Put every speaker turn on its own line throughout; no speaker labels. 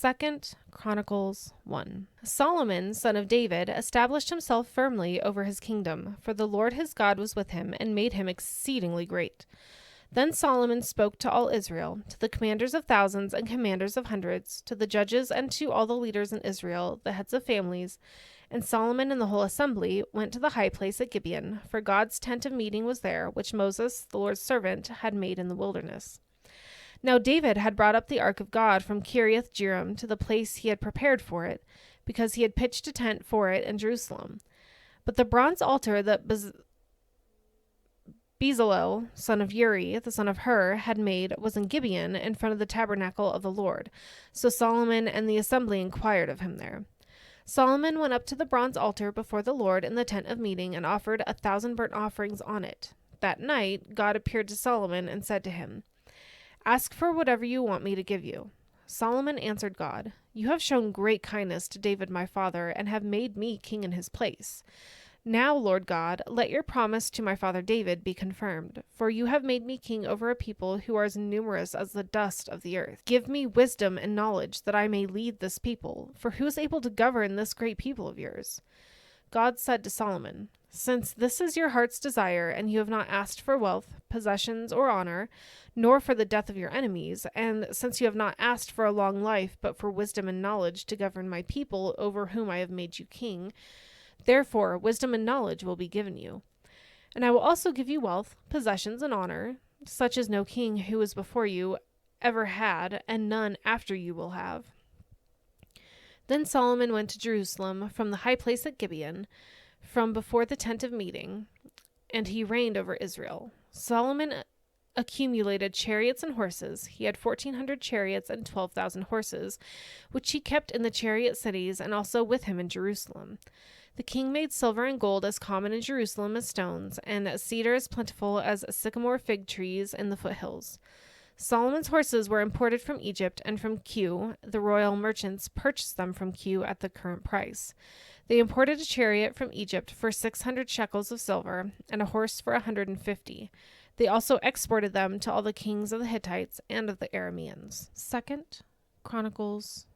2 Chronicles 1. Solomon, son of David, established himself firmly over his kingdom, for the Lord his God was with him and made him exceedingly great. Then Solomon spoke to all Israel, to the commanders of thousands and commanders of hundreds, to the judges and to all the leaders in Israel, the heads of families. And Solomon and the whole assembly went to the high place at Gibeon, for God's tent of meeting was there, which Moses, the Lord's servant, had made in the wilderness. Now David had brought up the ark of God from Kiriath-jearim to the place he had prepared for it, because he had pitched a tent for it in Jerusalem. But the bronze altar that Bezalel, son of Uri, the son of Hur, had made was in Gibeon in front of the tabernacle of the Lord. So Solomon and the assembly inquired of him there. Solomon went up to the bronze altar before the Lord in the tent of meeting and offered 1,000 burnt offerings on it. That night God appeared to Solomon and said to him, "Ask for whatever you want me to give you." Solomon answered God, "You have shown great kindness to David my father, and have made me king in his place. Now, Lord God, let your promise to my father David be confirmed, for you have made me king over a people who are as numerous as the dust of the earth. Give me wisdom and knowledge that I may lead this people, for who is able to govern this great people of yours?" God said to Solomon, "Since this is your heart's desire, and you have not asked for wealth, possessions, or honor, nor for the death of your enemies, and since you have not asked for a long life, but for wisdom and knowledge to govern my people over whom I have made you king, therefore wisdom and knowledge will be given you. And I will also give you wealth, possessions, and honor, such as no king who was before you ever had, and none after you will have." Then Solomon went to Jerusalem from the high place at Gibeon, from before the tent of meeting, and he reigned over Israel. Solomon accumulated chariots and horses. He had 1,400 chariots and 12,000 horses, which he kept in the chariot cities and also with him in Jerusalem. The king made silver and gold as common in Jerusalem as stones, and cedar as plentiful as sycamore fig trees in the foothills. Solomon's horses were imported from Egypt and from Kue. The royal merchants purchased them from Kue at the current price. They imported a chariot from Egypt for 600 shekels of silver, and a horse for 150. They also exported them to all the kings of the Hittites and of the Arameans. 2 Chronicles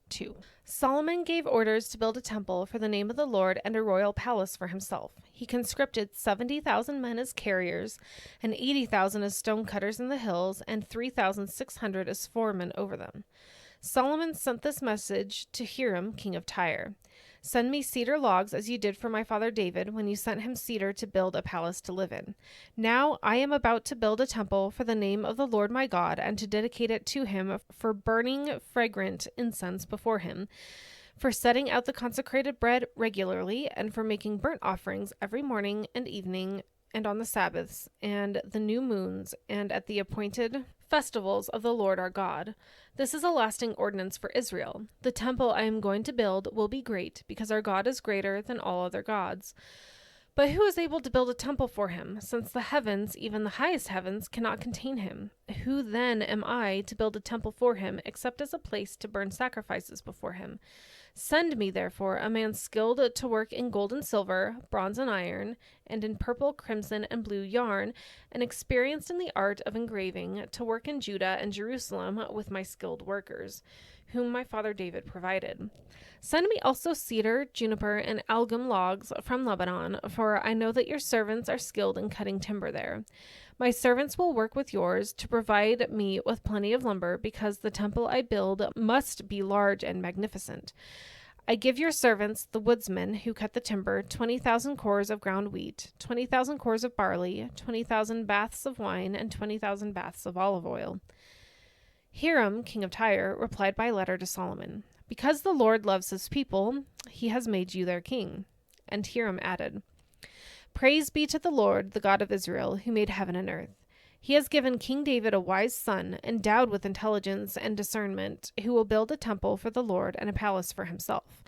2. Solomon gave orders to build a temple for the name of the Lord and a royal palace for himself. He conscripted 70,000 men as carriers, and 80,000 as stonecutters in the hills, and 3,600 as foremen over them. Solomon sent this message to Hiram, king of Tyre: "Send me cedar logs as you did for my father David when you sent him cedar to build a palace to live in. Now I am about to build a temple for the name of the Lord my God and to dedicate it to him for burning fragrant incense before him, for setting out the consecrated bread regularly, and for making burnt offerings every morning and evening and on the Sabbaths and the new moons and at the appointed festivals of the Lord our God. This is a lasting ordinance for Israel. The temple I am going to build will be great, because our God is greater than all other gods. But who is able to build a temple for him, since the heavens, even the highest heavens, cannot contain him? Who then am I to build a temple for him, except as a place to burn sacrifices before him? Send me, therefore, a man skilled to work in gold and silver, bronze and iron, and in purple, crimson, and blue yarn, and experienced in the art of engraving, to work in Judah and Jerusalem with my skilled workers, whom my father David provided. Send me also cedar, juniper, and algum logs from Lebanon, for I know that your servants are skilled in cutting timber there. My servants will work with yours to provide me with plenty of lumber, because the temple I build must be large and magnificent. I give your servants, the woodsmen who cut the timber, 20,000 cores of ground wheat, 20,000 cores of barley, 20,000 baths of wine, and 20,000 baths of olive oil." Hiram, king of Tyre, replied by letter to Solomon, "Because the Lord loves his people, he has made you their king." And Hiram added, "Praise be to the Lord, the God of Israel, who made heaven and earth. He has given King David a wise son, endowed with intelligence and discernment, who will build a temple for the Lord and a palace for himself.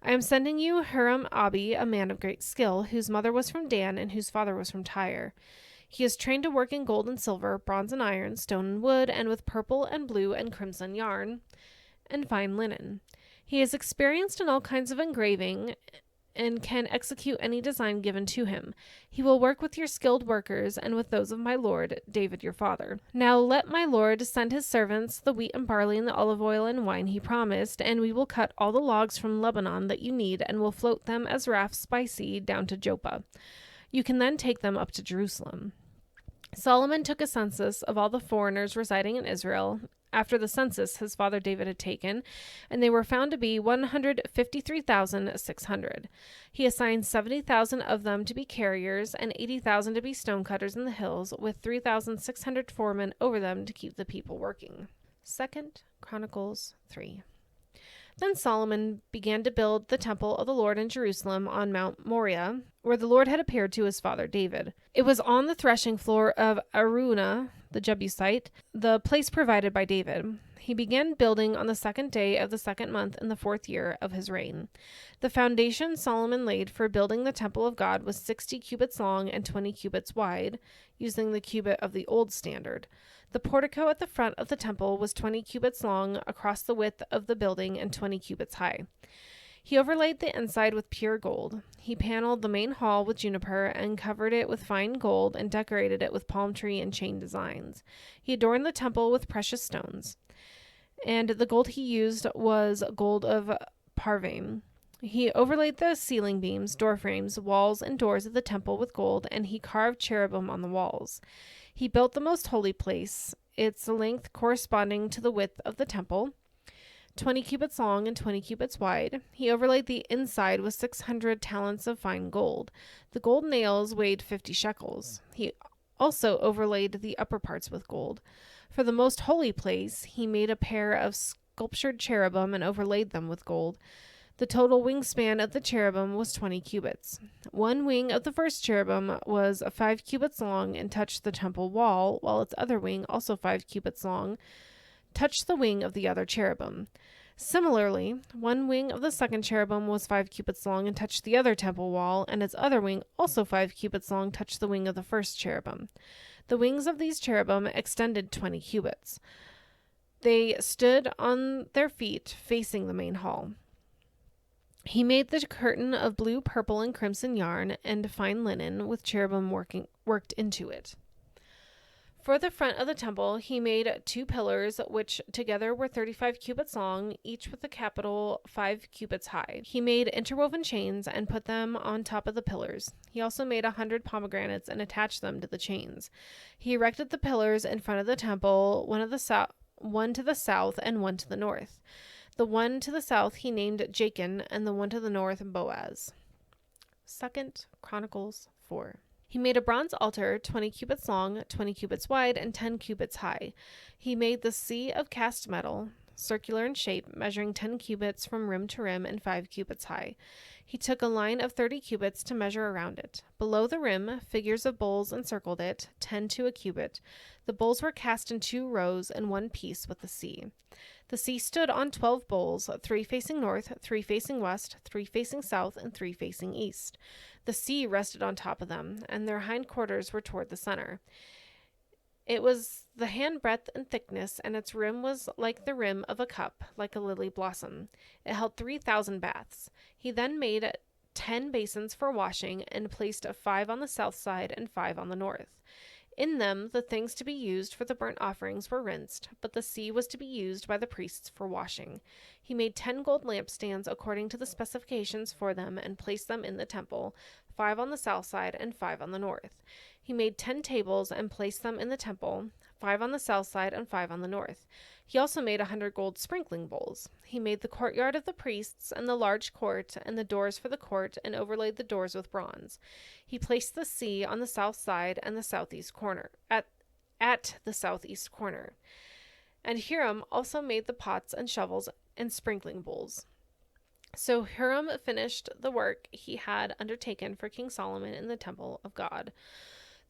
I am sending you Hiram-Abi, a man of great skill, whose mother was from Dan and whose father was from Tyre. He is trained to work in gold and silver, bronze and iron, stone and wood, and with purple and blue and crimson yarn, and fine linen. He is experienced in all kinds of engraving and can execute any design given to him. He will work with your skilled workers and with those of my lord, David your father. Now let my lord send his servants the wheat and barley and the olive oil and wine he promised, and we will cut all the logs from Lebanon that you need and will float them as rafts by sea down to Joppa. You can then take them up to Jerusalem." Solomon took a census of all the foreigners residing in Israel after the census his father David had taken, and they were found to be 153,600. He assigned 70,000 of them to be carriers and 80,000 to be stonecutters in the hills, with 3,600 foremen over them to keep the people working. 2 Chronicles 3. Then Solomon began to build the temple of the Lord in Jerusalem on Mount Moriah, where the Lord had appeared to his father David. It was on the threshing floor of Araunah, the Jebusite, the place provided by David. He began building on the 2nd day of the 2nd month in the 4th year of his reign. The foundation Solomon laid for building the temple of God was 60 cubits long and 20 cubits wide, using the cubit of the old standard. The portico at the front of the temple was 20 cubits long across the width of the building and 20 cubits high. He overlaid the inside with pure gold. He paneled the main hall with juniper and covered it with fine gold and decorated it with palm tree and chain designs. He adorned the temple with precious stones, and the gold he used was gold of Parvaim. He overlaid the ceiling beams, door frames, walls, and doors of the temple with gold, and he carved cherubim on the walls. He built the most holy place, its length corresponding to the width of the temple, 20 cubits long and 20 cubits wide. He overlaid the inside with 600 talents of fine gold. The gold nails weighed 50 shekels. He also overlaid the upper parts with gold. For the most holy place, he made a pair of sculptured cherubim and overlaid them with gold. The total wingspan of the cherubim was 20 cubits. One wing of the first cherubim was 5 cubits long and touched the temple wall, while its other wing, also 5 cubits long, touched the wing of the other cherubim. Similarly, one wing of the second cherubim was 5 cubits long and touched the other temple wall, and its other wing, also 5 cubits long, touched the wing of the first cherubim. The wings of these cherubim extended 20 cubits. They stood on their feet facing the main hall. He made the curtain of blue, purple, and crimson yarn and fine linen with cherubim worked into it. For the front of the temple, he made 2 pillars, which together were 35 cubits long, each with a capital 5 cubits high. He made interwoven chains and put them on top of the pillars. He also made 100 pomegranates and attached them to the chains. He erected the pillars in front of the temple, one to the south and one to the north. The one to the south he named Jachin, and the one to the north Boaz. 2 Chronicles 4. He made a bronze altar, 20 cubits long, 20 cubits wide, and 10 cubits high. He made the sea of cast metal, circular in shape, measuring 10 cubits from rim to rim and 5 cubits high. He took a line of 30 cubits to measure around it. Below the rim, figures of bulls encircled it, 10 to a cubit. The bulls were cast in 2 rows and one piece with the sea. The sea stood on 12 bowls, 3 facing north, 3 facing west, 3 facing south, and 3 facing east. The sea rested on top of them, and their hindquarters were toward the center. It was the handbreadth in thickness, and its rim was like the rim of a cup, like a lily blossom. It held 3,000 baths. He then made 10 basins for washing, and placed 5 on the south side and 5 on the north. In them, the things to be used for the burnt offerings were rinsed, but the sea was to be used by the priests for washing. He made 10 gold lampstands according to the specifications for them and placed them in the temple, 5 on the south side and 5 on the north. He made 10 tables and placed them in the temple, 5 on the south side and 5 on the north. He also made 100 gold sprinkling bowls. He made the courtyard of the priests and the large court and the doors for the court and overlaid the doors with bronze. He placed the sea on the south side and the southeast corner, at the southeast corner. And Hiram also made the pots and shovels and sprinkling bowls. So Hiram finished the work he had undertaken for King Solomon in the temple of God.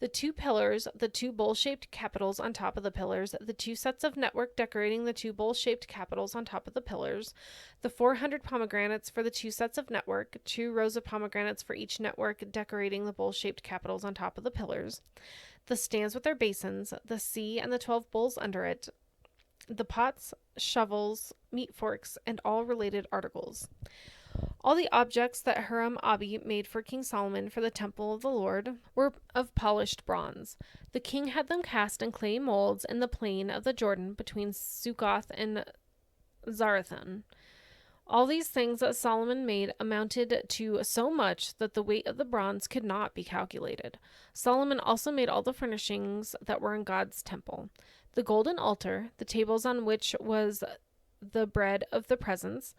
The 2 pillars, the 2 bowl-shaped capitals on top of the pillars, the 2 sets of network decorating the 2 bowl-shaped capitals on top of the pillars, the 400 pomegranates for the 2 sets of network, 2 rows of pomegranates for each network decorating the bowl-shaped capitals on top of the pillars, the stands with their basins, the sea and the 12 bowls under it, the pots, shovels, meat forks, and all related articles. All the objects that Hiram-Abi made for King Solomon for the temple of the Lord were of polished bronze. The king had them cast in clay molds in the plain of the Jordan between Succoth and Zarethan. All these things that Solomon made amounted to so much that the weight of the bronze could not be calculated. Solomon also made all the furnishings that were in God's temple: the golden altar, the tables on which was the bread of the presence,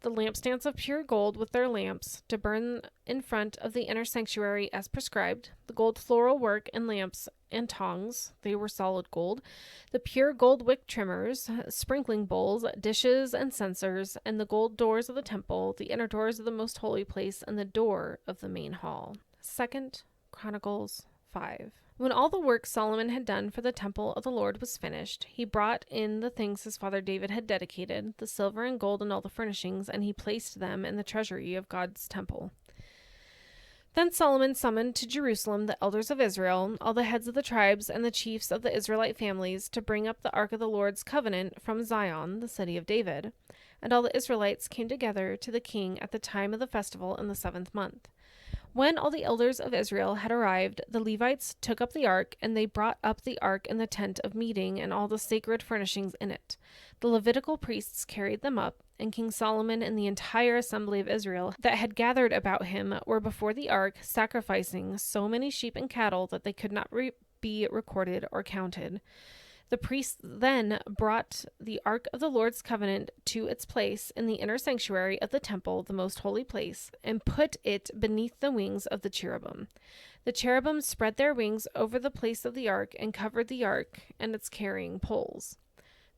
the lampstands of pure gold with their lamps to burn in front of the inner sanctuary as prescribed, the gold floral work and lamps and tongs, they were solid gold, the pure gold wick trimmers, sprinkling bowls, dishes, and censers, and the gold doors of the temple, the inner doors of the most holy place, and the door of the main hall. 2 Chronicles 5. When all the work Solomon had done for the temple of the Lord was finished, he brought in the things his father David had dedicated, the silver and gold and all the furnishings, and he placed them in the treasury of God's temple. Then Solomon summoned to Jerusalem the elders of Israel, all the heads of the tribes and the chiefs of the Israelite families, to bring up the ark of the Lord's covenant from Zion, the city of David. And all the Israelites came together to the king at the time of the festival in the 7th month. When all the elders of Israel had arrived, the Levites took up the ark, and they brought up the ark in the tent of meeting and all the sacred furnishings in it. The Levitical priests carried them up, and King Solomon and the entire assembly of Israel that had gathered about him were before the ark, sacrificing so many sheep and cattle that they could not be recorded or counted. The priests then brought the ark of the Lord's covenant to its place in the inner sanctuary of the temple, the most holy place, and put it beneath the wings of the cherubim. The cherubim spread their wings over the place of the ark and covered the ark and its carrying poles.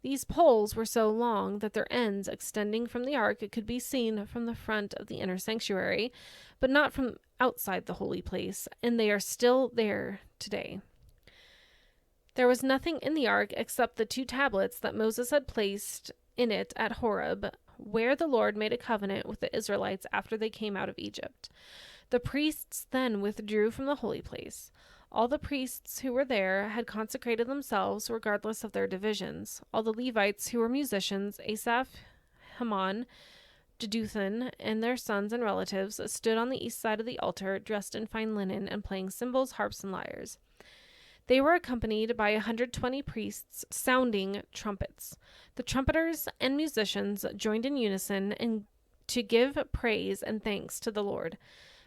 These poles were so long that their ends, extending from the ark, could be seen from the front of the inner sanctuary, but not from outside the holy place, and they are still there today. There was nothing in the ark except the 2 tablets that Moses had placed in it at Horeb, where the Lord made a covenant with the Israelites after they came out of Egypt. The priests then withdrew from the holy place. All the priests who were there had consecrated themselves regardless of their divisions. All the Levites who were musicians, Asaph, Heman, Jeduthun, and their sons and relatives, stood on the east side of the altar, dressed in fine linen and playing cymbals, harps, and lyres. They were accompanied by 120 priests sounding trumpets. The trumpeters and musicians joined in unison to give praise and thanks to the Lord.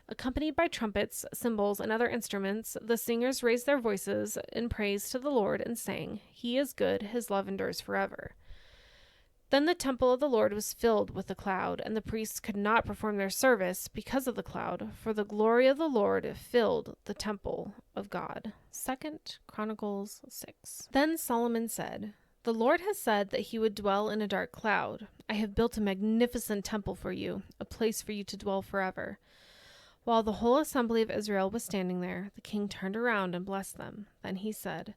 Accompanied by trumpets, cymbals, and other instruments, the singers raised their voices in praise to the Lord and sang, "He is good, his love endures forever." Then the temple of the Lord was filled with the cloud, and the priests could not perform their service because of the cloud, for the glory of the Lord filled the temple of God. 2 Chronicles 6. Then Solomon said, "The Lord has said that he would dwell in a dark cloud. I have built a magnificent temple for you, a place for you to dwell forever." While the whole assembly of Israel was standing there, the king turned around and blessed them. Then he said,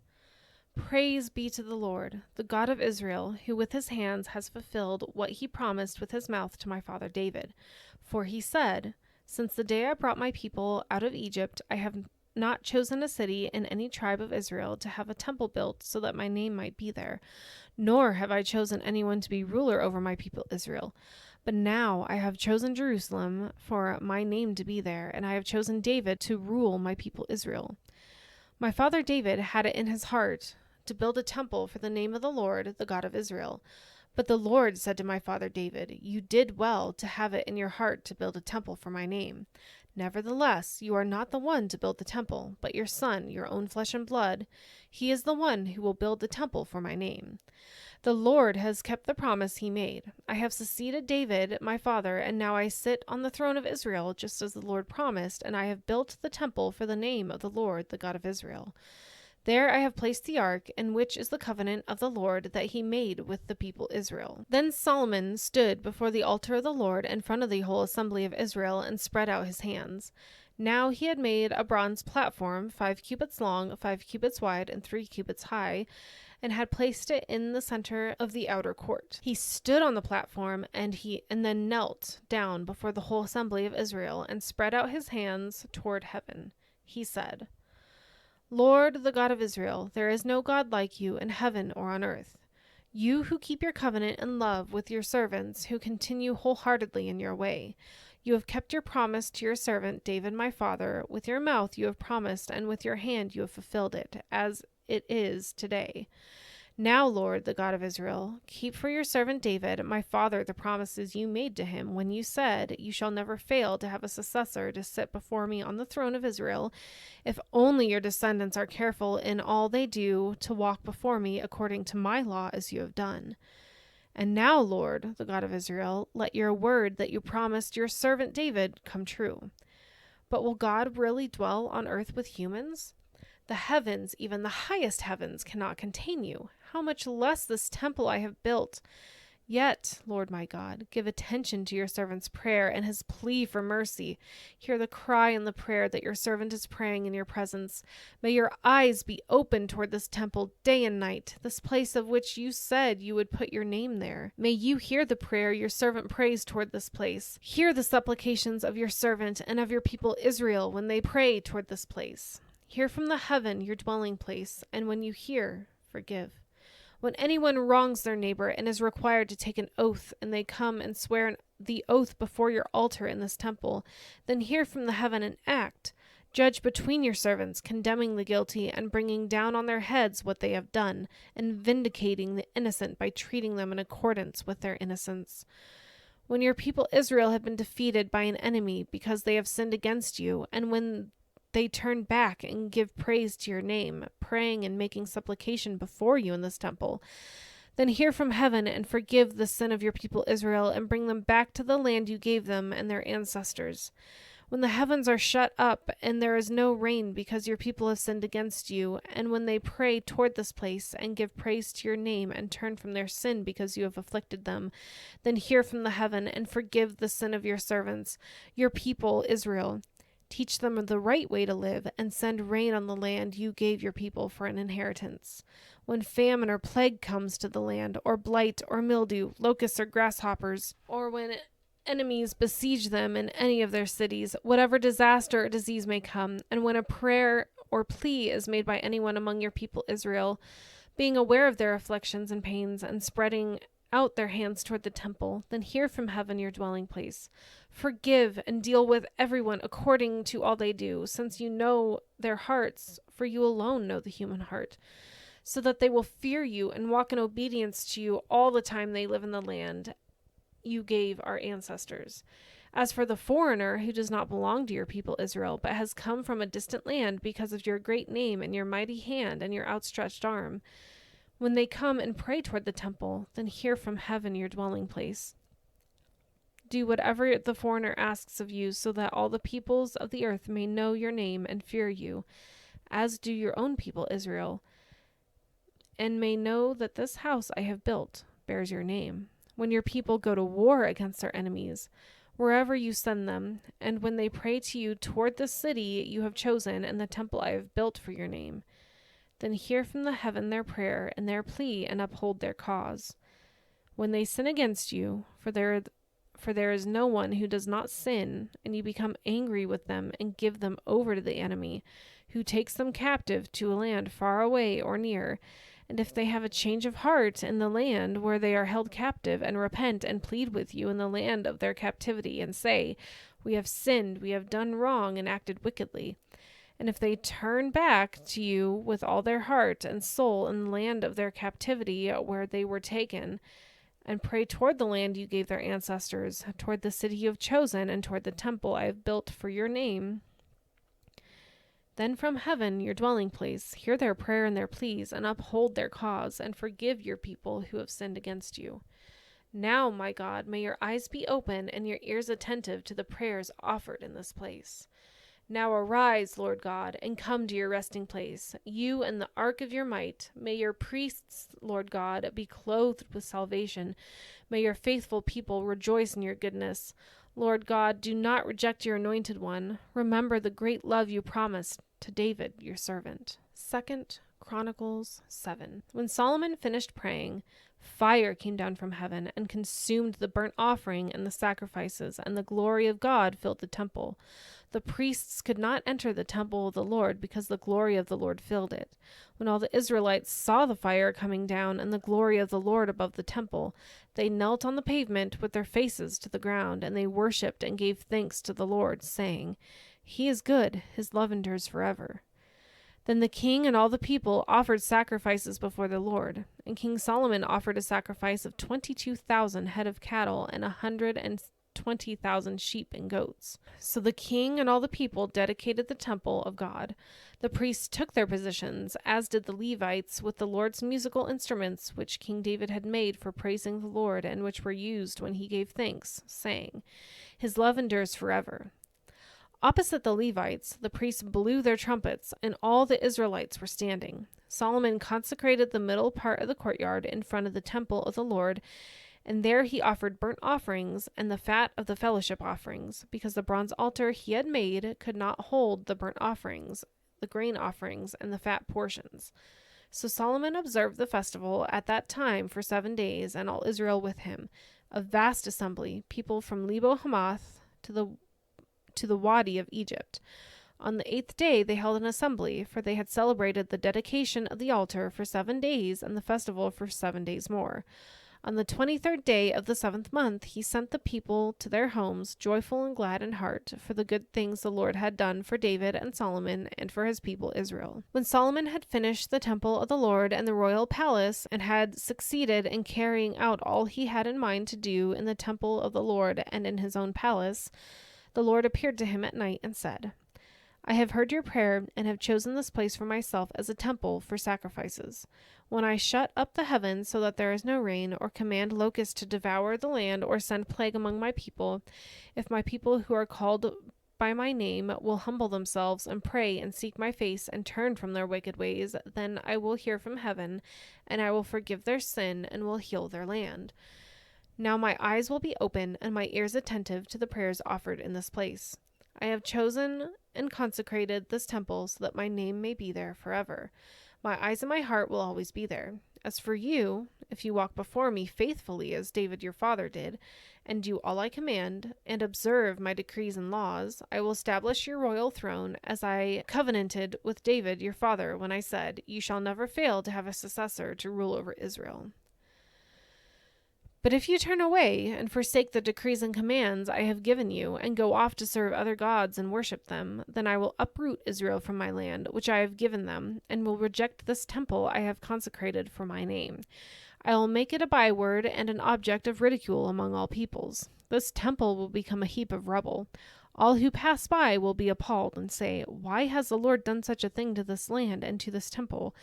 "Praise be to the Lord, the God of Israel, who with his hands has fulfilled what he promised with his mouth to my father David. For he said, 'Since the day I brought my people out of Egypt, I have not chosen a city in any tribe of Israel to have a temple built so that my name might be there, nor have I chosen anyone to be ruler over my people Israel. But now I have chosen Jerusalem for my name to be there, and I have chosen David to rule my people Israel.' My father David had it in his heart to build a temple for the name of the Lord, the God of Israel. But the Lord said to my father David, 'You did well to have it in your heart to build a temple for my name. Nevertheless, you are not the one to build the temple, but your son, your own flesh and blood. He is the one who will build the temple for my name.' The Lord has kept the promise he made. I have succeeded David, my father, and now I sit on the throne of Israel, just as the Lord promised, and I have built the temple for the name of the Lord, the God of Israel. There I have placed the ark, in which is the covenant of the Lord that he made with the people Israel." Then Solomon stood before the altar of the Lord in front of the whole assembly of Israel and spread out his hands. Now he had made a bronze platform, 5 cubits long, 5 cubits wide, and 3 cubits high, and had placed it in the center of the outer court. He stood on the platform and then knelt down before the whole assembly of Israel and spread out his hands toward heaven. He said, "Lord, the God of Israel, there is no God like you in heaven or on earth. You who keep your covenant and love with your servants, who continue wholeheartedly in your way. You have kept your promise to your servant David my father. With your mouth you have promised, and with your hand you have fulfilled it, as it is today. Now, Lord, the God of Israel, keep for your servant David, my father, the promises you made to him when you said, You shall never fail to have a successor to sit before me on the throne of Israel, if only your descendants are careful in all they do to walk before me according to my law as you have done. And now, Lord, the God of Israel, let your word that you promised your servant David come true. But will God really dwell on earth with humans? The heavens, even the highest heavens, cannot contain you. How much less this temple I have built? Yet, Lord my God, give attention to your servant's prayer and his plea for mercy. Hear the cry and the prayer that your servant is praying in your presence. May your eyes be open toward this temple day and night, this place of which you said you would put your name there. May you hear the prayer your servant prays toward this place. Hear the supplications of your servant and of your people Israel when they pray toward this place. Hear from the heaven your dwelling place, and when you hear, forgive. When anyone wrongs their neighbor and is required to take an oath, and they come and swear the oath before your altar in this temple, then hear from the heaven and act. Judge between your servants, condemning the guilty and bringing down on their heads what they have done, and vindicating the innocent by treating them in accordance with their innocence. When your people Israel have been defeated by an enemy because they have sinned against you, and when they turn back and give praise to your name, praying and making supplication before you in this temple, then hear from heaven and forgive the sin of your people Israel and bring them back to the land you gave them and their ancestors. When the heavens are shut up and there is no rain because your people have sinned against you, and when they pray toward this place and give praise to your name and turn from their sin because you have afflicted them, then hear from the heaven and forgive the sin of your servants, your people Israel. Teach them the right way to live, and send rain on the land you gave your people for an inheritance. When famine or plague comes to the land, or blight or mildew, locusts or grasshoppers, or when enemies besiege them in any of their cities, whatever disaster or disease may come, and when a prayer or plea is made by anyone among your people Israel, being aware of their afflictions and pains, and spreading out their hands toward the temple, then hear from heaven your dwelling place. Forgive and deal with everyone according to all they do, since you know their hearts, for you alone know the human heart, so that they will fear you and walk in obedience to you all the time they live in the land you gave our ancestors. As for the foreigner who does not belong to your people Israel, but has come from a distant land because of your great name and your mighty hand and your outstretched arm, when they come and pray toward the temple, then hear from heaven your dwelling place. Do whatever the foreigner asks of you, so that all the peoples of the earth may know your name and fear you, as do your own people Israel, and may know that this house I have built bears your name. When your people go to war against their enemies, wherever you send them, and when they pray to you toward the city you have chosen and the temple I have built for your name, then hear from the heaven their prayer and their plea and uphold their cause. When they sin against you, for there is no one who does not sin, and you become angry with them and give them over to the enemy, who takes them captive to a land far away or near, and if they have a change of heart in the land where they are held captive, and repent and plead with you in the land of their captivity, and say, We have sinned, we have done wrong, and acted wickedly, and if they turn back to you with all their heart and soul in the land of their captivity where they were taken, and pray toward the land you gave their ancestors, toward the city you have chosen, and toward the temple I have built for your name, then from heaven, your dwelling place, hear their prayer and their pleas, and uphold their cause, and forgive your people who have sinned against you. Now, my God, may your eyes be open and your ears attentive to the prayers offered in this place. Now arise, Lord God, and come to your resting place, you and the ark of your might. May your priests, Lord God, be clothed with salvation. May your faithful people rejoice in your goodness. Lord God, do not reject your anointed one. Remember the great love you promised to David, your servant. 2 Chronicles 7. When Solomon finished praying, fire came down from heaven and consumed the burnt offering and the sacrifices, and the glory of God filled the temple. The priests could not enter the temple of the Lord because the glory of the Lord filled it. When all the Israelites saw the fire coming down and the glory of the Lord above the temple, they knelt on the pavement with their faces to the ground, and they worshipped and gave thanks to the Lord, saying, "He is good, his love endures forever." Then the king and all the people offered sacrifices before the Lord. And King Solomon offered a sacrifice of 22,000 head of cattle and 120,000 sheep and goats. So the king and all the people dedicated the temple of God. The priests took their positions, as did the Levites, with the Lord's musical instruments, which King David had made for praising the Lord, and which were used when he gave thanks, saying, "His love endures forever." Opposite the Levites, the priests blew their trumpets, and all the Israelites were standing. Solomon consecrated the middle part of the courtyard in front of the temple of the Lord, and there he offered burnt offerings and the fat of the fellowship offerings, because the bronze altar he had made could not hold the burnt offerings, the grain offerings, and the fat portions. So Solomon observed the festival at that time for 7 days, and all Israel with him, a vast assembly, people from Lebo Hamath to the Wadi of Egypt. On the 8th day they held an assembly, for they had celebrated the dedication of the altar for 7 days and the festival for 7 days more. On the 23rd day of the 7th month he sent the people to their homes, joyful and glad in heart, for the good things the Lord had done for David and Solomon and for his people Israel. When Solomon had finished the temple of the Lord and the royal palace, and had succeeded in carrying out all he had in mind to do in the temple of the Lord and in his own palace, the Lord appeared to him at night and said, "I have heard your prayer and have chosen this place for myself as a temple for sacrifices. When I shut up the heavens so that there is no rain, or command locusts to devour the land, or send plague among my people, if my people who are called by my name will humble themselves and pray and seek my face and turn from their wicked ways, then I will hear from heaven, and I will forgive their sin and will heal their land. Now my eyes will be open and my ears attentive to the prayers offered in this place. I have chosen and consecrated this temple so that my name may be there forever. My eyes and my heart will always be there. As for you, if you walk before me faithfully as David your father did, and do all I command, and observe my decrees and laws, I will establish your royal throne as I covenanted with David your father when I said, 'You shall never fail to have a successor to rule over Israel.' But if you turn away and forsake the decrees and commands I have given you, and go off to serve other gods and worship them, then I will uproot Israel from my land, which I have given them, and will reject this temple I have consecrated for my name. I will make it a byword and an object of ridicule among all peoples. This temple will become a heap of rubble. All who pass by will be appalled and say, 'Why has the Lord done such a thing to this land and to this temple?'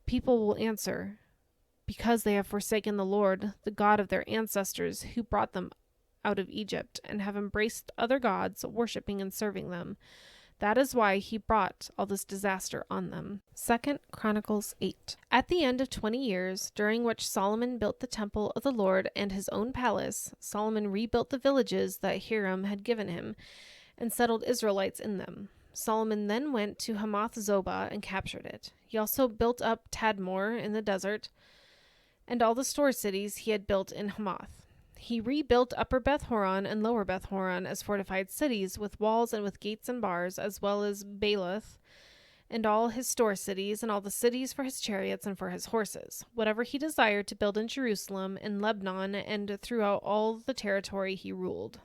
People will answer, 'Because they have forsaken the Lord, the God of their ancestors, who brought them out of Egypt, and have embraced other gods, worshipping and serving them. That is why he brought all this disaster on them.'" 2 Chronicles 8. At the end of 20 years, during which Solomon built the temple of the Lord and his own palace, Solomon rebuilt the villages that Hiram had given him, and settled Israelites in them. Solomon then went to Hamath Zobah and captured it. He also built up Tadmor in the desert, and all the store cities he had built in Hamath. He rebuilt Upper Beth Horon and Lower Beth Horon as fortified cities with walls and with gates and bars, as well as Baalath and all his store cities, and all the cities for his chariots and for his horses, whatever he desired to build in Jerusalem, in Lebanon, and throughout all the territory he ruled.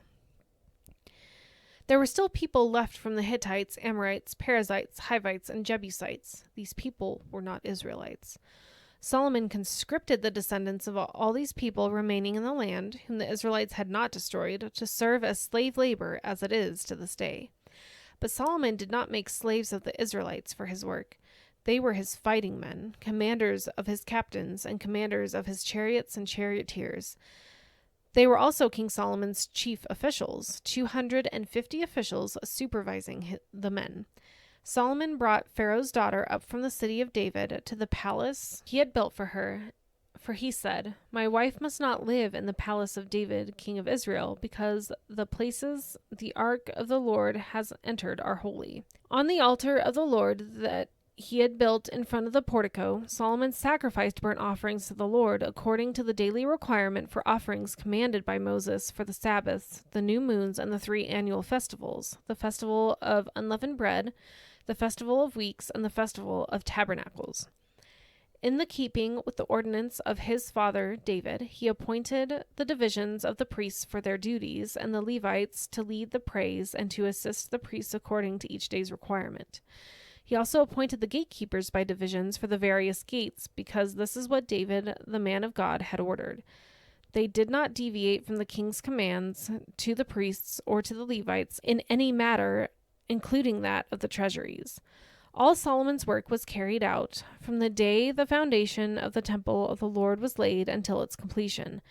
There were still people left from the Hittites, Amorites, Perizzites, Hivites, and Jebusites. These people were not Israelites. Solomon conscripted the descendants of all these people remaining in the land, whom the Israelites had not destroyed, to serve as slave labor, as it is to this day. But Solomon did not make slaves of the Israelites for his work. They were his fighting men, commanders of his captains, and commanders of his chariots and charioteers. They were also King Solomon's chief officials, 250 officials supervising the men. Solomon brought Pharaoh's daughter up from the city of David to the palace he had built for her, for he said, "My wife must not live in the palace of David, king of Israel, because the places the ark of the Lord has entered are holy. On the altar of the Lord that he had built in front of the portico, Solomon sacrificed burnt offerings to the Lord according to the daily requirement for offerings commanded by Moses for the Sabbaths, the new moons, and the 3 annual festivals, the festival of unleavened bread, the festival of weeks, and the festival of tabernacles. In the keeping with the ordinance of his father David, he appointed the divisions of the priests for their duties, and the Levites to lead the praise and to assist the priests according to each day's requirement. He also appointed the gatekeepers by divisions for the various gates, because this is what David, the man of God, had ordered. They did not deviate from the king's commands to the priests or to the Levites in any matter, including that of the treasuries. All Solomon's work was carried out from the day the foundation of the temple of the Lord was laid until its completion.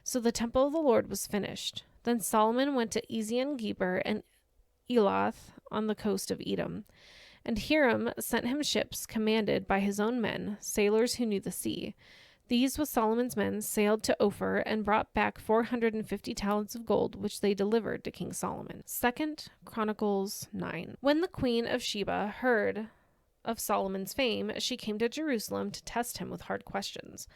So the temple of the Lord was finished. Then Solomon went to Ezion-Geber and Elath on the coast of Edom. And Hiram sent him ships commanded by his own men, sailors who knew the sea. These with Solomon's men sailed to Ophir and brought back 450 talents of gold, which they delivered to King Solomon. 2 Chronicles 9. When the queen of Sheba heard of Solomon's fame, she came to Jerusalem to test him with hard questions.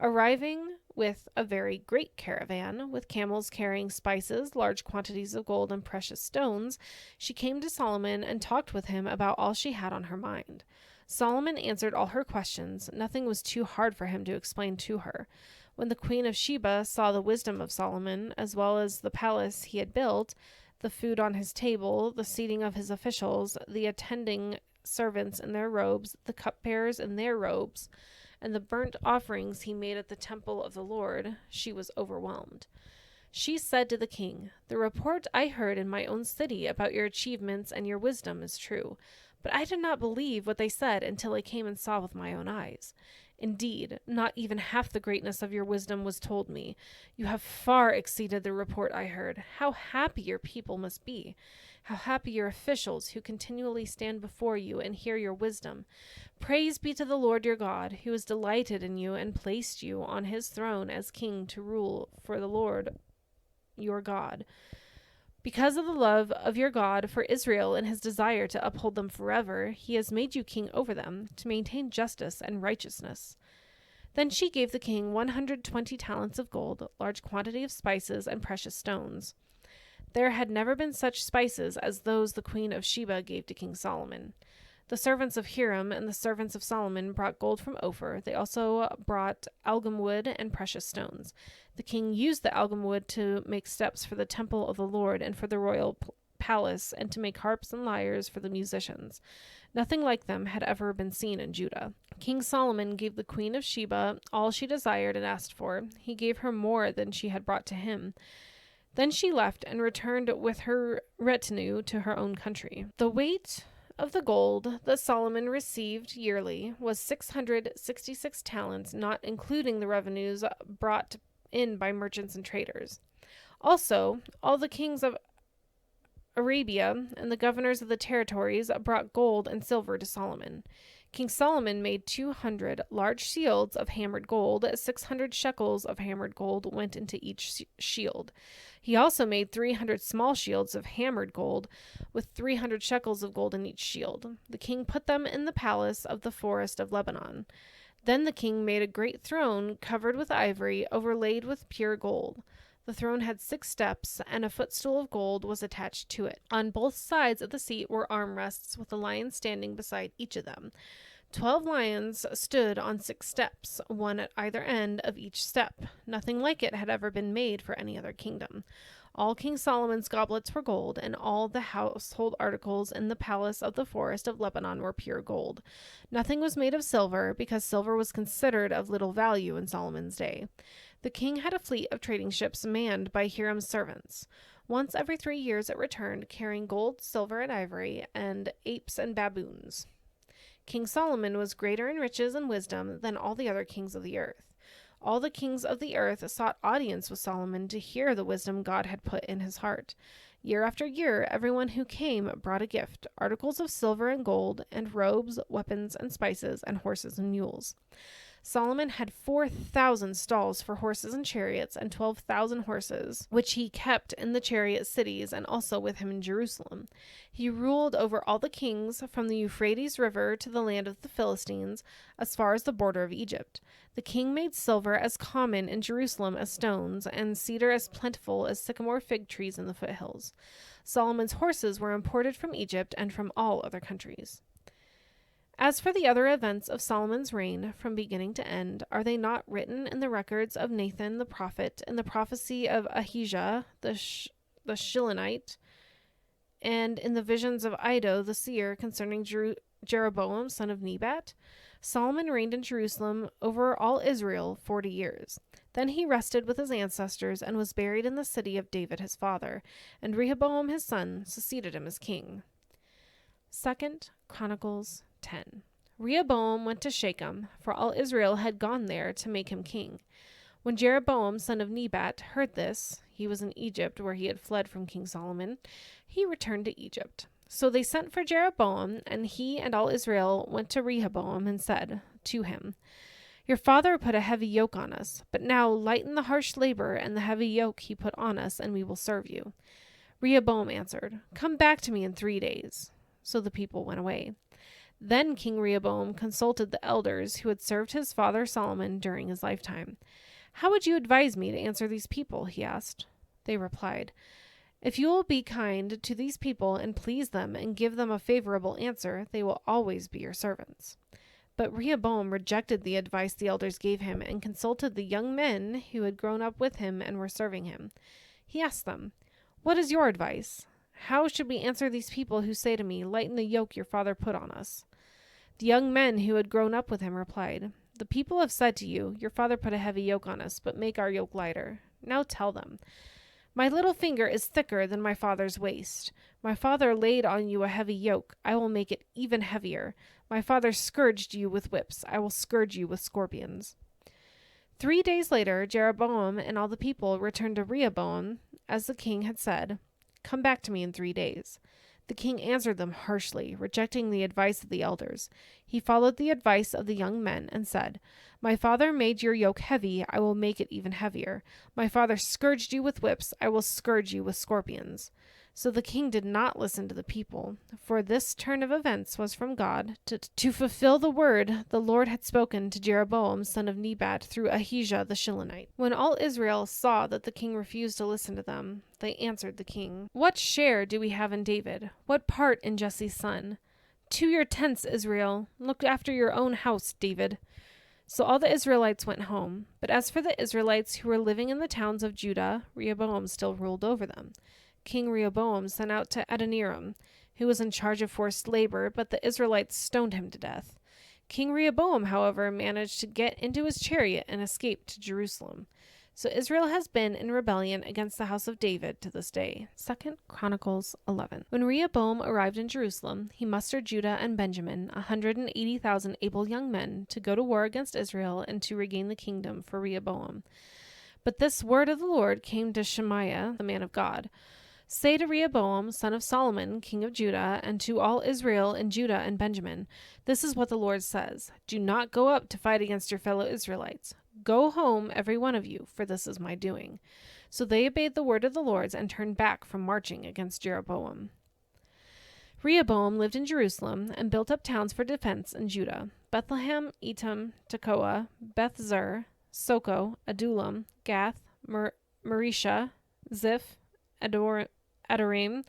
Arriving with a very great caravan, with camels carrying spices, large quantities of gold, and precious stones, she came to Solomon and talked with him about all she had on her mind. Solomon answered all her questions. Nothing was too hard for him to explain to her. When the queen of Sheba saw the wisdom of Solomon, as well as the palace he had built, the food on his table, the seating of his officials, the attending servants in their robes, the cupbearers in their robes, and the burnt offerings he made at the temple of the Lord, she was overwhelmed. She said to the king, "The report I heard in my own city about your achievements and your wisdom is true, but I did not believe what they said until I came and saw with my own eyes. Indeed, not even half the greatness of your wisdom was told me. You have far exceeded the report I heard. How happy your people must be! How happy your officials who continually stand before you and hear your wisdom. Praise be to the Lord your God, who has delighted in you and placed you on his throne as king to rule for the Lord your God. Because of the love of your God for Israel and his desire to uphold them forever, he has made you king over them, to maintain justice and righteousness." Then she gave the king 120 talents of gold, large quantity of spices, and precious stones. There had never been such spices as those the queen of Sheba gave to King Solomon. The servants of Hiram and the servants of Solomon brought gold from Ophir. They also brought algum wood and precious stones. The king used the algum wood to make steps for the temple of the Lord and for the royal palace, and to make harps and lyres for the musicians. Nothing like them had ever been seen in Judah. King Solomon gave the queen of Sheba all she desired and asked for. He gave her more than she had brought to him. Then she left and returned with her retinue to her own country. The weight of the gold that Solomon received yearly was 666 talents, not including the revenues brought in by merchants and traders. Also, all the kings of Arabia and the governors of the territories brought gold and silver to Solomon. King Solomon made 200 large shields of hammered gold. 600 shekels of hammered gold went into each shield. He also made 300 small shields of hammered gold, with 300 shekels of gold in each shield. The king put them in the palace of the forest of Lebanon. Then the king made a great throne covered with ivory, overlaid with pure gold. The throne had 6 steps, and a footstool of gold was attached to it. On both sides of the seat were armrests, with a lion standing beside each of them. 12 lions stood on 6 steps, one at either end of each step. Nothing like it had ever been made for any other kingdom. All King Solomon's goblets were gold, and all the household articles in the palace of the forest of Lebanon were pure gold. Nothing was made of silver, because silver was considered of little value in Solomon's day. The king had a fleet of trading ships manned by Hiram's servants. Once every 3 years it returned, carrying gold, silver, and ivory, and apes and baboons. King Solomon was greater in riches and wisdom than all the other kings of the earth. All the kings of the earth sought audience with Solomon to hear the wisdom God had put in his heart. Year after year, everyone who came brought a gift, articles of silver and gold, and robes, weapons, and spices, and horses and mules. Solomon had 4,000 stalls for horses and chariots, and 12,000 horses, which he kept in the chariot cities and also with him in Jerusalem. He ruled over all the kings from the Euphrates River to the land of the Philistines, as far as the border of Egypt. The king made silver as common in Jerusalem as stones, and cedar as plentiful as sycamore fig trees in the foothills. Solomon's horses were imported from Egypt and from all other countries. As for the other events of Solomon's reign, from beginning to end, are they not written in the records of Nathan the prophet, and the prophecy of Ahijah the Shilonite, and in the visions of Iddo the seer concerning Jeroboam son of Nebat? Solomon reigned in Jerusalem over all Israel 40 years. Then he rested with his ancestors and was buried in the city of David his father, and Rehoboam his son succeeded him as king. 2 Chronicles 10. Rehoboam went to Shechem, for all Israel had gone there to make him king. When Jeroboam son of Nebat heard this, he was in Egypt where he had fled from King Solomon, he returned to Egypt. So they sent for Jeroboam, and he and all Israel went to Rehoboam and said to him, "Your father put a heavy yoke on us, but now lighten the harsh labor and the heavy yoke he put on us, and we will serve you." Rehoboam answered, "Come back to me in 3 days." So the people went away. Then King Rehoboam consulted the elders who had served his father Solomon during his lifetime. "How would you advise me to answer these people?" he asked. They replied, "If you will be kind to these people and please them and give them a favorable answer, they will always be your servants." But Rehoboam rejected the advice the elders gave him and consulted the young men who had grown up with him and were serving him. He asked them, "What is your advice? How should we answer these people who say to me, 'Lighten the yoke your father put on us'?" The young men who had grown up with him replied, "The people have said to you, 'Your father put a heavy yoke on us, but make our yoke lighter.' Now tell them, 'My little finger is thicker than my father's waist. My father laid on you a heavy yoke. I will make it even heavier. My father scourged you with whips. I will scourge you with scorpions." 3 days later, Jeroboam and all the people returned to Rehoboam, as the king had said, "Come back to me in 3 days." The king answered them harshly, rejecting the advice of the elders. He followed the advice of the young men and said, "My father made your yoke heavy, I will make it even heavier. My father scourged you with whips, I will scourge you with scorpions." So the king did not listen to the people, for this turn of events was from God to fulfill the word the Lord had spoken to Jeroboam son of Nebat through Ahijah the Shilonite. When all Israel saw that the king refused to listen to them, they answered the king, "What share do we have in David? What part in Jesse's son? To your tents, Israel. Look after your own house, David." So all the Israelites went home. But as for the Israelites who were living in the towns of Judah, Rehoboam still ruled over them. King Rehoboam sent out to Adoniram, who was in charge of forced labor, but the Israelites stoned him to death. King Rehoboam, however, managed to get into his chariot and escape to Jerusalem. So Israel has been in rebellion against the house of David to this day. 2 Chronicles 11. When Rehoboam arrived in Jerusalem, he mustered Judah and Benjamin, 180,000 able young men, to go to war against Israel and to regain the kingdom for Rehoboam. But this word of the Lord came to Shemaiah, the man of God. "Say to Rehoboam, son of Solomon, king of Judah, and to all Israel in Judah and Benjamin, this is what the Lord says. Do not go up to fight against your fellow Israelites. Go home, every one of you, for this is my doing." So they obeyed the word of the Lord and turned back from marching against Jeroboam. Rehoboam lived in Jerusalem and built up towns for defense in Judah: Bethlehem, Etam, Tekoa, Beth-zur, Soko, Adullam, Gath, Marisha, Ziph, Adoraim,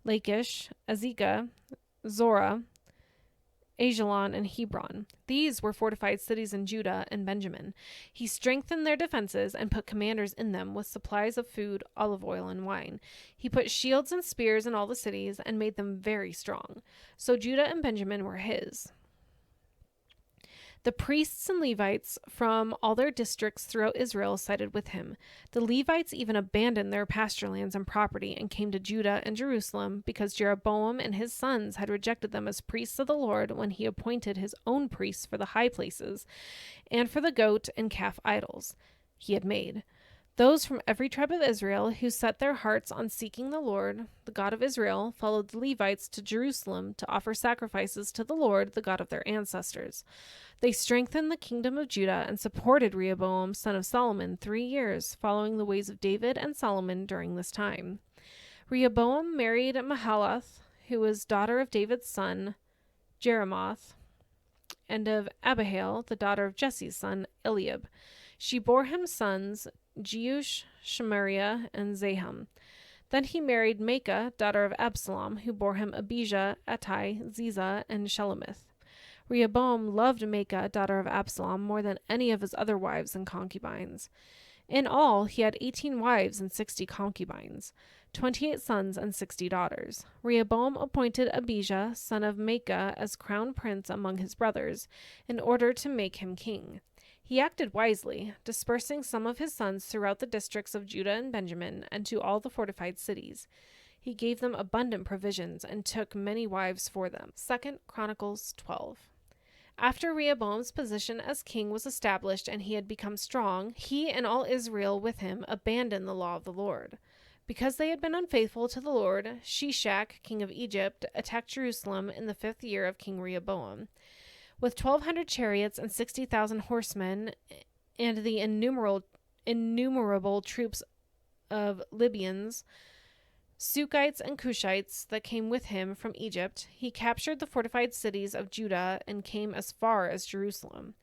Lachish, Azekah, Zorah, Ajalon, and Hebron. These were fortified cities in Judah and Benjamin. He strengthened their defenses and put commanders in them with supplies of food, olive oil, and wine. He put shields and spears in all the cities and made them very strong. So Judah and Benjamin were his. The priests and Levites from all their districts throughout Israel sided with him. The Levites even abandoned their pasture lands and property and came to Judah and Jerusalem because Jeroboam and his sons had rejected them as priests of the Lord when he appointed his own priests for the high places and for the goat and calf idols he had made. Those from every tribe of Israel who set their hearts on seeking the Lord, the God of Israel, followed the Levites to Jerusalem to offer sacrifices to the Lord, the God of their ancestors. They strengthened the kingdom of Judah and supported Rehoboam, son of Solomon, 3 years, following the ways of David and Solomon during this time. Rehoboam married Mahalath, who was daughter of David's son, Jeremoth, and of Abihail, the daughter of Jesse's son, Eliab. She bore him sons, Jeush, Shemariah, and Zaham. Then he married Maacah, daughter of Absalom, who bore him Abijah, Attai, Ziza, and Shelomith. Rehoboam loved Maacah, daughter of Absalom, more than any of his other wives and concubines. In all, he had 18 wives and 60 concubines, 28 sons and 60 daughters. Rehoboam appointed Abijah, son of Maacah, as crown prince among his brothers, in order to make him king. He acted wisely, dispersing some of his sons throughout the districts of Judah and Benjamin, and to all the fortified cities. He gave them abundant provisions, and took many wives for them. 2 Chronicles 12. After Rehoboam's position as king was established and he had become strong, he and all Israel with him abandoned the law of the Lord. Because they had been unfaithful to the Lord, Shishak, king of Egypt, attacked Jerusalem in the 5th year of King Rehoboam. With 1,200 chariots and 60,000 horsemen, and the innumerable troops of Libyans, Sukites, and Cushites that came with him from Egypt, he captured the fortified cities of Judah and came as far as Jerusalem.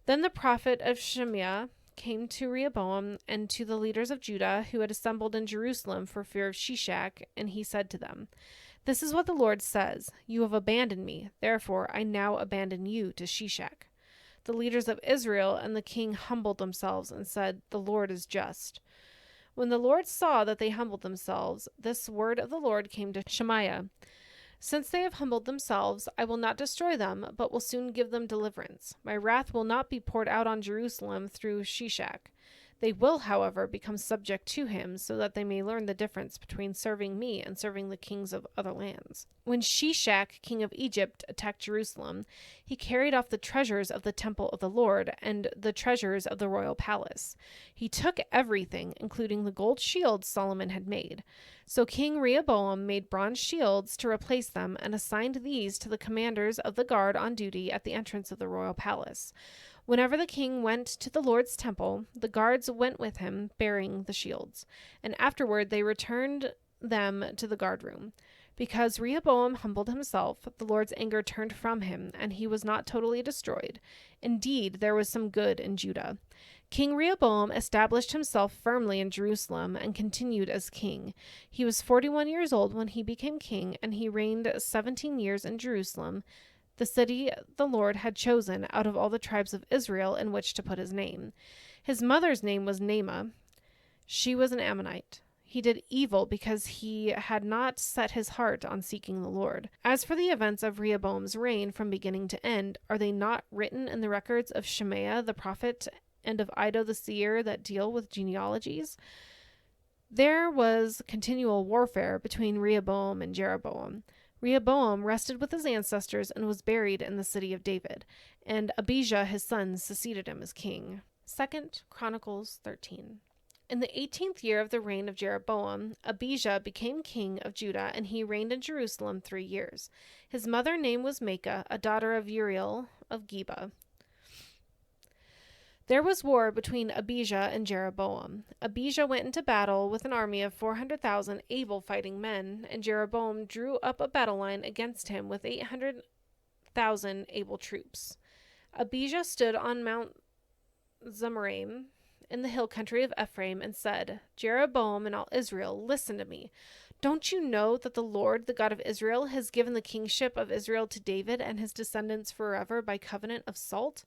Then the prophet of Shemiah came to Rehoboam and to the leaders of Judah who had assembled in Jerusalem for fear of Shishak, and he said to them, "This is what the Lord says, you have abandoned me, therefore I now abandon you to Shishak." The leaders of Israel and the king humbled themselves and said, "The Lord is just." When the Lord saw that they humbled themselves, this word of the Lord came to Shemaiah: "Since they have humbled themselves, I will not destroy them, but will soon give them deliverance. My wrath will not be poured out on Jerusalem through Shishak. They will, however, become subject to him, so that they may learn the difference between serving me and serving the kings of other lands." When Shishak, king of Egypt, attacked Jerusalem, he carried off the treasures of the temple of the Lord and the treasures of the royal palace. He took everything, including the gold shields Solomon had made. So King Rehoboam made bronze shields to replace them and assigned these to the commanders of the guard on duty at the entrance of the royal palace. Whenever the king went to the Lord's temple, the guards went with him, bearing the shields, and afterward they returned them to the guard room. Because Rehoboam humbled himself, the Lord's anger turned from him, and he was not totally destroyed. Indeed, there was some good in Judah. King Rehoboam established himself firmly in Jerusalem and continued as king. He was 41 years old when he became king, and he reigned 17 years in Jerusalem, the city the Lord had chosen out of all the tribes of Israel in which to put his name. His mother's name was Naamah. She was an Ammonite. He did evil because he had not set his heart on seeking the Lord. As for the events of Rehoboam's reign from beginning to end, are they not written in the records of Shemaiah the prophet and of Iddo the seer that deal with genealogies? There was continual warfare between Rehoboam and Jeroboam. Rehoboam rested with his ancestors and was buried in the city of David, and Abijah his son succeeded him as king. 2 Chronicles 13. In the 18th year of the reign of Jeroboam, Abijah became king of Judah, and he reigned in Jerusalem 3 years. His mother name was Maacah, a daughter of Uriel of Geba. There was war between Abijah and Jeroboam. Abijah went into battle with an army of 400,000 able fighting men, and Jeroboam drew up a battle line against him with 800,000 able troops. Abijah stood on Mount Zemaraim in the hill country of Ephraim and said, "Jeroboam and all Israel, listen to me. Don't you know that the Lord, the God of Israel, has given the kingship of Israel to David and his descendants forever by covenant of salt?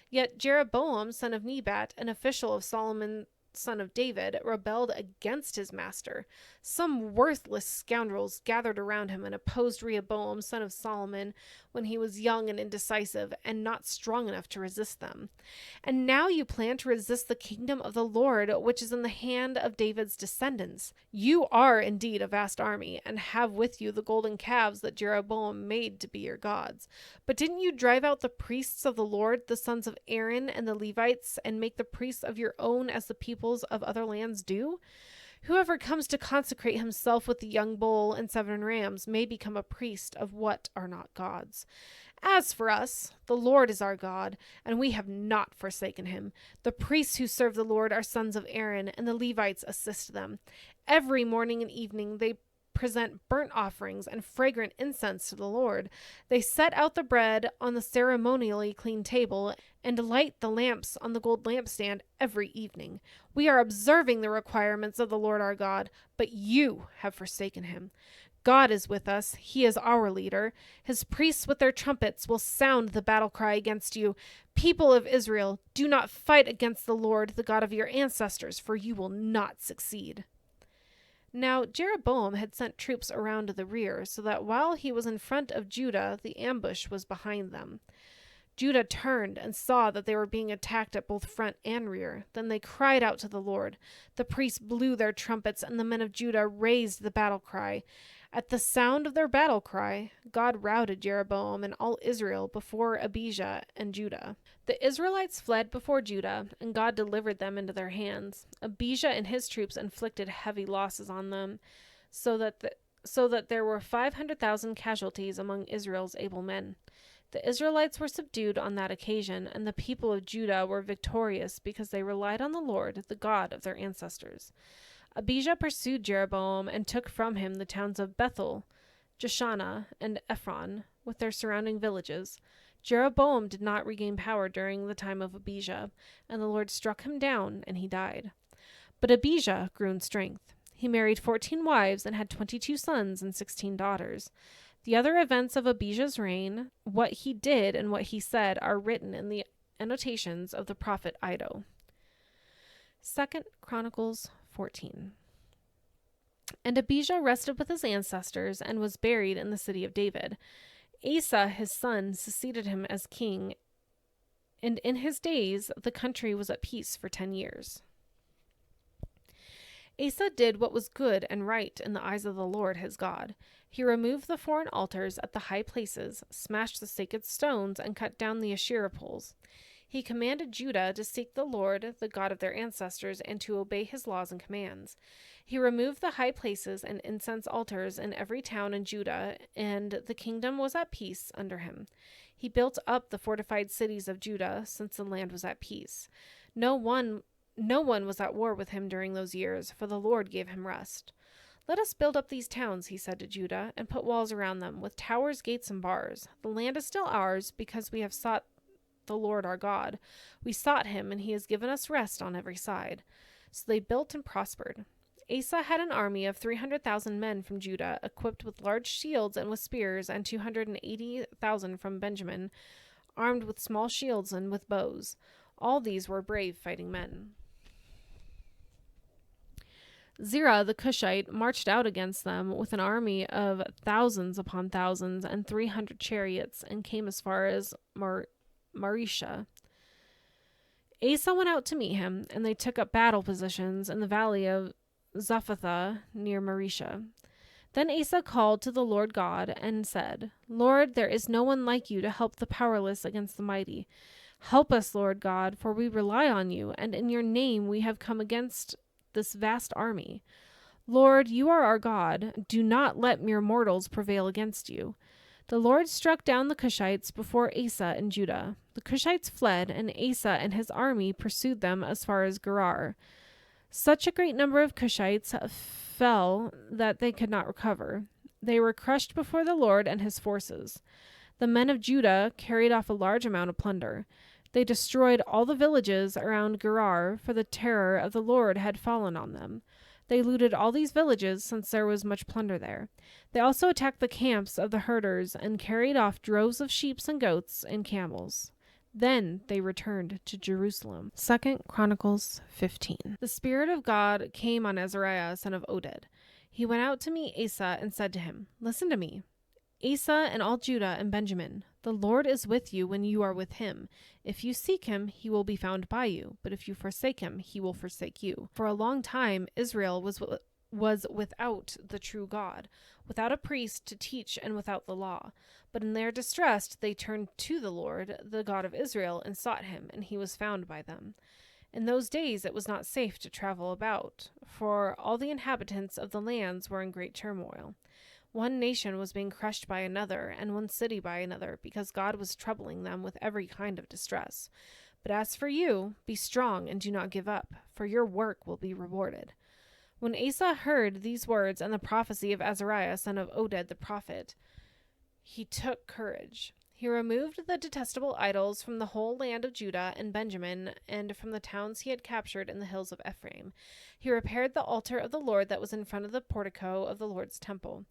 Yet Jeroboam, son of Nebat, an official of Solomon, son of David, rebelled against his master. Some worthless scoundrels gathered around him and opposed Rehoboam, son of Solomon, when he was young and indecisive and not strong enough to resist them. And now you plan to resist the kingdom of the Lord, which is in the hand of David's descendants. You are indeed a vast army, and have with you the golden calves that Jeroboam made to be your gods. But didn't you drive out the priests of the Lord, the sons of Aaron and the Levites, and make the priests of your own as the people peoples of other lands do? Whoever comes to consecrate himself with the young bull and 7 rams may become a priest of what are not gods. As for us, the Lord is our God, and we have not forsaken him. The priests who serve the Lord are sons of Aaron, and the Levites assist them. Every morning and evening they present burnt offerings and fragrant incense to the Lord. They set out the bread on the ceremonially clean table and light the lamps on the gold lampstand every evening. We are observing the requirements of the Lord our God, but you have forsaken him. God is with us. He is our leader. His priests with their trumpets will sound the battle cry against you. People of Israel, do not fight against the Lord, the God of your ancestors, for you will not succeed. Now Jeroboam had sent troops around to the rear, so that while he was in front of Judah, the ambush was behind them. Judah turned and saw that they were being attacked at both front and rear. Then they cried out to the Lord. The priests blew their trumpets, and the men of Judah raised the battle cry. At the sound of their battle cry, God routed Jeroboam and all Israel before Abijah and Judah. The Israelites fled before Judah, and God delivered them into their hands. Abijah and his troops inflicted heavy losses on them, so that there were 500,000 casualties among Israel's able men. The Israelites were subdued on that occasion, and the people of Judah were victorious because they relied on the Lord, the God of their ancestors. Abijah pursued Jeroboam and took from him the towns of Bethel, Jeshanah, and Ephron, with their surrounding villages. Jeroboam did not regain power during the time of Abijah, and the Lord struck him down, and he died. But Abijah grew in strength. He married 14 wives and had 22 sons and 16 daughters. The other events of Abijah's reign, what he did and what he said, are written in the annotations of the prophet Iddo. 2 Chronicles 14. And Abijah rested with his ancestors and was buried in the city of David. Asa, his son, succeeded him as king, and in his days the country was at peace for 10 years. Asa did what was good and right in the eyes of the Lord his God. He removed the foreign altars at the high places, smashed the sacred stones, and cut down the Asherah poles. He commanded Judah to seek the Lord, the God of their ancestors, and to obey his laws and commands. He removed the high places and incense altars in every town in Judah, and the kingdom was at peace under him. He built up the fortified cities of Judah, since the land was at peace. No one was at war with him during those years, for the Lord gave him rest. Let us build up these towns, he said to Judah, and put walls around them, with towers, gates, and bars. The land is still ours, because we have sought the Lord our God. We sought him, and he has given us rest on every side. So they built and prospered. Asa had an army of 300,000 men from Judah, equipped with large shields and with spears, and 280,000 from Benjamin, armed with small shields and with bows. All these were brave fighting men. Zerah the Cushite marched out against them with an army of thousands upon thousands and 300 chariots, and came as far as Marisha. Asa went out to meet him, and they took up battle positions in the valley of Zaphatha near Marisha. Then Asa called to the Lord God and said, Lord, there is no one like you to help the powerless against the mighty. Help us, Lord God, for we rely on you, and in your name we have come against this vast army. Lord, you are our God. Do not let mere mortals prevail against you. The Lord struck down the Cushites before Asa and Judah. The Cushites fled, and Asa and his army pursued them as far as Gerar. Such a great number of Cushites fell that they could not recover. They were crushed before the Lord and his forces. The men of Judah carried off a large amount of plunder. They destroyed all the villages around Gerar, for the terror of the Lord had fallen on them. They looted all these villages, since there was much plunder there. They also attacked the camps of the herders and carried off droves of sheep and goats and camels. Then they returned to Jerusalem. 2 Chronicles 15. The Spirit of God came on Azariah, son of Oded. He went out to meet Asa and said to him, Listen to me, Asa and all Judah and Benjamin. The Lord is with you when you are with him. If you seek him, he will be found by you. But if you forsake him, he will forsake you. For a long time, Israel was without the true God, without a priest to teach, and without the law. But in their distress, they turned to the Lord, the God of Israel, and sought him, and he was found by them. In those days it was not safe to travel about, for all the inhabitants of the lands were in great turmoil. One nation was being crushed by another, and one city by another, because God was troubling them with every kind of distress. But as for you, be strong and do not give up, for your work will be rewarded. When Asa heard these words and the prophecy of Azariah, son of Oded the prophet, he took courage. He removed the detestable idols from the whole land of Judah and Benjamin, and from the towns he had captured in the hills of Ephraim. He repaired the altar of the Lord that was in front of the portico of the Lord's temple.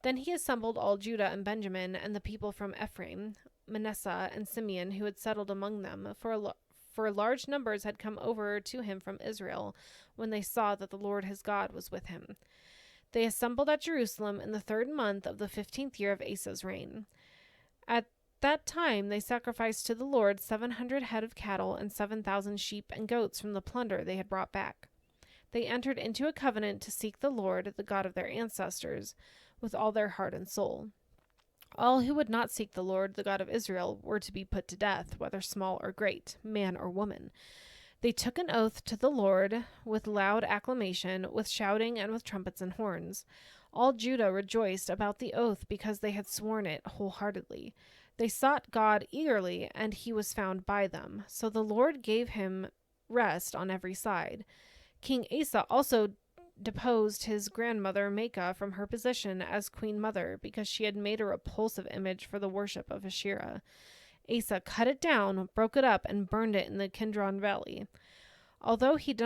Then he assembled all Judah and Benjamin and the people from Ephraim, Manasseh, and Simeon who had settled among them, for large numbers had come over to him from Israel when they saw that the Lord his God was with him. They assembled at Jerusalem in the 3rd month of the 15th year of Asa's reign. At that time they sacrificed to the Lord 700 head of cattle and 7,000 sheep and goats from the plunder they had brought back. They entered into a covenant to seek the Lord, the God of their ancestors, with all their heart and soul. All who would not seek the Lord, the God of Israel, were to be put to death, whether small or great, man or woman. They took an oath to the Lord with loud acclamation, with shouting, and with trumpets and horns. All Judah rejoiced about the oath because they had sworn it wholeheartedly. They sought God eagerly, and he was found by them. So the Lord gave him rest on every side. King Asa also deposed his grandmother Maacah from her position as queen mother because she had made a repulsive image for the worship of Asherah. Asa cut it down, broke it up, and burned it in the Kidron Valley. Although he did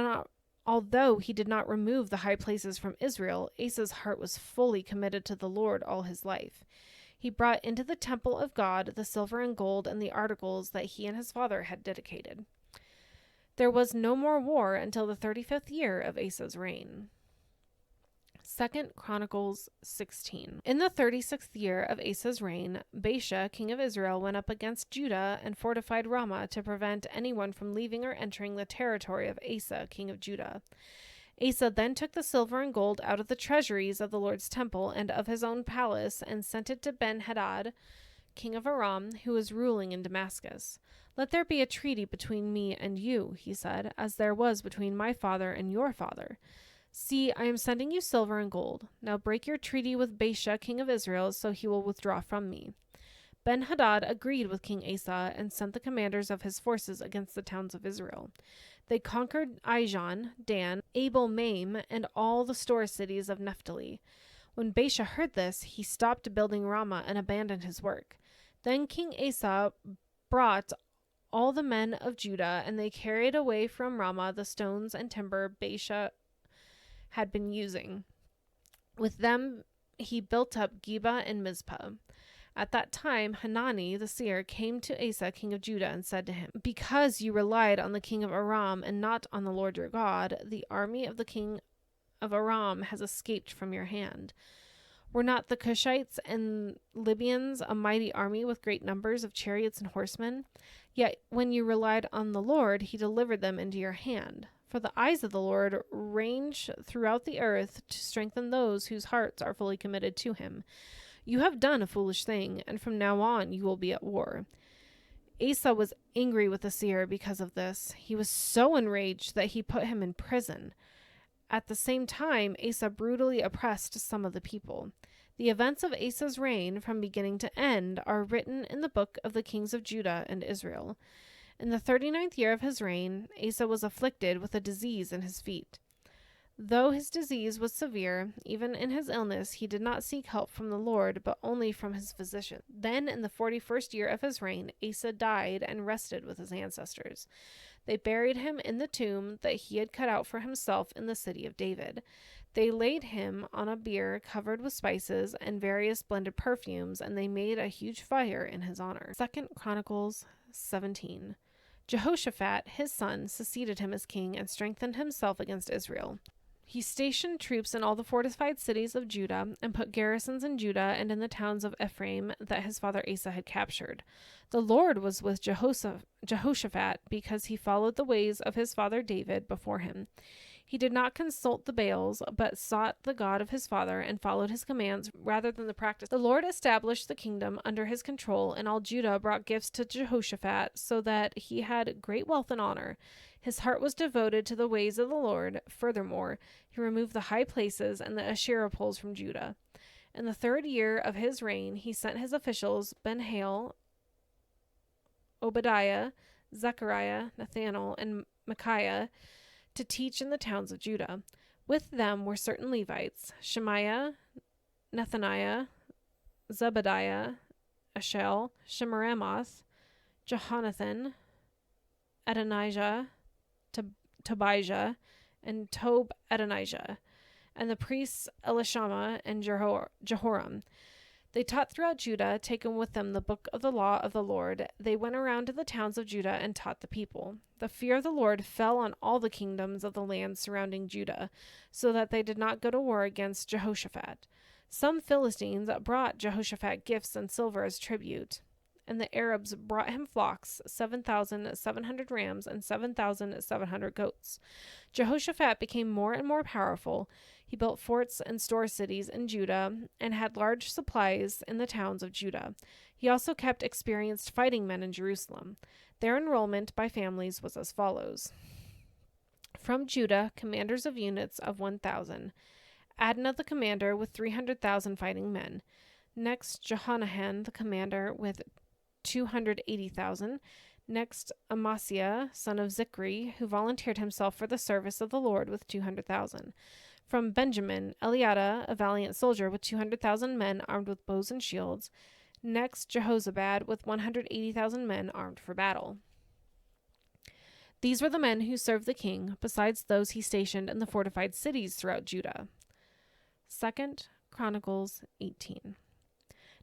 not remove the high places from Israel, Asa's heart was fully committed to the Lord all his life. He brought into the temple of God the silver and gold and the articles that he and his father had dedicated. There was no more war until the 35th year of Asa's reign. 2 Chronicles 16. In the 36th year of Asa's reign, Baasha, king of Israel, went up against Judah and fortified Ramah to prevent anyone from leaving or entering the territory of Asa, king of Judah. Asa then took the silver and gold out of the treasuries of the Lord's temple and of his own palace and sent it to Ben-Hadad, king of Aram, who was ruling in Damascus. "Let there be a treaty between me and you," he said, "as there was between my father and your father. See, I am sending you silver and gold. Now break your treaty with Baasha, king of Israel, so he will withdraw from me." Ben-Hadad agreed with King Asa and sent the commanders of his forces against the towns of Israel. They conquered Ijon, Dan, Abel-Maim, and all the store cities of Naphtali. When Baasha heard this, he stopped building Ramah and abandoned his work. Then King Asa brought all the men of Judah, and they carried away from Ramah the stones and timber Baasha had been using. With them he built up Geba and Mizpah. At that time, Hanani the seer came to Asa, king of Judah, and said to him, "Because you relied on the king of Aram and not on the Lord your God, the army of the king of Aram has escaped from your hand. Were not the Cushites and Libyans a mighty army with great numbers of chariots and horsemen? Yet when you relied on the Lord, he delivered them into your hand. For the eyes of the Lord range throughout the earth to strengthen those whose hearts are fully committed to him. You have done a foolish thing, and from now on you will be at war." Asa was angry with the seer because of this. He was so enraged that he put him in prison. At the same time, Asa brutally oppressed some of the people. The events of Asa's reign, from beginning to end, are written in the book of the kings of Judah and Israel. In the 39th year of his reign, Asa was afflicted with a disease in his feet. Though his disease was severe, even in his illness he did not seek help from the Lord, but only from his physician. Then in the 41st year of his reign, Asa died and rested with his ancestors. They buried him in the tomb that he had cut out for himself in the city of David. They laid him on a bier covered with spices and various blended perfumes, and they made a huge fire in his honor. 2 Chronicles 17. Jehoshaphat, his son, succeeded him as king and strengthened himself against Israel. He stationed troops in all the fortified cities of Judah and put garrisons in Judah and in the towns of Ephraim that his father Asa had captured. The Lord was with Jehoshaphat because he followed the ways of his father David before him. He did not consult the Baals, but sought the God of his father and followed his commands rather than the practice. The Lord established the kingdom under his control, and all Judah brought gifts to Jehoshaphat, so that he had great wealth and honor. His heart was devoted to the ways of the Lord. Furthermore, he removed the high places and the Asherah poles from Judah. In the 3rd year of his reign, he sent his officials, Ben-Hail, Obadiah, Zechariah, Nathanael, and Micaiah, to teach in the towns of Judah. With them were certain Levites, Shemaiah, Nethaniah, Zebadiah, Ashel, Shemiramoth, Jehonathan, Adonijah, Tobijah, and Tob-Adonijah, and the priests Elishama and Jehoram. They taught throughout Judah, taking with them the book of the law of the Lord. They went around to the towns of Judah and taught the people. The fear of the Lord fell on all the kingdoms of the land surrounding Judah, so that they did not go to war against Jehoshaphat. Some Philistines brought Jehoshaphat gifts and silver as tribute, and the Arabs brought him flocks, 7,700 rams and 7,700 goats. Jehoshaphat became more and more powerful. He built forts and store cities in Judah and had large supplies in the towns of Judah. He also kept experienced fighting men in Jerusalem. Their enrollment by families was as follows. From Judah, commanders of units of 1,000. Adnah the commander with 300,000 fighting men. Next, Jehonahan the commander with 280,000. Next, Amasiah, son of Zichri, who volunteered himself for the service of the Lord with 200,000. From Benjamin, Eliada, a valiant soldier with 200,000 men armed with bows and shields. Next, Jehozabad with 180,000 men armed for battle. These were the men who served the king, besides those he stationed in the fortified cities throughout Judah. 2 Chronicles 18.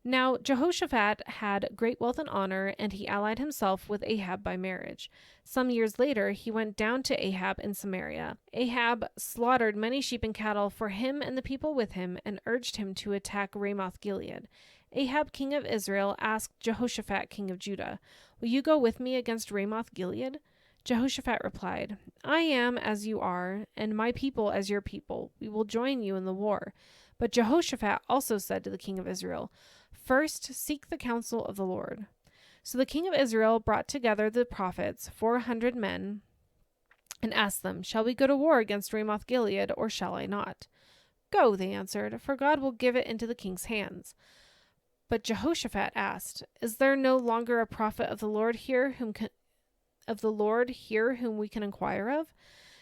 Now Jehoshaphat had great wealth and honor, and he allied himself with Ahab by marriage. Some years later, he went down to Ahab in Samaria. Ahab slaughtered many sheep and cattle for him and the people with him, and urged him to attack Ramoth-Gilead. Ahab, king of Israel, asked Jehoshaphat, king of Judah, "Will you go with me against Ramoth-Gilead?" Jehoshaphat replied, "I am as you are, and my people as your people. We will join you in the war." But Jehoshaphat also said to the king of Israel, "First seek the counsel of the Lord." So the king of Israel brought together the prophets, 400 men, and asked them, "Shall we go to war against Ramoth-Gilead, or shall I not?" "Go," they answered, "for God will give it into the king's hands." But Jehoshaphat asked, "Is there no longer a prophet of the Lord here whom we can inquire of?"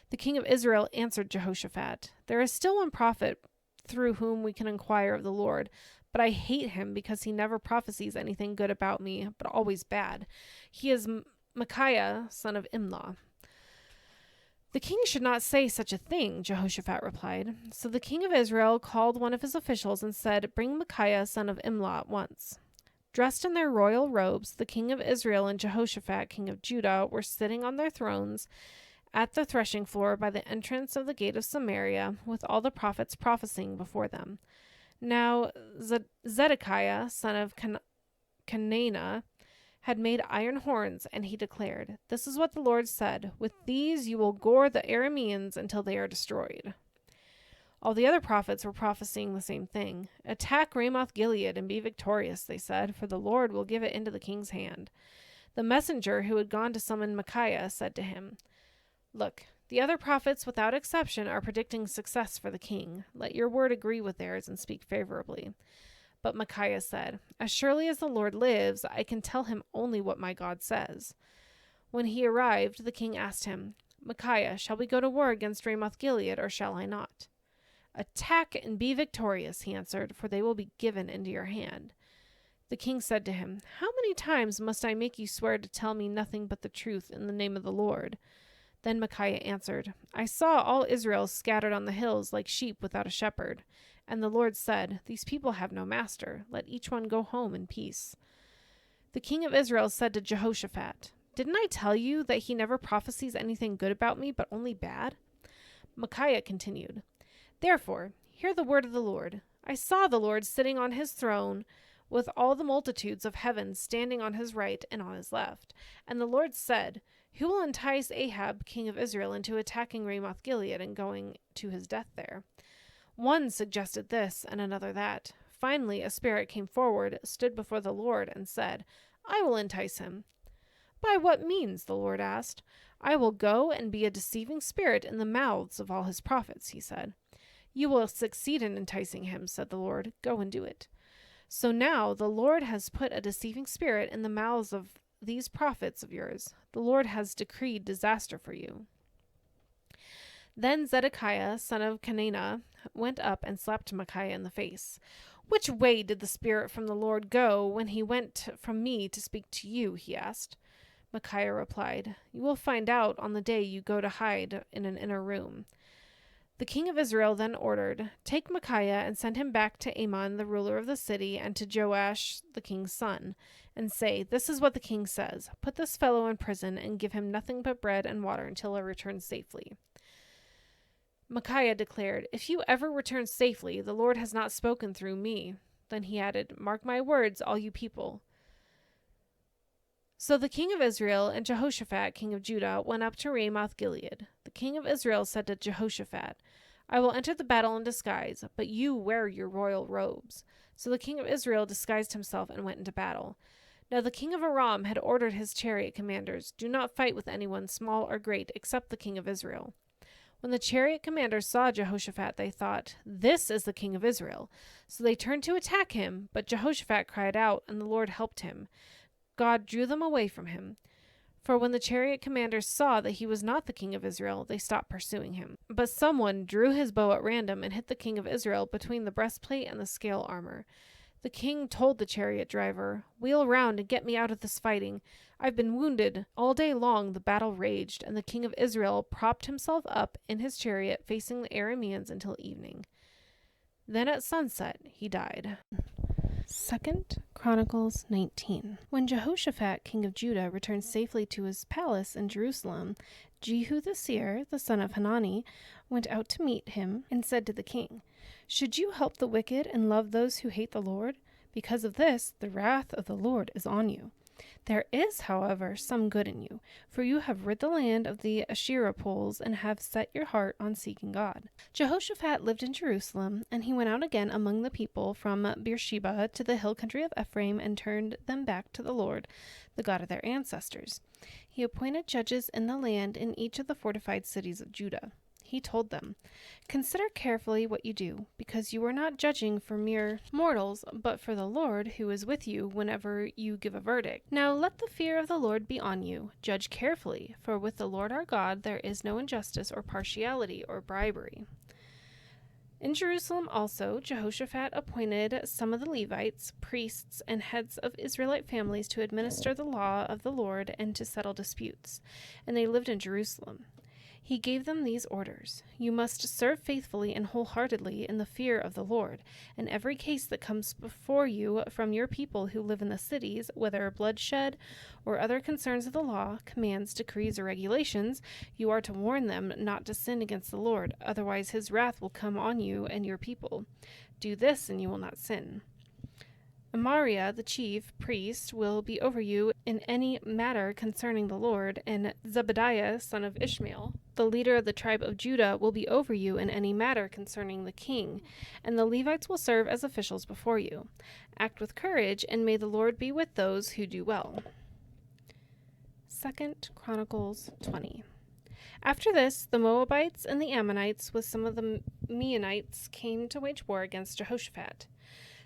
The king of Israel answered Jehoshaphat, "There is still one prophet through whom we can inquire of the Lord, but I hate him because he never prophesies anything good about me, but always bad. He is Micaiah, son of Imlah." "The king should not say such a thing," Jehoshaphat replied. So the king of Israel called one of his officials and said, "Bring Micaiah, son of Imlah, at once." Dressed in their royal robes, the king of Israel and Jehoshaphat, king of Judah, were sitting on their thrones at the threshing floor by the entrance of the gate of Samaria, with all the prophets prophesying before them. Now Zedekiah, son of Kenana, had made iron horns, and he declared, "This is what the Lord said, with these you will gore the Arameans until they are destroyed." All the other prophets were prophesying the same thing. "Attack Ramoth-Gilead and be victorious," they said, "for the Lord will give it into the king's hand." The messenger who had gone to summon Micaiah said to him, "Look, the other prophets without exception are predicting success for the king. Let your word agree with theirs and speak favorably." But Micaiah said, "As surely as the Lord lives, I can tell him only what my God says." When he arrived, the king asked him, "Micaiah, shall we go to war against Ramoth-Gilead, or shall I not?" "Attack and be victorious," he answered, "for they will be given into your hand." The king said to him, "How many times must I make you swear to tell me nothing but the truth in the name of the Lord?" Then Micaiah answered, "I saw all Israel scattered on the hills like sheep without a shepherd. And the Lord said, 'These people have no master. Let each one go home in peace.'" The king of Israel said to Jehoshaphat, "Didn't I tell you that he never prophesies anything good about me, but only bad?" Micaiah continued, "Therefore, hear the word of the Lord. I saw the Lord sitting on his throne, with all the multitudes of heaven standing on his right and on his left. And the Lord said, Who will entice Ahab, king of Israel, into attacking Ramoth Gilead and going to his death there? One suggested this, and another that. Finally, a spirit came forward, stood before the Lord, and said, I will entice him. By what means? The Lord asked. I will go and be a deceiving spirit in the mouths of all his prophets, he said. You will succeed in enticing him, said the Lord. Go and do it. So now the Lord has put a deceiving spirit in the mouths of these prophets of yours. The Lord has decreed disaster for you. Then Zedekiah, son of Kenana, went up and slapped Micaiah in the face. Which way did the spirit from the Lord go when he went from me to speak to you? He asked. Micaiah replied, You will find out on the day you go to hide in an inner room. The king of Israel then ordered, Take Micaiah and send him back to Amon, the ruler of the city, and to Joash, the king's son, and say, This is what the king says. Put this fellow in prison and give him nothing but bread and water until I return safely. Micaiah declared, If you ever return safely, the Lord has not spoken through me. Then he added, Mark my words, all you people. So the king of Israel and Jehoshaphat, king of Judah, went up to Ramoth Gilead. The king of Israel said to Jehoshaphat, I will enter the battle in disguise, but you wear your royal robes. So the king of Israel disguised himself and went into battle. Now the king of Aram had ordered his chariot commanders, Do not fight with anyone, small or great, except the king of Israel. When the chariot commanders saw Jehoshaphat, they thought, This is the king of Israel. So they turned to attack him, but Jehoshaphat cried out, and the Lord helped him. God drew them away from him. For when the chariot commanders saw that he was not the king of Israel, they stopped pursuing him. But someone drew his bow at random and hit the king of Israel between the breastplate and the scale armor. The king told the chariot driver, Wheel round and get me out of this fighting. I've been wounded. All day long the battle raged, and the king of Israel propped himself up in his chariot facing the Arameans until evening. Then at sunset he died. 2 Chronicles 19. When Jehoshaphat, king of Judah, returned safely to his palace in Jerusalem, Jehu the seer, the son of Hanani, went out to meet him and said to the king, Should you help the wicked and love those who hate the Lord? Because of this, the wrath of the Lord is on you. There is, however, some good in you, for you have rid the land of the Asherah poles and have set your heart on seeking God. Jehoshaphat lived in Jerusalem, and he went out again among the people from Beersheba to the hill country of Ephraim and turned them back to the Lord, the God of their ancestors. He appointed judges in the land in each of the fortified cities of Judah. He told them, Consider carefully what you do, because you are not judging for mere mortals, but for the Lord who is with you whenever you give a verdict. Now let the fear of the Lord be on you. Judge carefully, for with the Lord our God there is no injustice or partiality or bribery. In Jerusalem also, Jehoshaphat appointed some of the Levites, priests, and heads of Israelite families to administer the law of the Lord and to settle disputes, and they lived in Jerusalem. He gave them these orders. You must serve faithfully and wholeheartedly in the fear of the Lord, and every case that comes before you from your people who live in the cities, whether bloodshed or other concerns of the law, commands, decrees, or regulations, you are to warn them not to sin against the Lord, otherwise his wrath will come on you and your people. Do this, and you will not sin. Amariah, the chief priest, will be over you in any matter concerning the Lord, and Zebediah, son of Ishmael, the leader of the tribe of Judah, will be over you in any matter concerning the king, and the Levites will serve as officials before you. Act with courage, and may the Lord be with those who do well. 2 Chronicles 20. After this, the Moabites and the Ammonites with some of the Meunites came to wage war against Jehoshaphat.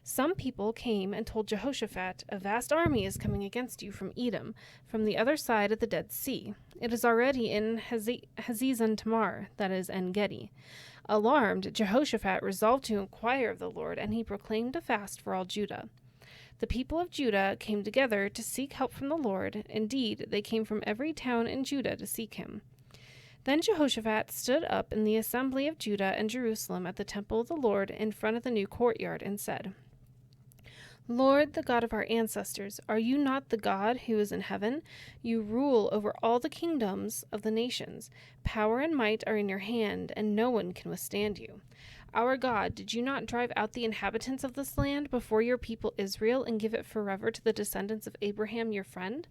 Some people came and told Jehoshaphat, A vast army is coming against you from Edom, from the other side of the Dead Sea. It is already in Hazezon Tamar, that is, En-Gedi. Alarmed, Jehoshaphat resolved to inquire of the Lord, and he proclaimed a fast for all Judah. The people of Judah came together to seek help from the Lord. Indeed, they came from every town in Judah to seek him. Then Jehoshaphat stood up in the assembly of Judah and Jerusalem at the temple of the Lord in front of the new courtyard and said, Lord, the God of our ancestors, are you not the God who is in heaven? You rule over all the kingdoms of the nations. Power and might are in your hand, and no one can withstand you. Our God, did you not drive out the inhabitants of this land before your people Israel and give it forever to the descendants of Abraham your friend?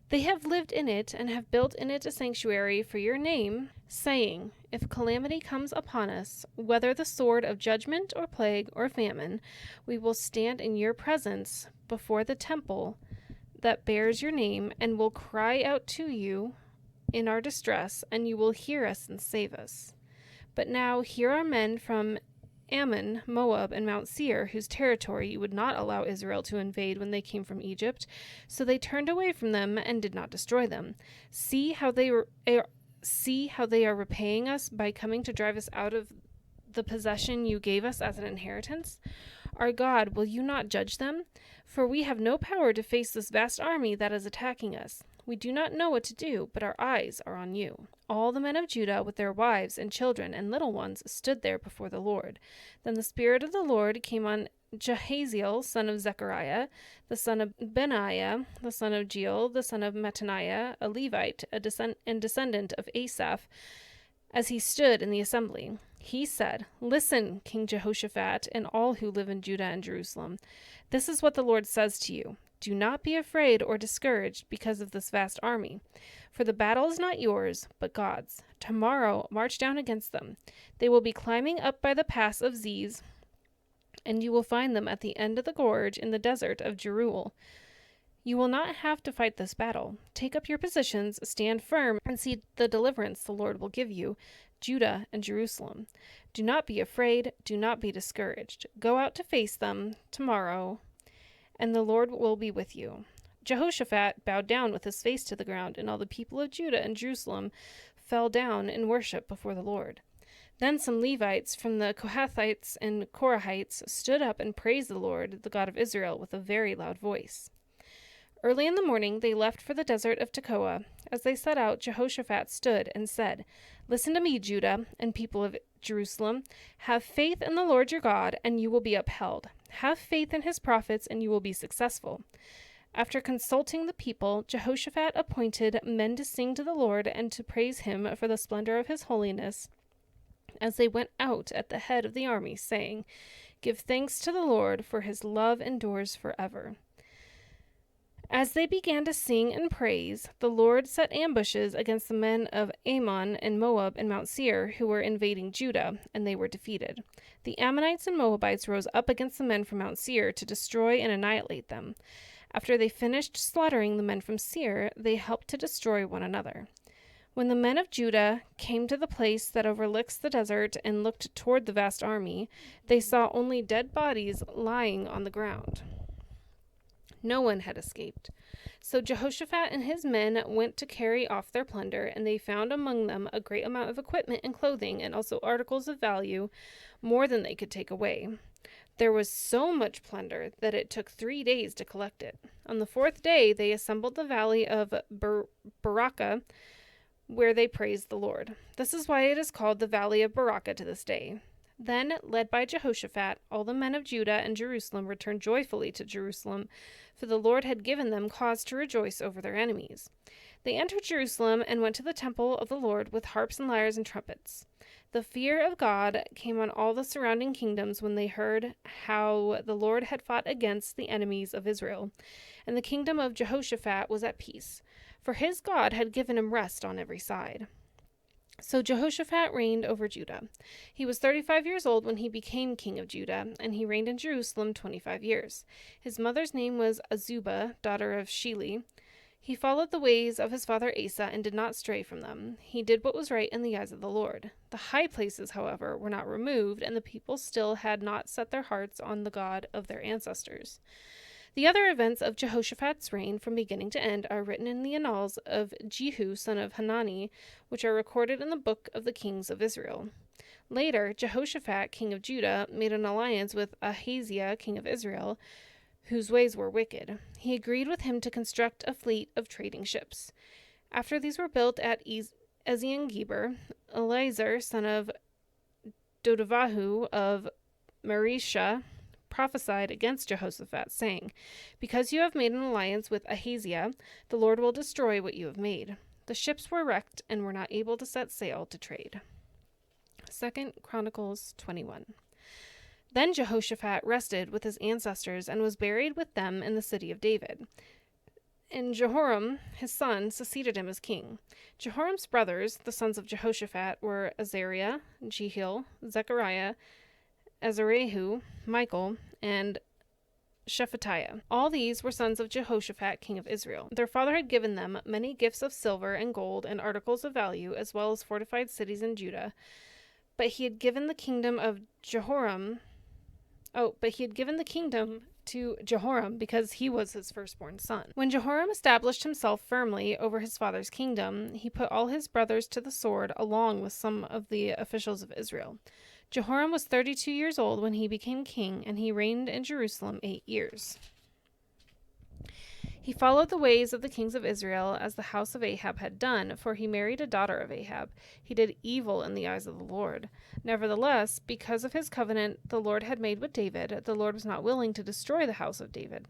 They have lived in it and have built in it a sanctuary for your name, saying, if calamity comes upon us, whether the sword of judgment or plague or famine, we will stand in your presence before the temple that bears your name and will cry out to you in our distress, and you will hear us and save us. But now here are men from Ammon, Moab, and Mount Seir, whose territory you would not allow Israel to invade when they came from Egypt. So they turned away from them and did not destroy them. See how they are repaying us by coming to drive us out of the possession you gave us as an inheritance. Our God, will you not judge them? For we have no power to face this vast army that is attacking us. We do not know what to do, but our eyes are on you. All the men of Judah, with their wives and children and little ones, stood there before the Lord. Then the Spirit of the Lord came on Jahaziel, son of Zechariah, the son of Benaiah, the son of Jeiel, the son of Mattaniah, a Levite, and descendant of Asaph, as he stood in the assembly. He said, listen, King Jehoshaphat, and all who live in Judah and Jerusalem. This is what the Lord says to you. Do not be afraid or discouraged because of this vast army, for the battle is not yours, but God's. Tomorrow march down against them. They will be climbing up by the pass of Ziz, and you will find them at the end of the gorge in the desert of Jeruel. You will not have to fight this battle. Take up your positions, stand firm, and see the deliverance the Lord will give you, Judah and Jerusalem. Do not be afraid, do not be discouraged. Go out to face them tomorrow, and the Lord will be with you. Jehoshaphat bowed down with his face to the ground, and all the people of Judah and Jerusalem fell down in worship before the Lord. Then some Levites from the Kohathites and Korahites stood up and praised the Lord, the God of Israel, with a very loud voice. Early in the morning they left for the desert of Tekoa. As they set out, Jehoshaphat stood and said, listen to me, Judah and people of Jerusalem. Have faith in the Lord your God, and you will be upheld. Have faith in his prophets, and you will be successful. After consulting the people, Jehoshaphat appointed men to sing to the Lord and to praise him for the splendor of his holiness, as they went out at the head of the army, saying, give thanks to the Lord, for his love endures forever. As they began to sing and praise, the Lord set ambushes against the men of Ammon and Moab and Mount Seir who were invading Judah, and they were defeated. The Ammonites and Moabites rose up against the men from Mount Seir to destroy and annihilate them. After they finished slaughtering the men from Seir, they helped to destroy one another. When the men of Judah came to the place that overlooks the desert and looked toward the vast army, they saw only dead bodies lying on the ground. No one had escaped. So Jehoshaphat and his men went to carry off their plunder, and they found among them a great amount of equipment and clothing, and also articles of value, more than they could take away. There was so much plunder that it took 3 days to collect it. On the 4th day, they assembled the valley of Barakah, where they praised the Lord. This is why it is called the Valley of Barakah to this day. Then, led by Jehoshaphat, all the men of Judah and Jerusalem returned joyfully to Jerusalem, for the Lord had given them cause to rejoice over their enemies. They entered Jerusalem and went to the temple of the Lord with harps and lyres and trumpets. The fear of God came on all the surrounding kingdoms when they heard how the Lord had fought against the enemies of Israel, and the kingdom of Jehoshaphat was at peace, for his God had given him rest on every side. So Jehoshaphat reigned over Judah. He was 35 years old when he became king of Judah, and he reigned in Jerusalem 25 years. His mother's name was Azubah, daughter of Shili. He followed the ways of his father Asa and did not stray from them. He did what was right in the eyes of the Lord. The high places, however, were not removed, and the people still had not set their hearts on the God of their ancestors. The other events of Jehoshaphat's reign from beginning to end are written in the annals of Jehu, son of Hanani, which are recorded in the book of the kings of Israel. Later, Jehoshaphat, king of Judah, made an alliance with Ahaziah, king of Israel, whose ways were wicked. He agreed with him to construct a fleet of trading ships. After these were built at Ezion-Geber, Eleazar, son of Dodavahu of Marisha, prophesied against Jehoshaphat, saying, because you have made an alliance with Ahaziah, the Lord will destroy what you have made. The ships were wrecked and were not able to set sail to trade. 2 Chronicles 21. Then Jehoshaphat rested with his ancestors and was buried with them in the city of David. And Jehoram, his son, succeeded him as king. Jehoram's brothers, the sons of Jehoshaphat, were Azariah, Jehiel, Zechariah, Azariah, Michael, and Shephatiah. All these were sons of Jehoshaphat, king of Israel. Their father had given them many gifts of silver and gold and articles of value, as well as fortified cities in Judah. But he had given the kingdom to Jehoram because he was his firstborn son. When Jehoram established himself firmly over his father's kingdom, he put all his brothers to the sword along with some of the officials of Israel. Jehoram was 32 years old when he became king, and he reigned in Jerusalem 8 years. He followed the ways of the kings of Israel as the house of Ahab had done, for he married a daughter of Ahab. He did evil in the eyes of the Lord. Nevertheless, because of his covenant the Lord had made with David, the Lord was not willing to destroy the house of David.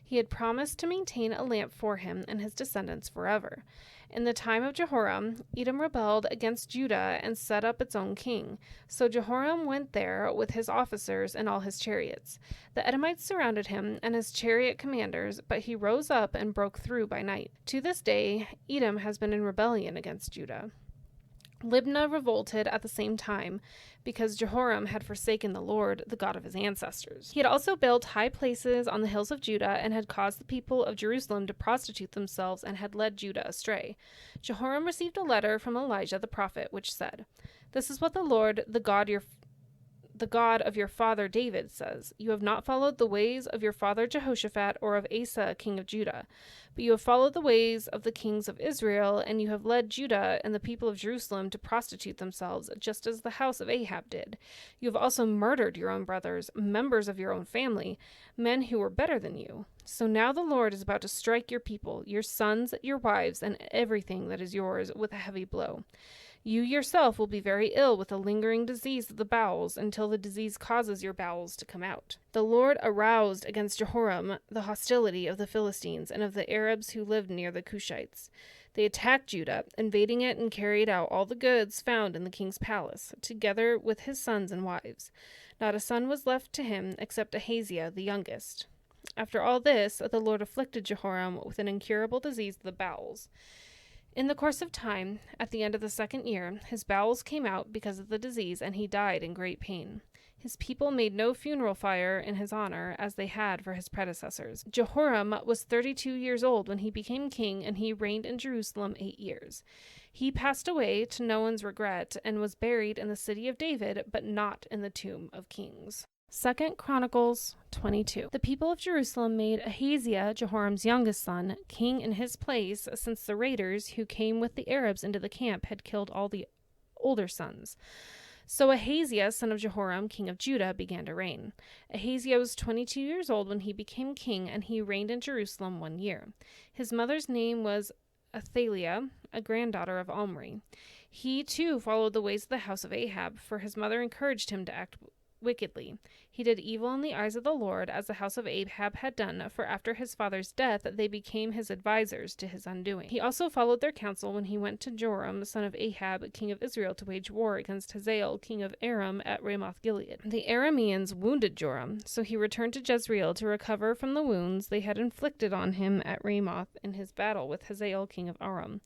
He had promised to maintain a lamp for him and his descendants forever. In the time of Jehoram, Edom rebelled against Judah and set up its own king. So Jehoram went there with his officers and all his chariots. The Edomites surrounded him and his chariot commanders, but he rose up and broke through by night. To this day, Edom has been in rebellion against Judah. Libnah revolted at the same time, because Jehoram had forsaken the Lord, the God of his ancestors. He had also built high places on the hills of Judah, and had caused the people of Jerusalem to prostitute themselves, and had led Judah astray. Jehoram received a letter from Elijah the prophet, which said, "This is what the Lord, the God of your father David says. You have not followed the ways of your father Jehoshaphat or of Asa, king of Judah, but you have followed the ways of the kings of Israel, and you have led Judah and the people of Jerusalem to prostitute themselves, just as the house of Ahab did. You have also murdered your own brothers, members of your own family, men who were better than you. So now the Lord is about to strike your people, your sons, your wives, and everything that is yours with a heavy blow. You yourself will be very ill with a lingering disease of the bowels until the disease causes your bowels to come out." The Lord aroused against Jehoram the hostility of the Philistines and of the Arabs who lived near the Cushites. They attacked Judah, invading it, and carried out all the goods found in the king's palace, together with his sons and wives. Not a son was left to him except Ahaziah, the youngest. After all this, the Lord afflicted Jehoram with an incurable disease of the bowels. In the course of time, at the end of the 2nd year, his bowels came out because of the disease, and he died in great pain. His people made no funeral fire in his honor, as they had for his predecessors. Jehoram was 32 years old when he became king, and he reigned in Jerusalem 8 years. He passed away to no one's regret, and was buried in the city of David, but not in the tomb of kings. 2 Chronicles 22. The people of Jerusalem made Ahaziah, Jehoram's youngest son, king in his place, since the raiders who came with the Arabs into the camp had killed all the older sons. So Ahaziah, son of Jehoram, king of Judah, began to reign. Ahaziah was 22 years old when he became king, and he reigned in Jerusalem 1 year. His mother's name was Athaliah, a granddaughter of Omri. He, too, followed the ways of the house of Ahab, for his mother encouraged him to act wickedly. He did evil in the eyes of the Lord, as the house of Ahab had done, for after his father's death they became his advisers to his undoing. He also followed their counsel when he went to Joram, son of Ahab, king of Israel, to wage war against Hazael, king of Aram, at Ramoth-Gilead. The Arameans wounded Joram, so he returned to Jezreel to recover from the wounds they had inflicted on him at Ramoth in his battle with Hazael, king of Aram.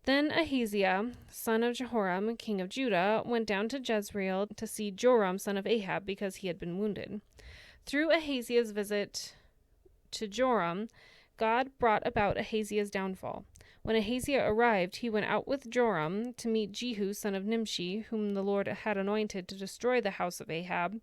Then Ahaziah, son of Jehoram, king of Judah, went down to Jezreel to see Joram, son of Ahab, because he had been wounded. Through Ahaziah's visit to Joram, God brought about Ahaziah's downfall. When Ahaziah arrived, he went out with Joram to meet Jehu, son of Nimshi, whom the Lord had anointed to destroy the house of Ahab.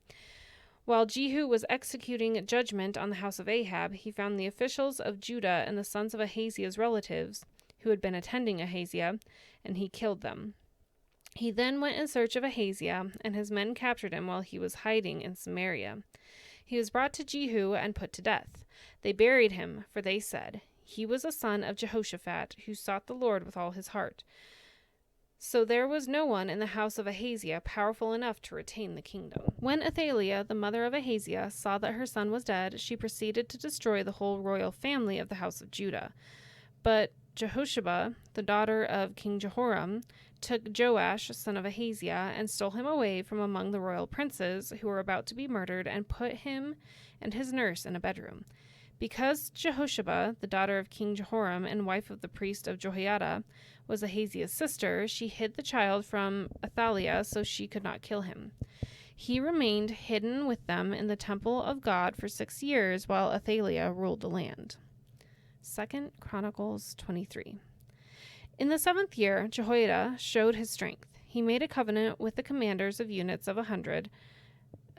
While Jehu was executing judgment on the house of Ahab, he found the officials of Judah and the sons of Ahaziah's relatives, who had been attending Ahaziah, and he killed them. He then went in search of Ahaziah, and his men captured him while he was hiding in Samaria. He was brought to Jehu and put to death. They buried him, for they said, "He was a son of Jehoshaphat, who sought the Lord with all his heart." So there was no one in the house of Ahaziah powerful enough to retain the kingdom. When Athaliah, the mother of Ahaziah, saw that her son was dead, she proceeded to destroy the whole royal family of the house of Judah. But Jehosheba, the daughter of King Jehoram, took Joash, son of Ahaziah, and stole him away from among the royal princes who were about to be murdered, and put him and his nurse in a bedroom. Because Jehosheba, the daughter of King Jehoram and wife of the priest of Jehoiada, was Ahaziah's sister, she hid the child from Athaliah so she could not kill him. He remained hidden with them in the temple of God for 6 years while Athaliah ruled the land. 2 Chronicles 23. In the 7th year, Jehoiada showed his strength. He made a covenant with the commanders of units of 100,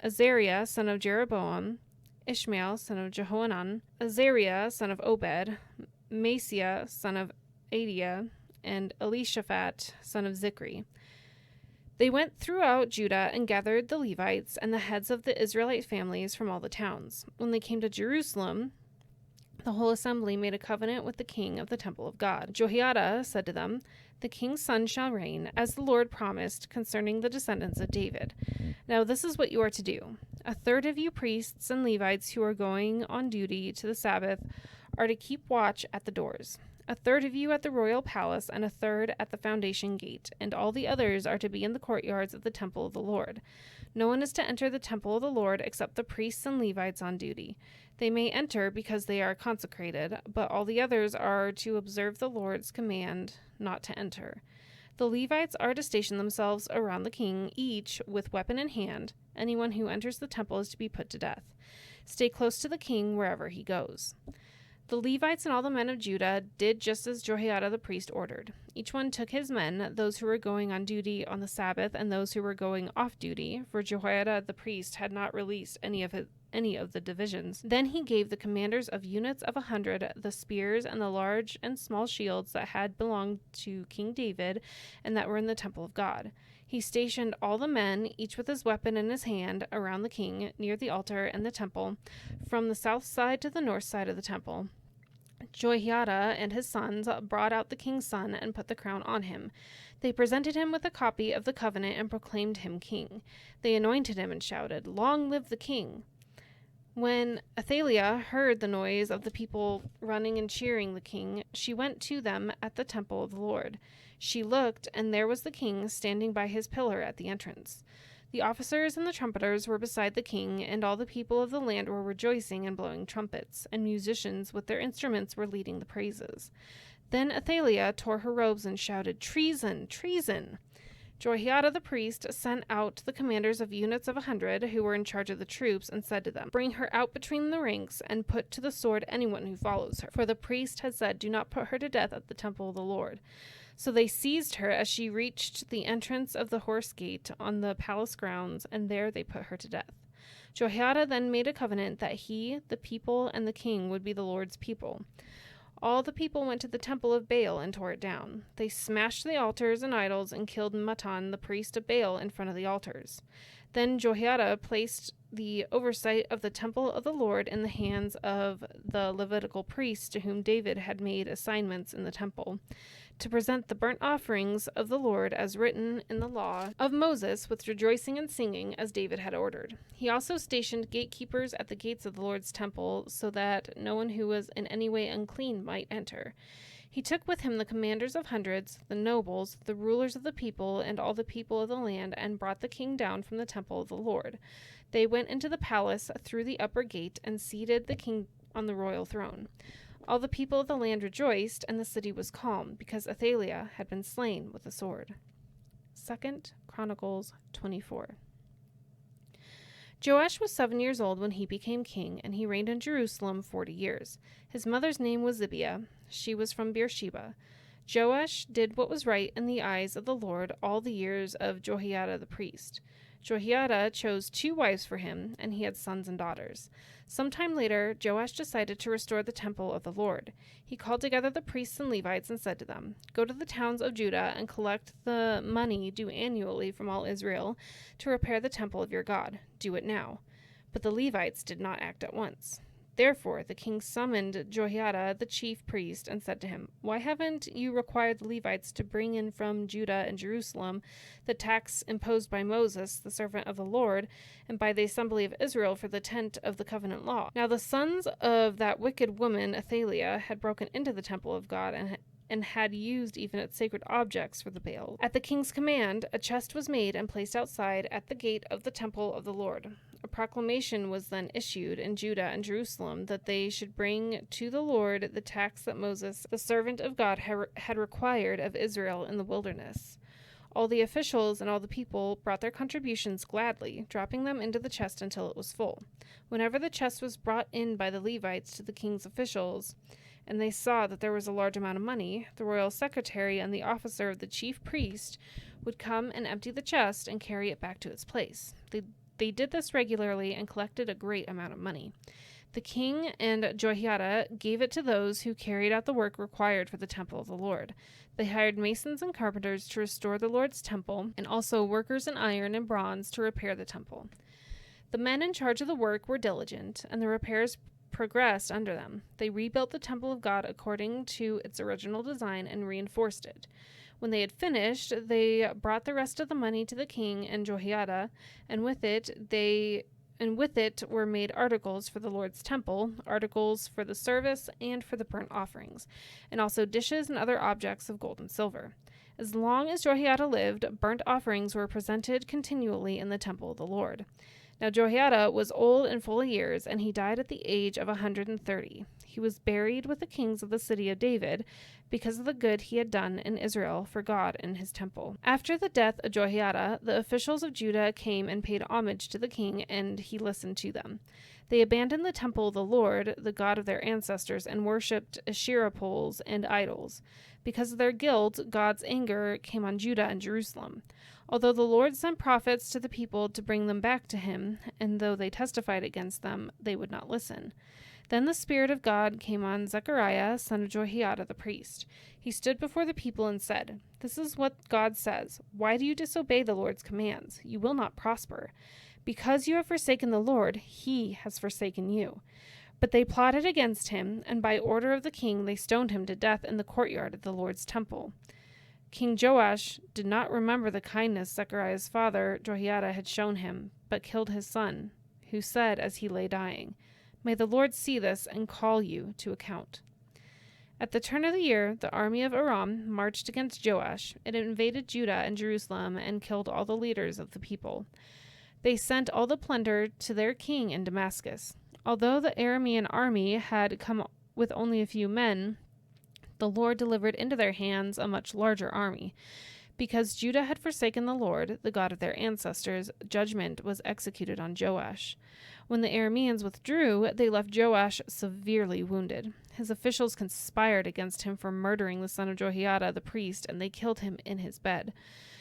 Azariah, son of Jeroboam, Ishmael, son of Jehohanan, Azariah, son of Obed, Maaseiah, son of Adiah, and Elishaphat, son of Zichri. They went throughout Judah and gathered the Levites and the heads of the Israelite families from all the towns. When they came to Jerusalem, the whole assembly made a covenant with the king of the temple of God. Jehoiada said to them, "The king's son shall reign, as the Lord promised concerning the descendants of David. Now this is what you are to do. 1/3 of you priests and Levites who are going on duty to the Sabbath are to keep watch at the doors. 1/3 of you at the royal palace, and 1/3 at the foundation gate, and all the others are to be in the courtyards of the temple of the Lord. No one is to enter the temple of the Lord except the priests and Levites on duty. They may enter because they are consecrated, but all the others are to observe the Lord's command not to enter. The Levites are to station themselves around the king, each with weapon in hand. Anyone who enters the temple is to be put to death. Stay close to the king wherever he goes." The Levites and all the men of Judah did just as Jehoiada the priest ordered. Each one took his men, those who were going on duty on the Sabbath and those who were going off duty, for Jehoiada the priest had not released any of the divisions. Then he gave the commanders of units of 100 the spears and the large and small shields that had belonged to King David and that were in the temple of God. He stationed all the men, each with his weapon in his hand, around the king, near the altar and the temple, from the south side to the north side of the temple. Jehoiada and his sons brought out the king's son and put the crown on him. They presented him with a copy of the covenant and proclaimed him king. They anointed him and shouted, "Long live the king!" When Athaliah heard the noise of the people running and cheering the king, she went to them at the temple of the Lord. She looked, and there was the king standing by his pillar at the entrance. The officers and the trumpeters were beside the king, and all the people of the land were rejoicing and blowing trumpets, and musicians with their instruments were leading the praises. Then Athaliah tore her robes and shouted, "Treason! Treason!" Jehoiada the priest sent out the commanders of units of 100 who were in charge of the troops and said to them, "Bring her out between the ranks and put to the sword anyone who follows her." For the priest had said, "Do not put her to death at the temple of the Lord." So they seized her as she reached the entrance of the horse gate on the palace grounds, and there they put her to death. Jehoiada then made a covenant that he, the people, and the king would be the Lord's people. All the people went to the temple of Baal and tore it down. They smashed the altars and idols and killed Mattan, the priest of Baal, in front of the altars. Then Jehoiada placed the oversight of the temple of the Lord in the hands of the Levitical priests to whom David had made assignments in the temple, to present the burnt offerings of the Lord as written in the law of Moses with rejoicing and singing as David had ordered. He also stationed gatekeepers at the gates of the Lord's temple so that no one who was in any way unclean might enter. He took with him the commanders of hundreds, the nobles, the rulers of the people, and all the people of the land, and brought the king down from the temple of the Lord. They went into the palace through the upper gate and seated the king on the royal throne. All the people of the land rejoiced, and the city was calm, because Athaliah had been slain with the sword. 2 Chronicles 24. Joash was 7 years old when he became king, and he reigned in Jerusalem 40 years. His mother's name was Zibiah. She was from Beersheba. Joash did what was right in the eyes of the Lord all the years of Jehoiada the priest. Jehoiada chose 2 wives for him, and he had sons and daughters. Sometime later, Joash decided to restore the temple of the Lord. He called together the priests and Levites and said to them, "Go to the towns of Judah and collect the money due annually from all Israel to repair the temple of your God. Do it now." But the Levites did not act at once. Therefore the king summoned Jehoiada the chief priest and said to him, "Why haven't you required the Levites to bring in from Judah and Jerusalem the tax imposed by Moses, the servant of the Lord, and by the assembly of Israel for the tent of the covenant law?" Now the sons of that wicked woman Athaliah had broken into the temple of God and had used even its sacred objects for the Baal. At the king's command, a chest was made and placed outside at the gate of the temple of the Lord. A proclamation was then issued in Judah and Jerusalem that they should bring to the Lord the tax that Moses, the servant of God, had required of Israel in the wilderness. All the officials and all the people brought their contributions gladly, dropping them into the chest until it was full. Whenever the chest was brought in by the Levites to the king's officials, and they saw that there was a large amount of money, the royal secretary and the officer of the chief priest would come and empty the chest and carry it back to its place. They did this regularly and collected a great amount of money. The king and Jehoiada gave it to those who carried out the work required for the temple of the Lord. They hired masons and carpenters to restore the Lord's temple, and also workers in iron and bronze to repair the temple. The men in charge of the work were diligent, and the repairs progressed under them. They rebuilt the temple of God according to its original design and reinforced it. When they had finished, they brought the rest of the money to the king and Jehoiada, and with it were made articles for the Lord's temple, articles for the service and for the burnt offerings, and also dishes and other objects of gold and silver. As long as Jehoiada lived, burnt offerings were presented continually in the temple of the Lord. Now Jehoiada was old and full of years, and he died at the age of 130. He was buried with the kings of the city of David, because of the good he had done in Israel for God in his temple. After the death of Jehoiada, the officials of Judah came and paid homage to the king, and he listened to them. They abandoned the temple of the Lord, the God of their ancestors, and worshipped Asherah poles and idols. Because of their guilt, God's anger came on Judah and Jerusalem. Although the Lord sent prophets to the people to bring them back to him, and though they testified against them, they would not listen. Then the Spirit of God came on Zechariah, son of Jehoiada the priest. He stood before the people and said, "This is what God says. Why do you disobey the Lord's commands? You will not prosper. Because you have forsaken the Lord, he has forsaken you." But they plotted against him, and by order of the king they stoned him to death in the courtyard of the Lord's temple. King Joash did not remember the kindness Zechariah's father Jehoiada had shown him, but killed his son, who said as he lay dying, "May the Lord see this and call you to account." At the turn of the year, the army of Aram marched against Joash. It invaded Judah and Jerusalem and killed all the leaders of the people. They sent all the plunder to their king in Damascus. Although the Aramean army had come with only a few men, the Lord delivered into their hands a much larger army. Because Judah had forsaken the Lord, the God of their ancestors, judgment was executed on Joash. When the Arameans withdrew, they left Joash severely wounded. His officials conspired against him for murdering the son of Jehoiada the priest, and they killed him in his bed.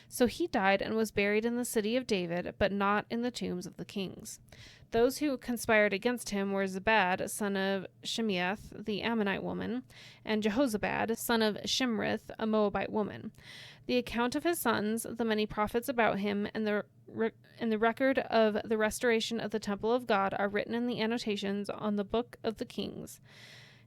So he died and was buried in the city of David, but not in the tombs of the kings. Those who conspired against him were Zabad, son of Shimeath, the Ammonite woman, and Jehozabad, son of Shimrith, a Moabite woman. The account of his sons, the many prophets about him, and the record of the restoration of the temple of God are written in the annotations on the book of the kings.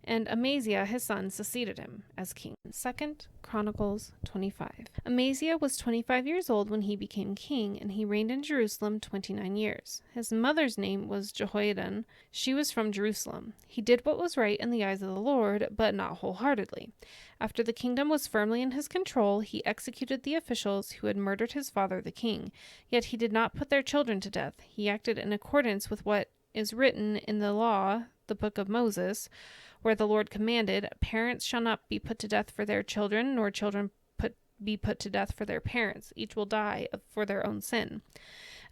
And Amaziah his son succeeded him as king. 2 Chronicles 25. Amaziah was 25 years old when he became king, and he reigned in Jerusalem 29 years. His mother's name was Jehoiadan. She was from Jerusalem. He did what was right in the eyes of the Lord, but not wholeheartedly. After the kingdom was firmly in his control, he executed the officials who had murdered his father the king. Yet he did not put their children to death. He acted in accordance with what is written in the law, the book of Moses, where the Lord commanded, "Parents shall not be put to death for their children, nor children be put to death for their parents. Each will die for their own sin."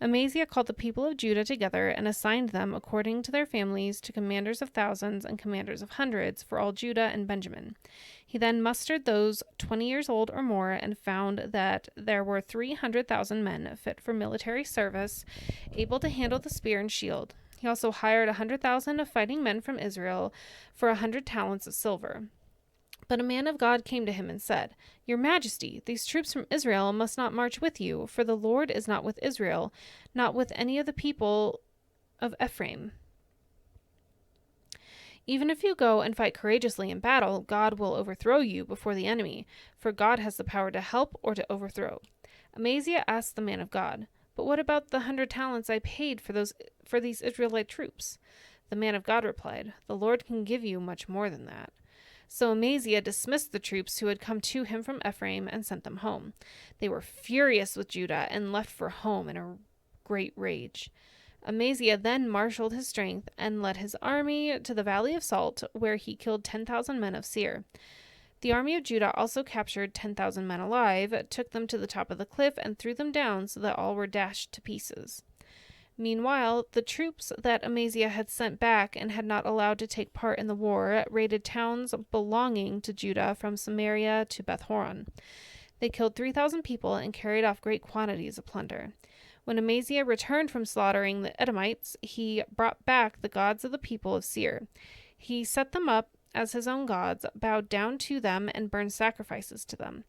Amaziah called the people of Judah together and assigned them according to their families to commanders of thousands and commanders of hundreds for all Judah and Benjamin. He then mustered those 20 years old or more and found that there were 300,000 men fit for military service, able to handle the spear and shield. He also hired 100,000 of fighting men from Israel for 100 talents of silver. But a man of God came to him and said, "Your Majesty, these troops from Israel must not march with you, for the Lord is not with Israel, not with any of the people of Ephraim. Even if you go and fight courageously in battle, God will overthrow you before the enemy, for God has the power to help or to overthrow." Amaziah asked the man of God, "But what about the 100 talents I paid for these Israelite troops?" The man of God replied, "The Lord can give you much more than that." So Amaziah dismissed the troops who had come to him from Ephraim and sent them home. They were furious with Judah and left for home in a great rage. Amaziah then marshaled his strength and led his army to the Valley of Salt, where he killed 10,000 men of Seir. The army of Judah also captured 10,000 men alive, took them to the top of the cliff, and threw them down so that all were dashed to pieces. Meanwhile, the troops that Amaziah had sent back and had not allowed to take part in the war raided towns belonging to Judah from Samaria to Beth-horon. They killed 3,000 people and carried off great quantities of plunder. When Amaziah returned from slaughtering the Edomites, he brought back the gods of the people of Seir. He set them up as his own gods, bowed down to them, and burned sacrifices to them.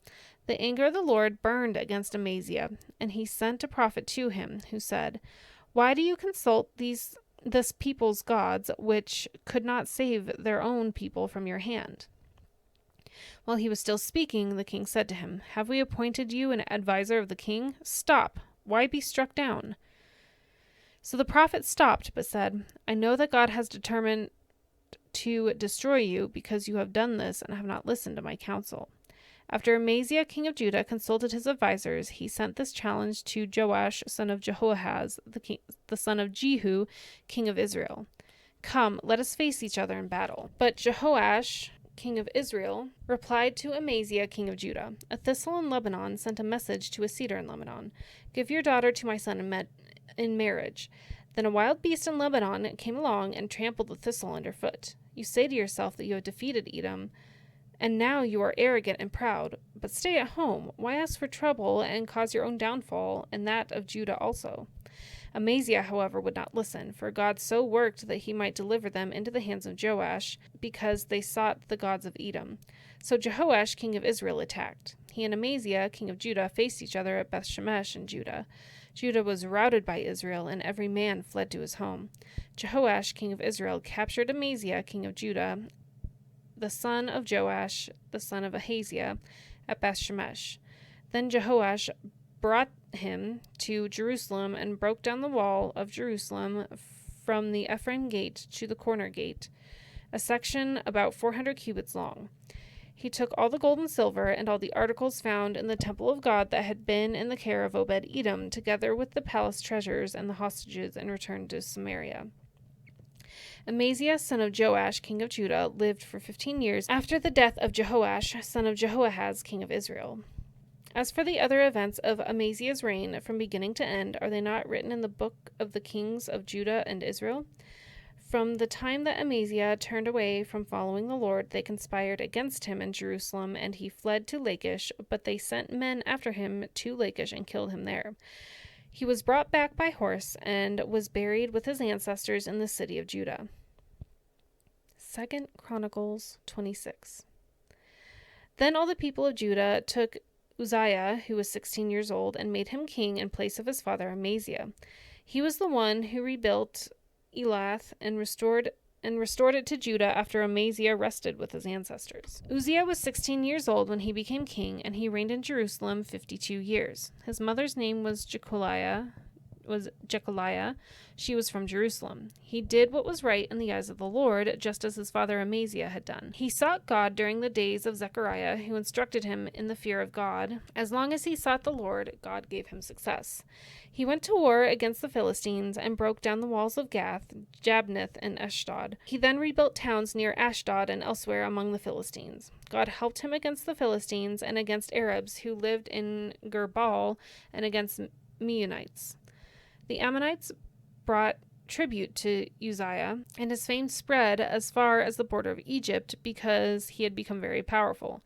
The anger of the Lord burned against Amaziah, and he sent a prophet to him, who said, "Why do you consult this people's gods, which could not save their own people from your hand?" While he was still speaking, the king said to him, "Have we appointed you an advisor of the king? Stop! Why be struck down?" So the prophet stopped, but said, "I know that God has determined to destroy you because you have done this and have not listened to my counsel." After Amaziah, king of Judah, consulted his advisors, he sent this challenge to Joash, son of Jehoahaz, the son of Jehu, king of Israel. "Come, let us face each other in battle." But Jehoash, king of Israel, replied to Amaziah, king of Judah, "A thistle in Lebanon sent a message to a cedar in Lebanon. Give your daughter to my son in marriage. Then a wild beast in Lebanon came along and trampled the thistle underfoot. You say to yourself that you have defeated Edom, and now you are arrogant and proud. But stay at home. Why ask for trouble and cause your own downfall and that of Judah also?" Amaziah, however, would not listen, for God so worked that he might deliver them into the hands of Joash, because they sought the gods of Edom. So Jehoash, king of Israel, attacked. He and Amaziah, king of Judah, faced each other at Beth-shemesh in Judah. Judah was routed by Israel, and every man fled to his home. Jehoash, king of Israel, captured Amaziah, king of Judah, the son of Joash, the son of Ahaziah, at Beth-shemesh. Then Jehoash brought him to Jerusalem and broke down the wall of Jerusalem from the Ephraim gate to the corner gate, a section about 400 cubits long. He took all the gold and silver and all the articles found in the temple of God that had been in the care of Obed-Edom, together with the palace treasures and the hostages, and returned to Samaria. Amaziah, son of Joash, king of Judah, lived for 15 years after the death of Jehoash, son of Jehoahaz, king of Israel. As for the other events of Amaziah's reign, from beginning to end, are they not written in the book of the kings of Judah and Israel? From the time that Amaziah turned away from following the Lord, they conspired against him in Jerusalem, and he fled to Lachish, but they sent men after him to Lachish and killed him there. He was brought back by horse and was buried with his ancestors in the city of Judah. 2 Chronicles 26. Then all the people of Judah took Uzziah, who was 16 years old, and made him king in place of his father Amaziah. He was the one who rebuilt Elath and restored it to Judah after Amaziah rested with his ancestors. Uzziah was 16 years old when he became king, and he reigned in Jerusalem 52 years. His mother's name was Jecholiah. She was from Jerusalem. He did what was right in the eyes of the Lord, just as his father Amaziah had done. He sought God during the days of Zechariah, who instructed him in the fear of God. As long as he sought the Lord, God gave him success. He went to war against the Philistines and broke down the walls of Gath, Jabneth, and Ashdod. He then rebuilt towns near Ashdod and elsewhere among the Philistines. God helped him against the Philistines and against Arabs who lived in Gerbal and against Meunites. The Ammonites brought tribute to Uzziah, and his fame spread as far as the border of Egypt because he had become very powerful.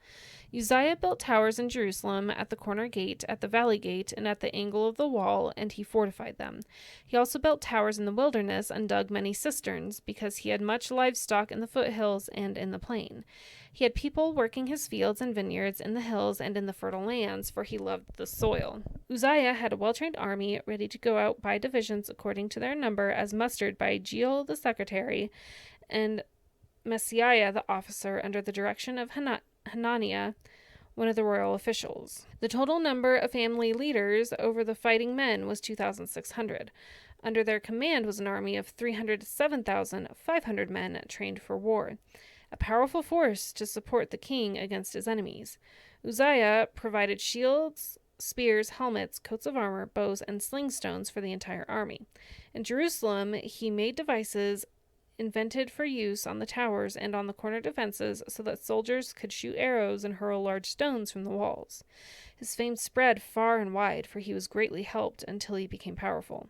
Uzziah built towers in Jerusalem at the corner gate, at the valley gate, and at the angle of the wall, and he fortified them. He also built towers in the wilderness and dug many cisterns, because he had much livestock in the foothills and in the plain. He had people working his fields and vineyards in the hills and in the fertile lands, for he loved the soil. Uzziah had a well-trained army ready to go out by divisions according to their number, as mustered by Jeiel the secretary and Messiah the officer, under the direction of Hananiah, one of the royal officials. The total number of family leaders over the fighting men was 2,600. Under their command was an army of 307,500 men trained for war, a powerful force to support the king against his enemies. Uzziah provided shields, spears, helmets, coats of armor, bows, and sling stones for the entire army. In Jerusalem, he made devices invented for use on the towers and on the corner defenses so that soldiers could shoot arrows and hurl large stones from the walls. His fame spread far and wide, for he was greatly helped until he became powerful.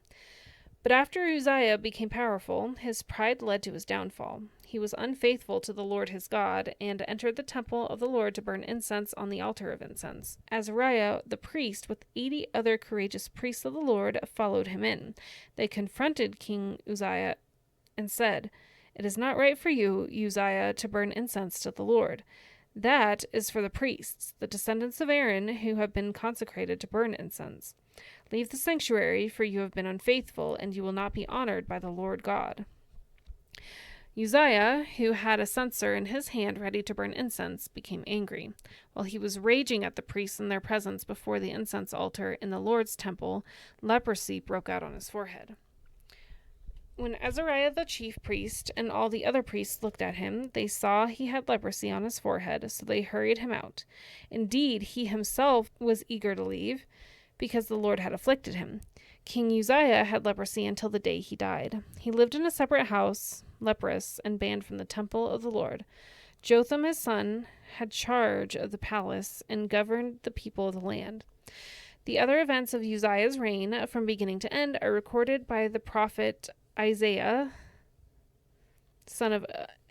But after Uzziah became powerful, his pride led to his downfall. He was unfaithful to the Lord his God, and entered the temple of the Lord to burn incense on the altar of incense. Azariah the priest, with 80 other courageous priests of the Lord, followed him in. They confronted King Uzziah and said, "It is not right for you, Uzziah, to burn incense to the Lord. That is for the priests, the descendants of Aaron, who have been consecrated to burn incense. Leave the sanctuary, for you have been unfaithful, and you will not be honored by the Lord God." Uzziah, who had a censer in his hand ready to burn incense, became angry. While he was raging at the priests in their presence before the incense altar in the Lord's temple, leprosy broke out on his forehead. When Azariah the chief priest and all the other priests looked at him, they saw he had leprosy on his forehead, so they hurried him out. Indeed, he himself was eager to leave, because the Lord had afflicted him. King Uzziah had leprosy until the day he died. He lived in a separate house, leprous and banned from the temple of the Lord. Jotham his son had charge of the palace and governed the people of the land. The other events of Uzziah's reign, from beginning to end, are recorded by the prophet Isaiah, son of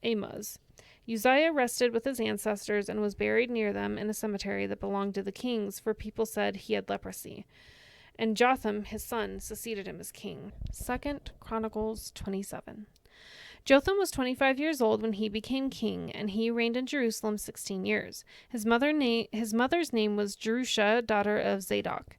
Amoz. Uzziah rested with his ancestors and was buried near them in a cemetery that belonged to the kings, for people said he had leprosy. And Jotham, his son, succeeded him as king. 2 Chronicles 27. Jotham was 25 years old when he became king, and he reigned in Jerusalem 16 years. His mother's name was Jerusha, daughter of Zadok.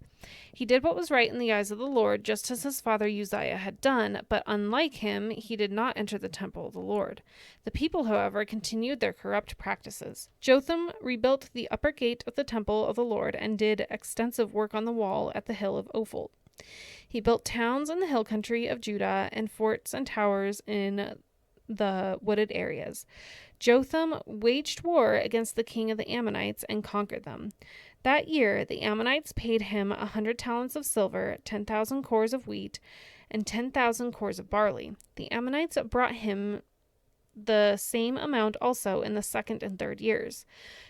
He did what was right in the eyes of the Lord, just as his father Uzziah had done, but unlike him, he did not enter the temple of the Lord. The people, however, continued their corrupt practices. Jotham rebuilt the upper gate of the temple of the Lord and did extensive work on the wall at the hill of Ophel. He built towns in the hill country of Judah and forts and towers in the wooded areas. Jotham waged war against the king of the Ammonites and conquered them. That year, the Ammonites paid him 100 talents of silver, 10,000 cores of wheat, and 10,000 cores of barley. The Ammonites brought him the same amount also in the second and third years.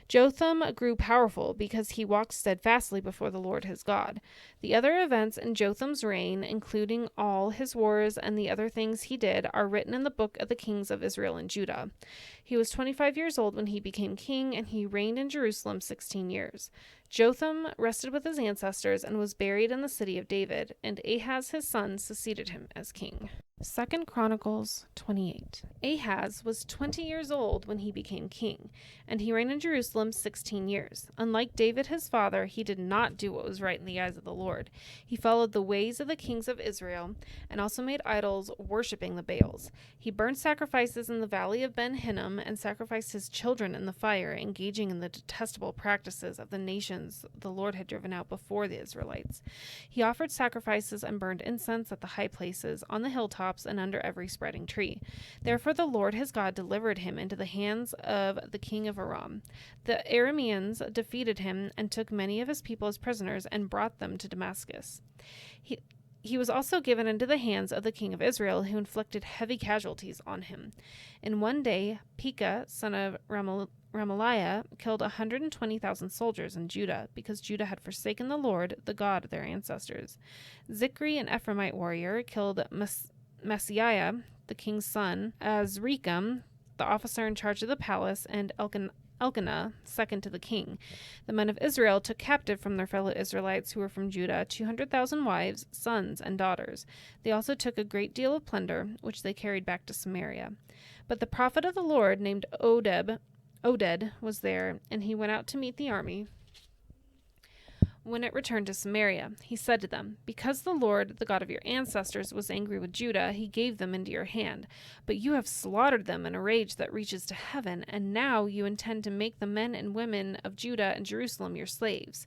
Jotham grew powerful because he walked steadfastly before the Lord his God. The other events in Jotham's reign, including all his wars and the other things he did, are written in the book of the kings of Israel and Judah. He was 25 years old when he became king, and he reigned in Jerusalem 16 years. Jotham rested with his ancestors and was buried in the city of David, and Ahaz his son succeeded him as king. 2 Chronicles 28. Ahaz was 20 years old when he became king, and he reigned in Jerusalem 16 years. Unlike David his father, he did not do what was right in the eyes of the Lord. He followed the ways of the kings of Israel, and also made idols, worshipping the Baals. He burned sacrifices in the valley of Ben Hinnom, and sacrificed his children in the fire, engaging in the detestable practices of the nations the Lord had driven out before the Israelites. He offered sacrifices and burned incense at the high places, on the hilltops, and under every spreading tree. Therefore the Lord his God delivered him into the hands of the king of Aram. The Arameans defeated him and took many of his people as prisoners and brought them to Damascus. He was also given into the hands of the king of Israel, who inflicted heavy casualties on him. In one day, Pekah, son of Remaliah, killed 120,000 soldiers in Judah, because Judah had forsaken the Lord, the God of their ancestors. Zikri, an Ephraimite warrior, killed Messiah, the king's son, Azrikam, the officer in charge of the palace, and Elkanah, second to the king. The men of Israel took captive from their fellow Israelites who were from Judah 200,000 wives, sons, and daughters. They also took a great deal of plunder, which they carried back to Samaria. But the prophet of the Lord, named Oded, was there, and he went out to meet the army. When it returned to Samaria, he said to them, "Because the Lord, the God of your ancestors, was angry with Judah, he gave them into your hand. But you have slaughtered them in a rage that reaches to heaven, and now you intend to make the men and women of Judah and Jerusalem your slaves.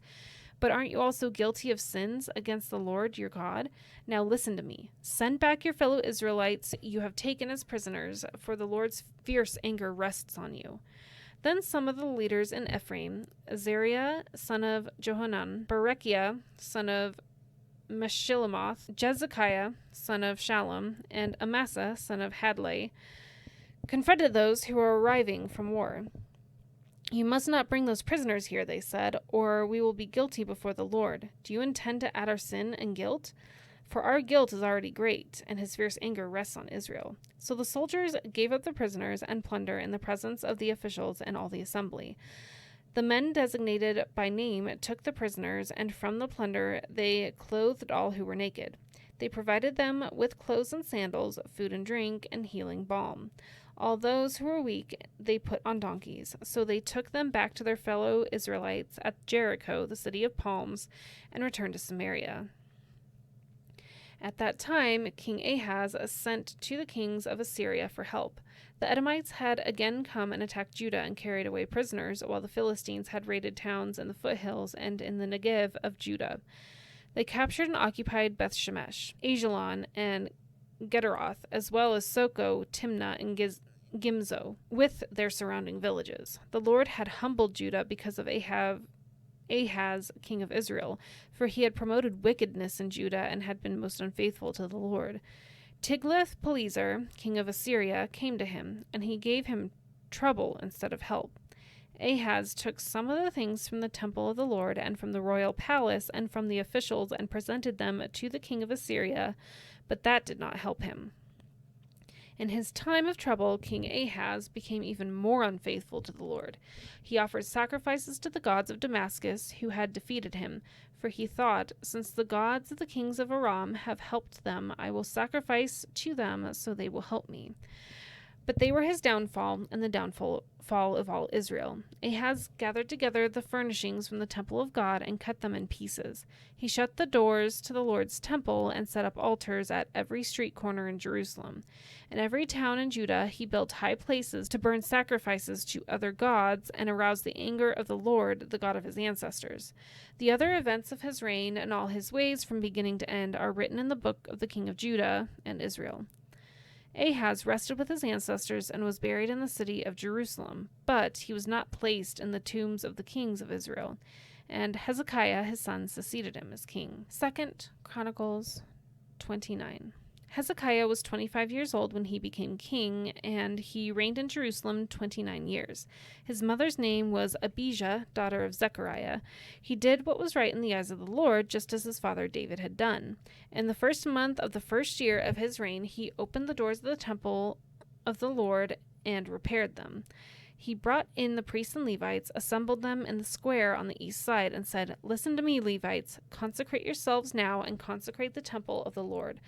But aren't you also guilty of sins against the Lord your God? Now listen to me. Send back your fellow Israelites you have taken as prisoners, for the Lord's fierce anger rests on you." Then some of the leaders in Ephraim, Azariah son of Johanan, Berechiah son of Meshillemoth, Jezekiah son of Shallum, and Amasa son of Hadlai, confronted those who were arriving from war. "You must not bring those prisoners here," they said, "or we will be guilty before the Lord. Do you intend to add our sin and guilt? For our guilt is already great, and his fierce anger rests on Israel." So the soldiers gave up the prisoners and plunder in the presence of the officials and all the assembly. The men designated by name took the prisoners, and from the plunder they clothed all who were naked. They provided them with clothes and sandals, food and drink, and healing balm. All those who were weak they put on donkeys. So they took them back to their fellow Israelites at Jericho, the city of palms, and returned to Samaria. At that time, King Ahaz sent to the kings of Assyria for help. The Edomites had again come and attacked Judah and carried away prisoners, while the Philistines had raided towns in the foothills and in the Negev of Judah. They captured and occupied Beth-Shemesh, Ajalon, and Gederoth, as well as Soko, Timnah, and Gimzo, with their surrounding villages. The Lord had humbled Judah because of Ahaz, king of Israel, for he had promoted wickedness in Judah and had been most unfaithful to the Lord. Tiglath-Pileser, king of Assyria, came to him, and he gave him trouble instead of help. Ahaz took some of the things from the temple of the Lord and from the royal palace and from the officials and presented them to the king of Assyria, but that did not help him. In his time of trouble, King Ahaz became even more unfaithful to the Lord. He offered sacrifices to the gods of Damascus, who had defeated him, for he thought, "Since the gods of the kings of Aram have helped them, I will sacrifice to them, so they will help me." But they were his downfall and the downfall of all Israel. Ahaz gathered together the furnishings from the temple of God and cut them in pieces. He shut the doors to the Lord's temple and set up altars at every street corner in Jerusalem. In every town in Judah he built high places to burn sacrifices to other gods and arouse the anger of the Lord, the God of his ancestors. The other events of his reign and all his ways from beginning to end are written in the book of the king of Judah and Israel. Ahaz rested with his ancestors and was buried in the city of Jerusalem, but he was not placed in the tombs of the kings of Israel, and Hezekiah his son succeeded him as king. 2 Chronicles 29. Hezekiah was 25 years old when he became king, and he reigned in Jerusalem 29 years. His mother's name was Abijah, daughter of Zechariah. He did what was right in the eyes of the Lord, just as his father David had done. In the first month of the first year of his reign, he opened the doors of the temple of the Lord and repaired them. He brought in the priests and Levites, assembled them in the square on the east side, and said, "Listen to me, Levites. Consecrate yourselves now and consecrate the temple of the Lord,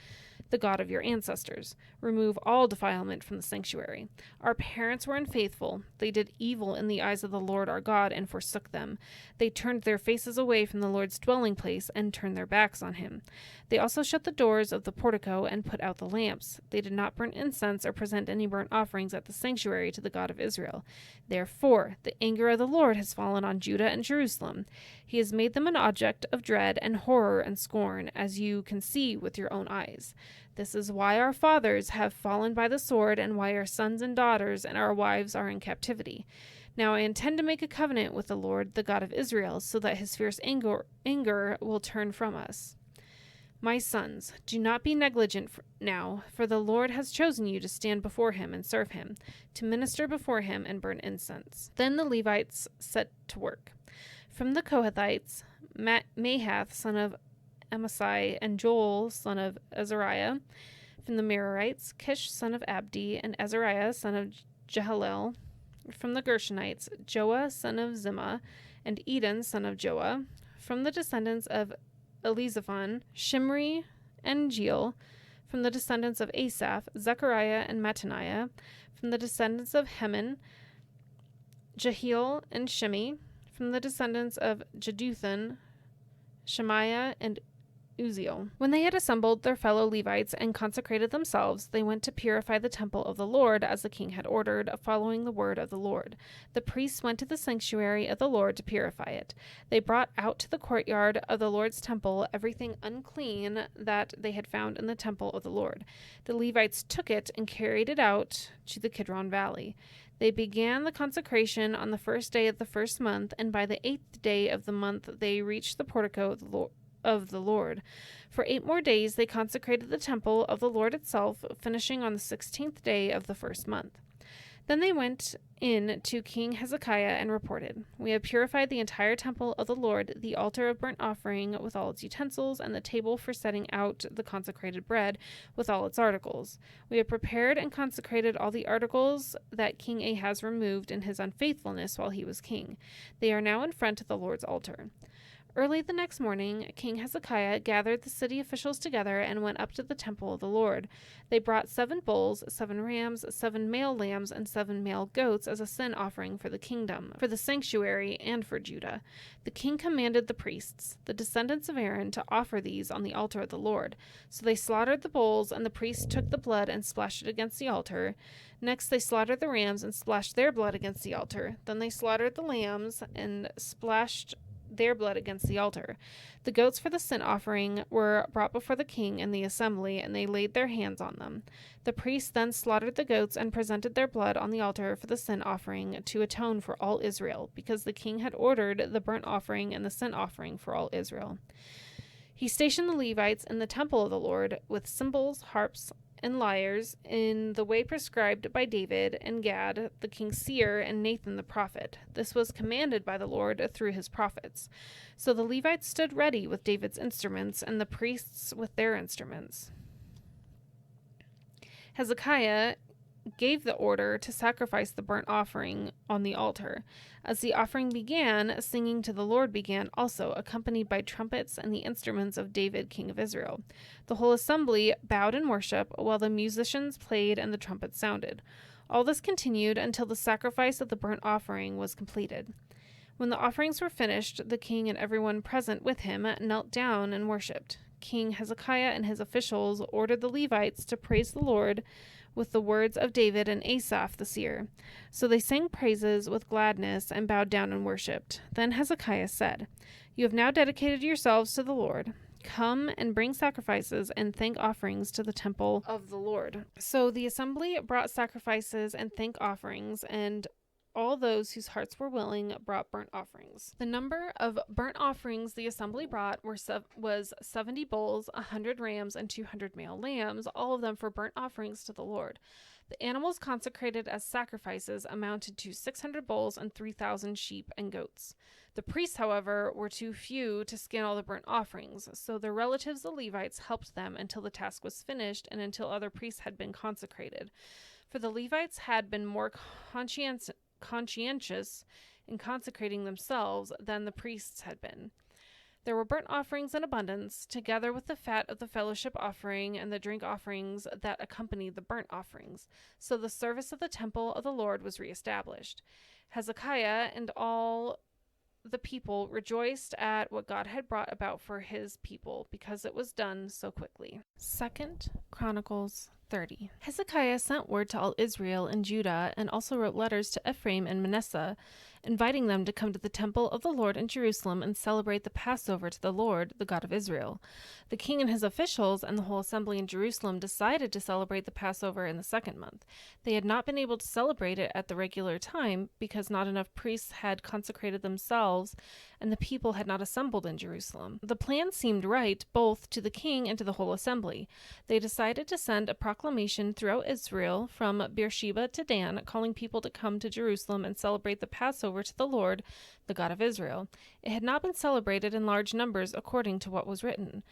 the God of your ancestors. Remove all defilement from the sanctuary. Our parents were unfaithful. They did evil in the eyes of the Lord our God and forsook them. They turned their faces away from the Lord's dwelling place and turned their backs on him. They also shut the doors of the portico and put out the lamps. They did not burn incense or present any burnt offerings at the sanctuary to the God of Israel. Therefore, the anger of the Lord has fallen on Judah and Jerusalem. He has made them an object of dread and horror and scorn, as you can see with your own eyes. This is why our fathers have fallen by the sword, and why our sons and daughters and our wives are in captivity. Now I intend to make a covenant with the Lord, the God of Israel, so that his fierce anger will turn from us. My sons, do not be negligent now, for the Lord has chosen you to stand before him and serve him, to minister before him and burn incense." Then the Levites set to work. From the Kohathites, Mahath, son of Amasai, and Joel, son of Azariah. From the Merarites, Kish, son of Abdi, and Azariah, son of Jehalel. From the Gershonites, Joah, son of Zimmah, and Eden, son of Joah. From the descendants of Elizaphan, Shimri, and Jeiel. From the descendants of Asaph, Zechariah and Mattaniah. From the descendants of Heman, Jehiel and Shimi. From the descendants of Jeduthun, Shemaiah and Uziel. When they had assembled their fellow Levites and consecrated themselves, they went to purify the temple of the Lord as the king had ordered, following the word of the Lord. The priests went to the sanctuary of the Lord to purify it. They brought out to the courtyard of the Lord's temple everything unclean that they had found in the temple of the Lord. The Levites took it and carried it out to the Kidron Valley. They began the consecration on the first day of the first month, and by the 8th day of the month they reached the portico of the Lord. For 8 more days they consecrated the temple of the Lord itself, finishing on the 16th day of the first month. Then they went in to King Hezekiah and reported, "We have purified the entire temple of the Lord, the altar of burnt offering with all its utensils, and the table for setting out the consecrated bread with all its articles. We have prepared and consecrated all the articles that King Ahaz removed in his unfaithfulness while he was king. They are now in front of the Lord's altar." Early the next morning, King Hezekiah gathered the city officials together and went up to the temple of the Lord. They brought 7 bulls, 7 rams, 7 male lambs, and 7 male goats as a sin offering for the kingdom, for the sanctuary, and for Judah. The king commanded the priests, the descendants of Aaron, to offer these on the altar of the Lord. So they slaughtered the bulls, and the priests took the blood and splashed it against the altar. Next they slaughtered the rams and splashed their blood against the altar. Then they slaughtered the lambs and splashed their blood against the altar. The goats for the sin offering were brought before the king and the assembly, and they laid their hands on them. The priests then slaughtered the goats and presented their blood on the altar for the sin offering to atone for all Israel, because the king had ordered the burnt offering and the sin offering for all Israel. He stationed the Levites in the temple of the Lord with cymbals, harps, and lyres in the way prescribed by David and Gad, the king's seer, and Nathan the prophet. This was commanded by the Lord through his prophets. So the Levites stood ready with David's instruments, and the priests with their instruments. Hezekiah gave the order to sacrifice the burnt offering on the altar. As the offering began, singing to the Lord began also, accompanied by trumpets and the instruments of David, king of Israel. The whole assembly bowed in worship, while the musicians played and the trumpets sounded. All this continued until the sacrifice of the burnt offering was completed. When the offerings were finished, the king and everyone present with him knelt down and worshipped. King Hezekiah and his officials ordered the Levites to praise the Lord with the words of David and Asaph the seer. So they sang praises with gladness and bowed down and worshipped. Then Hezekiah said, "You have now dedicated yourselves to the Lord. Come and bring sacrifices and thank offerings to the temple of the Lord." So the assembly brought sacrifices and thank offerings, and all those whose hearts were willing brought burnt offerings. The number of burnt offerings the assembly brought was 70 bulls, 100 rams, and 200 male lambs, all of them for burnt offerings to the Lord. The animals consecrated as sacrifices amounted to 600 bulls and 3,000 sheep and goats. The priests, however, were too few to skin all the burnt offerings, so their relatives, the Levites, helped them until the task was finished and until other priests had been consecrated. For the Levites had been more conscientious in consecrating themselves than the priests had been. There were burnt offerings in abundance, together with the fat of the fellowship offering and the drink offerings that accompanied the burnt offerings. So the service of the temple of the Lord was reestablished. Hezekiah and all the people rejoiced at what God had brought about for his people, because it was done so quickly. 2 Chronicles 30. Hezekiah sent word to all Israel and Judah, and also wrote letters to Ephraim and Manasseh, inviting them to come to the temple of the Lord in Jerusalem and celebrate the Passover to the Lord, the God of Israel. The king and his officials and the whole assembly in Jerusalem decided to celebrate the Passover in the 2nd month. They had not been able to celebrate it at the regular time because not enough priests had consecrated themselves and the people had not assembled in Jerusalem. The plan seemed right both to the king and to the whole assembly. They decided to send a proclamation throughout Israel from Beersheba to Dan, calling people to come to Jerusalem and celebrate the Passover to the Lord, the God of Israel. It had not been celebrated in large numbers according to what was written.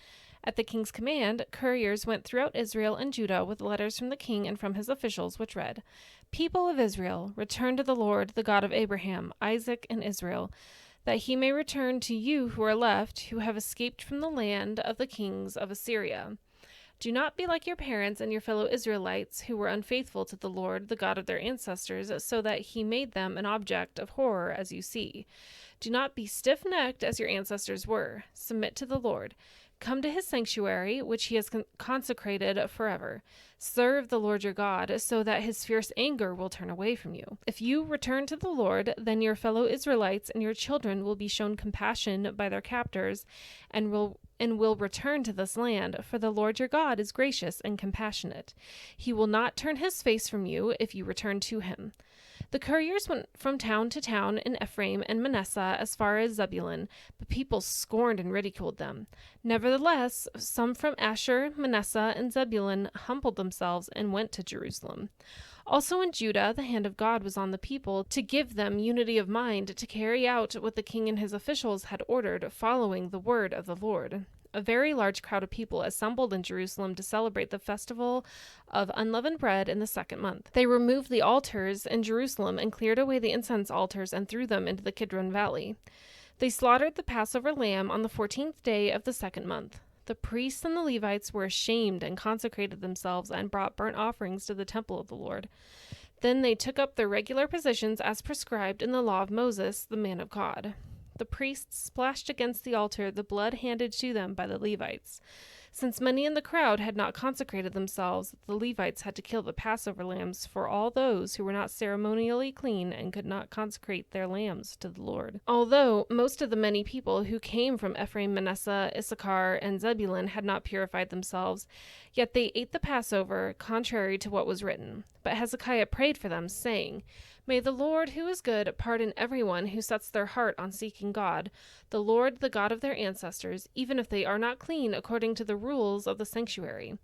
At the king's command, couriers went throughout Israel and Judah with letters from the king and from his officials, which read, "People of Israel, return to the Lord, the God of Abraham, Isaac, and Israel, that he may return to you who are left, who have escaped from the land of the kings of Assyria. Do not be like your parents and your fellow Israelites, who were unfaithful to the Lord, the God of their ancestors, so that he made them an object of horror, as you see. Do not be stiff-necked as your ancestors were. Submit to the Lord. Come to his sanctuary, which he has consecrated forever. Serve the Lord your God, so that his fierce anger will turn away from you. If you return to the Lord, then your fellow Israelites and your children will be shown compassion by their captors and will return to this land, for the Lord your God is gracious and compassionate. He will not turn his face from you if you return to him. The couriers went from town to town in Ephraim and Manasseh as far as Zebulun, but people scorned and ridiculed them. Nevertheless, some from Asher, Manasseh, and Zebulun humbled themselves and went to Jerusalem. Also in Judah, the hand of God was on the people to give them unity of mind to carry out what the king and his officials had ordered, following the word of the Lord. A very large crowd of people assembled in Jerusalem to celebrate the festival of unleavened bread in the 2nd month. They removed the altars in Jerusalem and cleared away the incense altars and threw them into the Kidron Valley. They slaughtered the Passover lamb on the 14th day of the 2nd month. The priests and the Levites were ashamed and consecrated themselves and brought burnt offerings to the temple of the Lord. Then they took up their regular positions as prescribed in the law of Moses, the man of God. The priests splashed against the altar the blood handed to them by the Levites. Since many in the crowd had not consecrated themselves, the Levites had to kill the Passover lambs for all those who were not ceremonially clean and could not consecrate their lambs to the Lord. Although most of the many people who came from Ephraim, Manasseh, Issachar, and Zebulun had not purified themselves, yet they ate the Passover, contrary to what was written. But Hezekiah prayed for them, saying, May the Lord, who is good, pardon everyone who sets their heart on seeking God, the Lord, the God of their ancestors, even if they are not clean according to the rules of the sanctuary.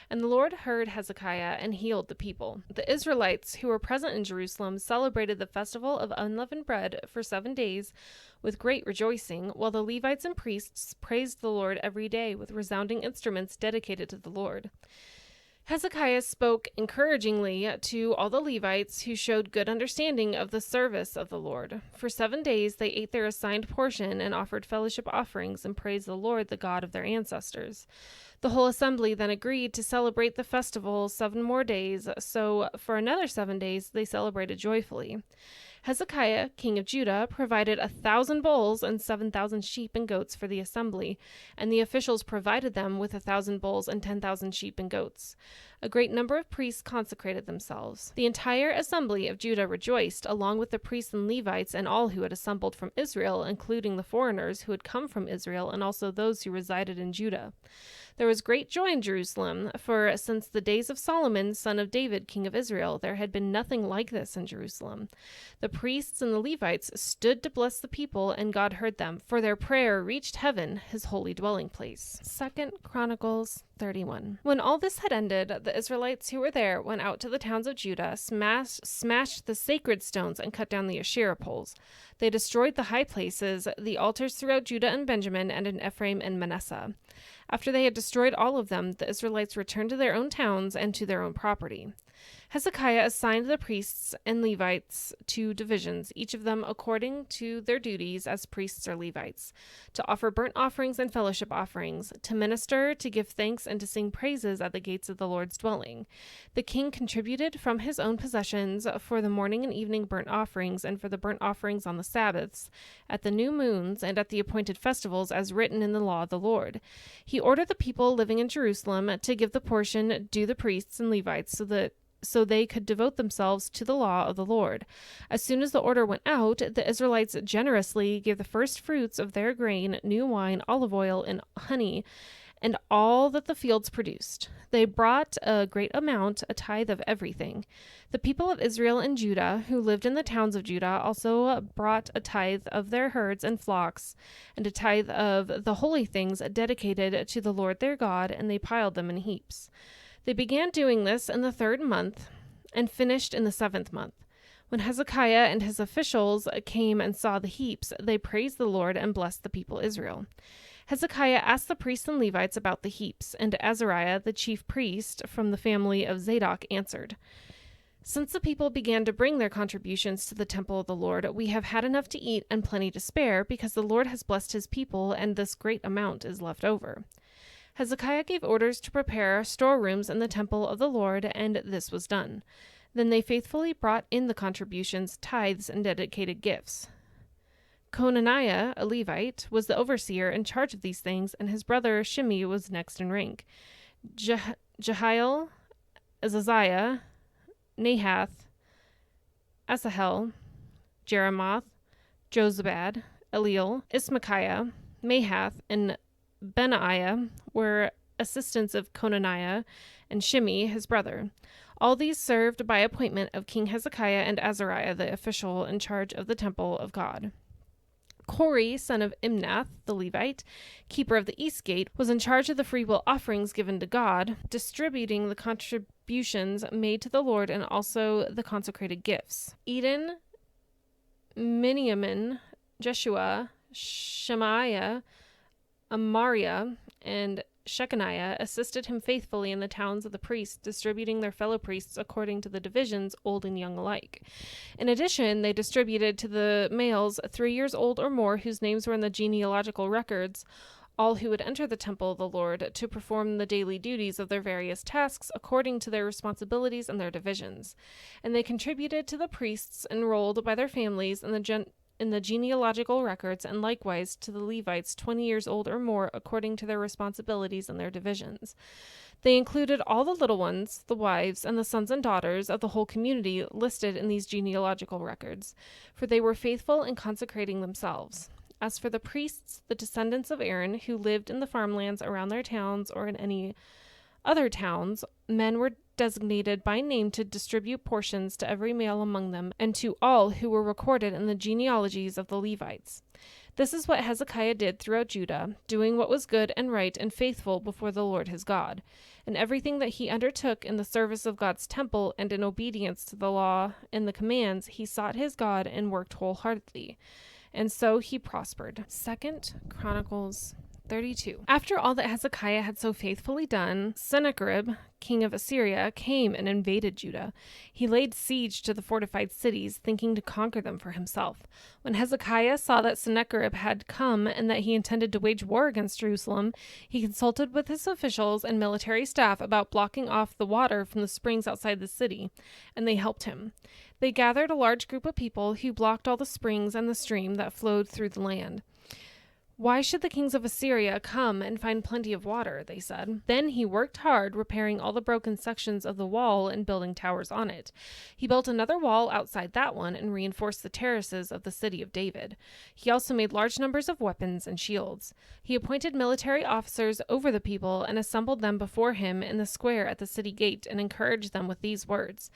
And the Lord heard Hezekiah and healed the people. The Israelites who were present in Jerusalem celebrated the festival of unleavened bread for 7 days with great rejoicing, while the Levites and priests praised the Lord every day with resounding instruments dedicated to the Lord. Hezekiah spoke encouragingly to all the Levites who showed good understanding of the service of the Lord. For 7 days they ate their assigned portion and offered fellowship offerings and praised the Lord, the God of their ancestors. The whole assembly then agreed to celebrate the festival 7 more days, so for another 7 days they celebrated joyfully. Hezekiah, king of Judah, provided 1,000 bulls and 7,000 sheep and goats for the assembly, and the officials provided them with 1,000 bulls and 10,000 sheep and goats. A great number of priests consecrated themselves. The entire assembly of Judah rejoiced, along with the priests and Levites and all who had assembled from Israel, including the foreigners who had come from Israel and also those who resided in Judah. There was great joy in Jerusalem, for since the days of Solomon, son of David, king of Israel, there had been nothing like this in Jerusalem. The priests and the Levites stood to bless the people, and God heard them, for their prayer reached heaven, his holy dwelling place. 2 Chronicles 31. When all this had ended, the Israelites who were there went out to the towns of Judah, smashed the sacred stones, and cut down the Asherah poles. They destroyed the high places, the altars throughout Judah and Benjamin, and in Ephraim and Manasseh. After they had destroyed all of them, the Israelites returned to their own towns and to their own property. Hezekiah assigned the priests and Levites to divisions, each of them according to their duties as priests or Levites, to offer burnt offerings and fellowship offerings, to minister, to give thanks, and to sing praises at the gates of the Lord's dwelling. The king contributed from his own possessions for the morning and evening burnt offerings and for the burnt offerings on the Sabbaths, at the new moons, and at the appointed festivals as written in the law of the Lord. He ordered the people living in Jerusalem to give the portion due the priests and Levites so they could devote themselves to the law of the Lord. As soon as the order went out, the Israelites generously gave the first fruits of their grain, new wine, olive oil, and honey, and all that the fields produced. They brought a great amount, a tithe of everything. The people of Israel and Judah, who lived in the towns of Judah, also brought a tithe of their herds and flocks, and a tithe of the holy things dedicated to the Lord their God, and they piled them in heaps. They began doing this in the 3rd month and finished in the 7th month. When Hezekiah and his officials came and saw the heaps, they praised the Lord and blessed the people Israel. Hezekiah asked the priests and Levites about the heaps, and Azariah, the chief priest from the family of Zadok, answered, Since the people began to bring their contributions to the temple of the Lord, we have had enough to eat and plenty to spare, because the Lord has blessed his people, and this great amount is left over. Hezekiah gave orders to prepare storerooms in the temple of the Lord, and this was done. Then they faithfully brought in the contributions, tithes, and dedicated gifts. Conaniah, a Levite, was the overseer in charge of these things, and his brother Shimei was next in rank. Jehiel, Azaziah, Nahath, Asahel, Jeremoth, Jozabad, Eliel, Ismachiah, Mahath, and Benaiah were assistants of Conaniah, and Shimei, his brother. All these served by appointment of King Hezekiah and Azariah, the official in charge of the temple of God. Kori, son of Imnath, the Levite, keeper of the east gate, was in charge of the freewill offerings given to God, distributing the contributions made to the Lord and also the consecrated gifts. Eden, Miniamin, Jeshua, Shemaiah, Amariah, and Shechaniah assisted him faithfully in the towns of the priests, distributing their fellow priests according to the divisions, old and young alike. In addition, they distributed to the males 3 years old or more whose names were in the genealogical records, all who would enter the temple of the Lord to perform the daily duties of their various tasks according to their responsibilities and their divisions. And they contributed to the priests enrolled by their families in the genealogical records, and likewise to the Levites 20 years old or more according to their responsibilities and their divisions. They included all the little ones, the wives, and the sons and daughters of the whole community listed in these genealogical records, for they were faithful in consecrating themselves. As for the priests, the descendants of Aaron, who lived in the farmlands around their towns or in any other towns, men were designated by name to distribute portions to every male among them and to all who were recorded in the genealogies of the Levites. This is what Hezekiah did throughout Judah, doing what was good and right and faithful before the Lord his God. And everything that he undertook in the service of God's temple and in obedience to the law and the commands, he sought his God and worked wholeheartedly. And so he prospered. 2 Chronicles 32. After all that Hezekiah had so faithfully done, Sennacherib, king of Assyria, came and invaded Judah. He laid siege to the fortified cities, thinking to conquer them for himself. When Hezekiah saw that Sennacherib had come and that he intended to wage war against Jerusalem, he consulted with his officials and military staff about blocking off the water from the springs outside the city, and they helped him. They gathered a large group of people who blocked all the springs and the stream that flowed through the land. Why should the kings of Assyria come and find plenty of water, they said. Then he worked hard, repairing all the broken sections of the wall and building towers on it. He built another wall outside that one and reinforced the terraces of the city of David. He also made large numbers of weapons and shields. He appointed military officers over the people and assembled them before him in the square at the city gate and encouraged them with these words: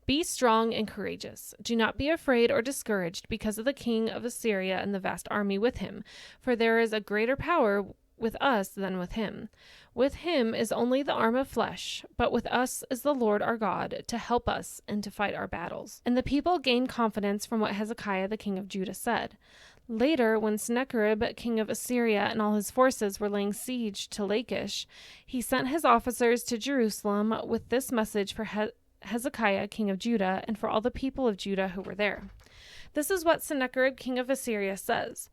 "Be strong and courageous. Do not be afraid or discouraged because of the king of Assyria and the vast army with him, for there is a greater power with us than with him. With him is only the arm of flesh, but with us is the Lord our God to help us and to fight our battles." And the people gained confidence from what Hezekiah the king of Judah said. Later, when Sennacherib, king of Assyria, and all his forces were laying siege to Lachish, he sent his officers to Jerusalem with this message for Hezekiah, king of Judah, and for all the people of Judah who were there. This is what Sennacherib, king of Assyria, says: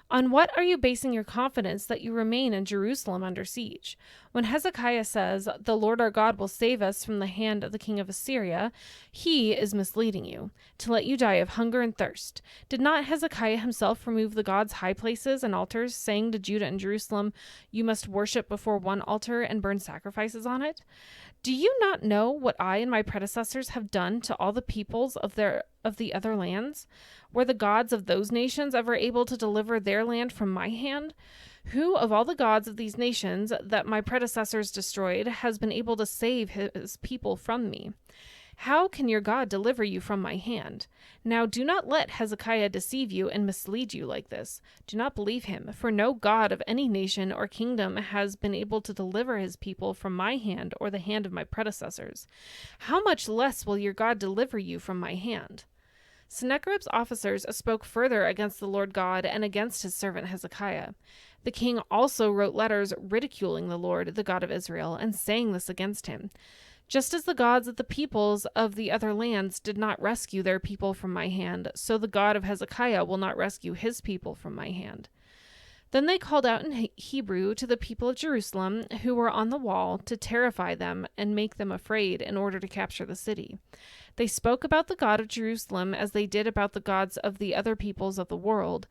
"On what are you basing your confidence that you remain in Jerusalem under siege? When Hezekiah says, 'The Lord our God will save us from the hand of the king of Assyria,' he is misleading you, to let you die of hunger and thirst. Did not Hezekiah himself remove the gods' high places and altars, saying to Judah and Jerusalem, 'You must worship before one altar and burn sacrifices on it'? Do you not know what I and my predecessors have done to all the peoples of the other lands? Were the gods of those nations ever able to deliver their land from my hand? Who of all the gods of these nations that my predecessors destroyed has been able to save his people from me? How can your God deliver you from my hand? Now do not let Hezekiah deceive you and mislead you like this. Do not believe him, for no God of any nation or kingdom has been able to deliver his people from my hand or the hand of my predecessors. How much less will your God deliver you from my hand?" Sennacherib's officers spoke further against the Lord God and against his servant Hezekiah. The king also wrote letters ridiculing the Lord, the God of Israel, and saying this against him: "Just as the gods of the peoples of the other lands did not rescue their people from my hand, so the God of Hezekiah will not rescue his people from my hand." Then they called out in Hebrew to the people of Jerusalem who were on the wall to terrify them and make them afraid in order to capture the city. They spoke about the God of Jerusalem as they did about the gods of the other peoples of the world,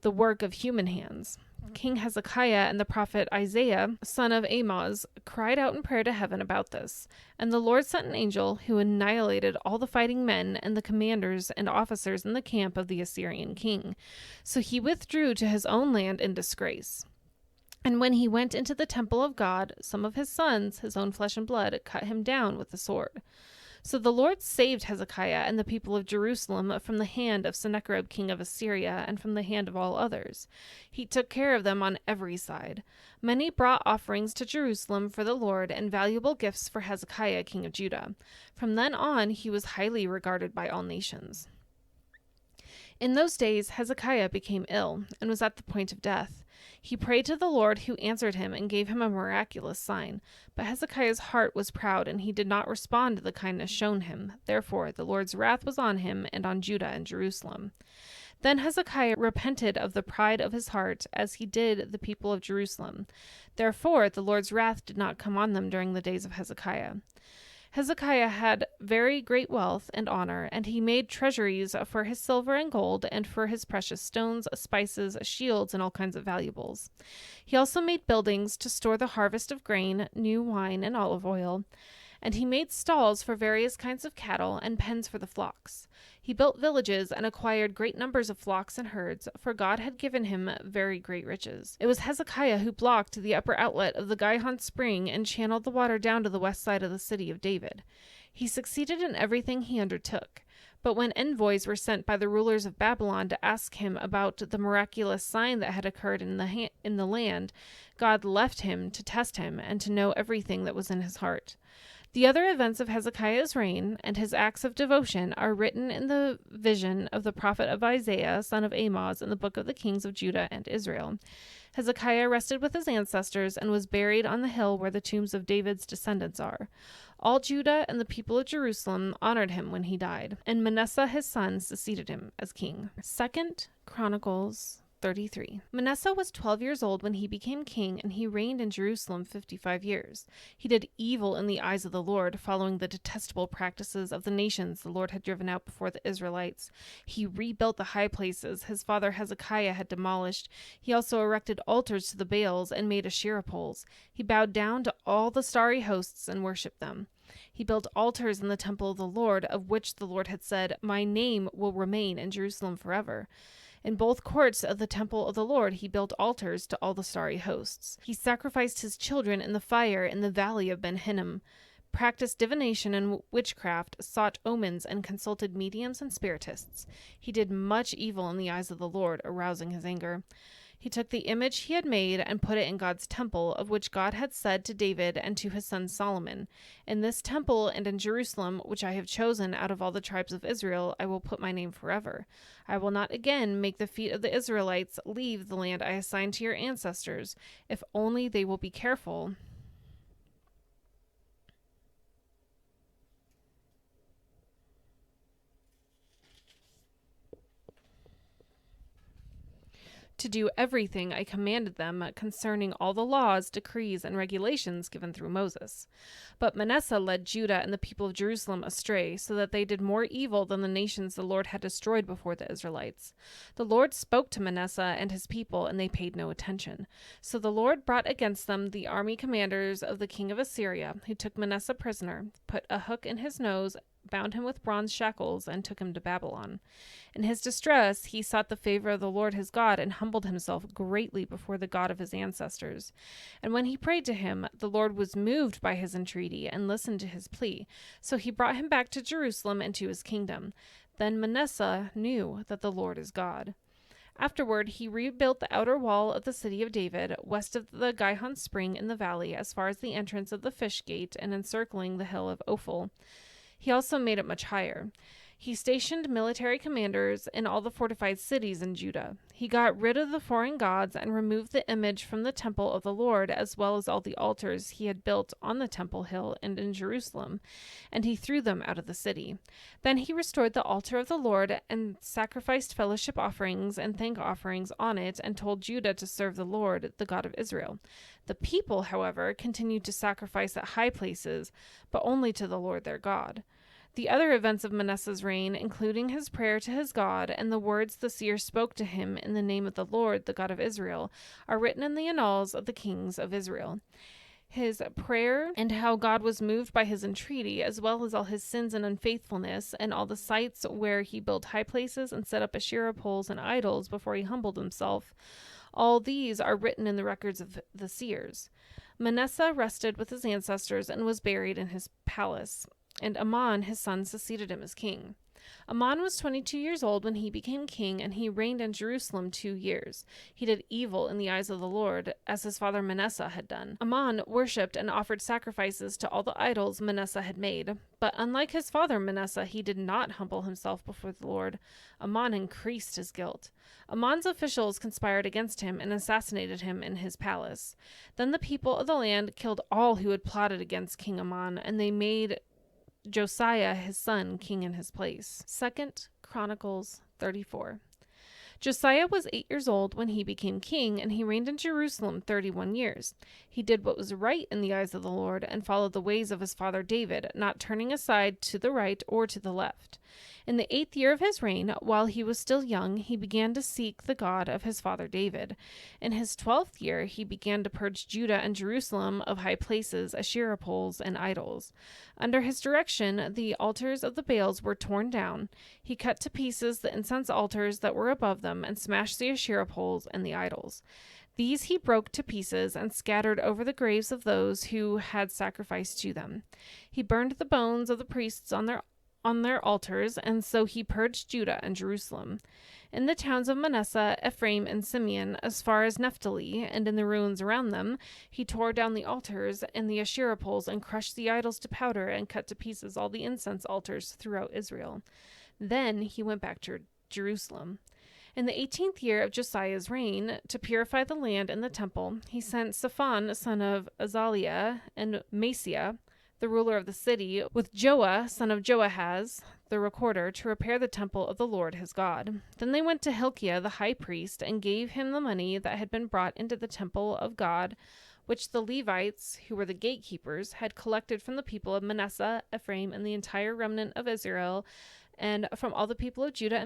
the work of human hands. King Hezekiah and the prophet Isaiah, son of Amoz, cried out in prayer to heaven about this. And the Lord sent an angel who annihilated all the fighting men and the commanders and officers in the camp of the Assyrian king. So he withdrew to his own land in disgrace. And when he went into the temple of God, some of his sons, his own flesh and blood, cut him down with the sword. So the Lord saved Hezekiah and the people of Jerusalem from the hand of Sennacherib king of Assyria and from the hand of all others. He took care of them on every side. Many brought offerings to Jerusalem for the Lord and valuable gifts for Hezekiah king of Judah. From then on he was highly regarded by all nations. In those days Hezekiah became ill and was at the point of death. He prayed to the Lord, who answered him and gave him a miraculous sign. But Hezekiah's heart was proud, and he did not respond to the kindness shown him. Therefore the Lord's wrath was on him and on Judah and Jerusalem. Then Hezekiah repented of the pride of his heart, as he did the people of Jerusalem. Therefore the Lord's wrath did not come on them during the days of Hezekiah. Hezekiah had very great wealth and honor, and he made treasuries for his silver and gold, and for his precious stones, spices, shields, and all kinds of valuables. He also made buildings to store the harvest of grain, new wine, and olive oil. And he made stalls for various kinds of cattle and pens for the flocks. He built villages and acquired great numbers of flocks and herds, for God had given him very great riches. It was Hezekiah who blocked the upper outlet of the Gihon spring and channeled the water down to the west side of the city of David. He succeeded in everything he undertook. But when envoys were sent by the rulers of Babylon to ask him about the miraculous sign that had occurred in the land, God left him to test him and to know everything that was in his heart. The other events of Hezekiah's reign and his acts of devotion are written in the vision of the prophet of Isaiah, son of Amoz, in the book of the kings of Judah and Israel. Hezekiah rested with his ancestors and was buried on the hill where the tombs of David's descendants are. All Judah and the people of Jerusalem honored him when he died, and Manasseh his son succeeded him as king. 2 Chronicles 33. Manasseh was 12 years old when he became king, and he reigned in Jerusalem 55 years. He did evil in the eyes of the Lord, following the detestable practices of the nations the Lord had driven out before the Israelites. He rebuilt the high places his father Hezekiah had demolished. He also erected altars to the Baals and made Asherah poles. He bowed down to all the starry hosts and worshipped them. He built altars in the temple of the Lord, of which the Lord had said, "My name will remain in Jerusalem forever." In both courts of the temple of the Lord he built altars to all the starry hosts. He sacrificed his children in the fire in the valley of Ben Hinnom, practiced divination and witchcraft, sought omens, and consulted mediums and spiritists. He did much evil in the eyes of the Lord, arousing his anger. He took the image he had made and put it in God's temple, of which God had said to David and to his son Solomon, "In this temple and in Jerusalem, which I have chosen out of all the tribes of Israel, I will put my name forever. I will not again make the feet of the Israelites leave the land I assigned to your ancestors, if only they will be careful to do everything I commanded them concerning all the laws, decrees, and regulations given through Moses." But Manasseh led Judah and the people of Jerusalem astray, so that they did more evil than the nations the Lord had destroyed before the Israelites. The Lord spoke to Manasseh and his people, and they paid no attention. So the Lord brought against them the army commanders of the king of Assyria, who took Manasseh prisoner, put a hook in his nose, bound him with bronze shackles, and took him to Babylon. In his distress, he sought the favor of the Lord his God and humbled himself greatly before the God of his ancestors. And when he prayed to him, the Lord was moved by his entreaty and listened to his plea. So he brought him back to Jerusalem and to his kingdom. Then Manasseh knew that the Lord is God. Afterward, he rebuilt the outer wall of the city of David, west of the Gihon spring in the valley, as far as the entrance of the fish gate and encircling the hill of Ophel. He also made it much higher. He stationed military commanders in all the fortified cities in Judah. He got rid of the foreign gods and removed the image from the temple of the Lord, as well as all the altars he had built on the temple hill and in Jerusalem, and he threw them out of the city. Then he restored the altar of the Lord and sacrificed fellowship offerings and thank offerings on it, and told Judah to serve the Lord, the God of Israel. The people, however, continued to sacrifice at high places, but only to the Lord their God. The other events of Manasseh's reign, including his prayer to his God and the words the seer spoke to him in the name of the Lord, the God of Israel, are written in the annals of the kings of Israel. His prayer and how God was moved by his entreaty, as well as all his sins and unfaithfulness, and all the sites where he built high places and set up Asherah poles and idols before he humbled himself, all these are written in the records of the seers. Manasseh rested with his ancestors and was buried in his palace, and Amon his son succeeded him as king. Amon was 22 years old when he became king, and he reigned in Jerusalem 2 years. He did evil in the eyes of the Lord, as his father Manasseh had done. Amon worshipped and offered sacrifices to all the idols Manasseh had made. But unlike his father Manasseh, he did not humble himself before the Lord. Amon increased his guilt. Amon's officials conspired against him and assassinated him in his palace. Then the people of the land killed all who had plotted against King Amon, and they made Josiah his son king in his place. 2 Chronicles 34. Josiah was 8 years old when he became king, and he reigned in Jerusalem 31 years. He did what was right in the eyes of the Lord, and followed the ways of his father David, not turning aside to the right or to the left. In the 8th year of his reign, while he was still young, he began to seek the God of his father David. In his 12th year, he began to purge Judah and Jerusalem of high places, Asherah poles, and idols. Under his direction, the altars of the Baals were torn down. He cut to pieces the incense altars that were above them, and smashed the Asherah poles and the idols. These he broke to pieces and scattered over the graves of those who had sacrificed to them. He burned the bones of the priests on their altars, and so he purged Judah and Jerusalem. In the towns of Manasseh, Ephraim, and Simeon, as far as Naphtali, and in the ruins around them, he tore down the altars and the Asherah poles, and crushed the idols to powder, and cut to pieces all the incense altars throughout Israel. Then he went back to Jerusalem. In the 18th year of Josiah's reign, to purify the land and the temple, he sent Shaphan, son of Azaliah, and Maaseiah, the ruler of the city, with Joah, son of Joahaz, the recorder, to repair the temple of the Lord his God. Then they went to Hilkiah the high priest, and gave him the money that had been brought into the temple of God, which the Levites, who were the gatekeepers, had collected from the people of Manasseh, Ephraim, and the entire remnant of Israel, and from all the people of Judah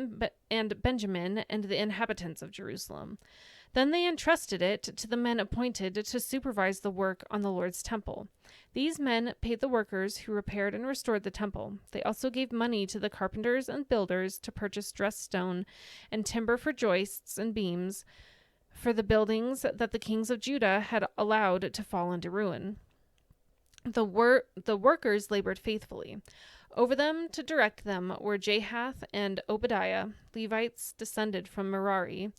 and Benjamin, and the inhabitants of Jerusalem. Then they entrusted it to the men appointed to supervise the work on the Lord's temple. These men paid the workers who repaired and restored the temple. They also gave money to the carpenters and builders to purchase dressed stone and timber for joists and beams for the buildings that the kings of Judah had allowed to fall into ruin. The workers labored faithfully. Over them to direct them were Jahath and Obadiah, Levites descended from Merari,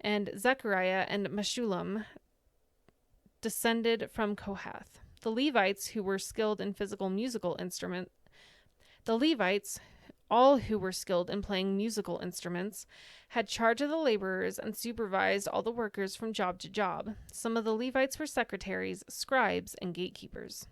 and Zechariah and Meshullam, descended from Kohath. The Levites, all who were skilled in playing musical instruments, had charge of the laborers and supervised all the workers from job to job. Some of the Levites were secretaries, scribes, and gatekeepers.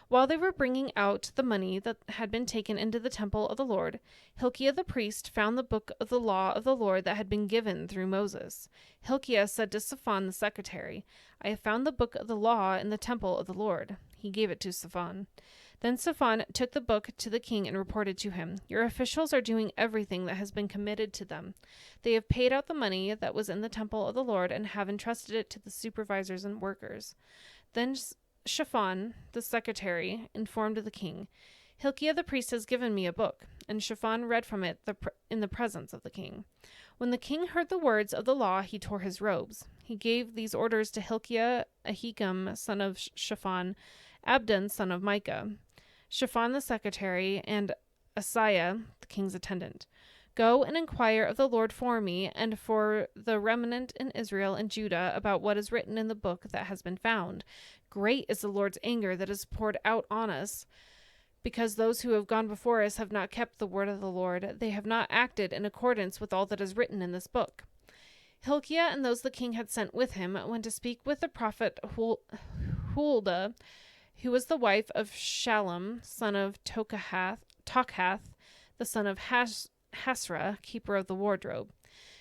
While they were bringing out the money that had been taken into the temple of the Lord, Hilkiah the priest found the book of the law of the Lord that had been given through Moses. Hilkiah said to Shaphan the secretary, "I have found the book of the law in the temple of the Lord." He gave it to Shaphan. Then Shaphan took the book to the king and reported to him, "Your officials are doing everything that has been committed to them. They have paid out the money that was in the temple of the Lord and have entrusted it to the supervisors and workers." Then Shaphan, the secretary, informed the king, "Hilkiah the priest has given me a book," and Shaphan read from it in the presence of the king. When the king heard the words of the law, he tore his robes. He gave these orders to Hilkiah, Ahikam, son of Shaphan, Abdon, son of Micah, Shaphan the secretary, and Asaiah, the king's attendant. "Go and inquire of the Lord for me and for the remnant in Israel and Judah about what is written in the book that has been found. Great is the Lord's anger that is poured out on us, because those who have gone before us have not kept the word of the Lord. They have not acted in accordance with all that is written in this book." Hilkiah and those the king had sent with him went to speak with the prophet Huldah, who was the wife of Shallum, son of Tokhath, the son of Hasrah, keeper of the wardrobe.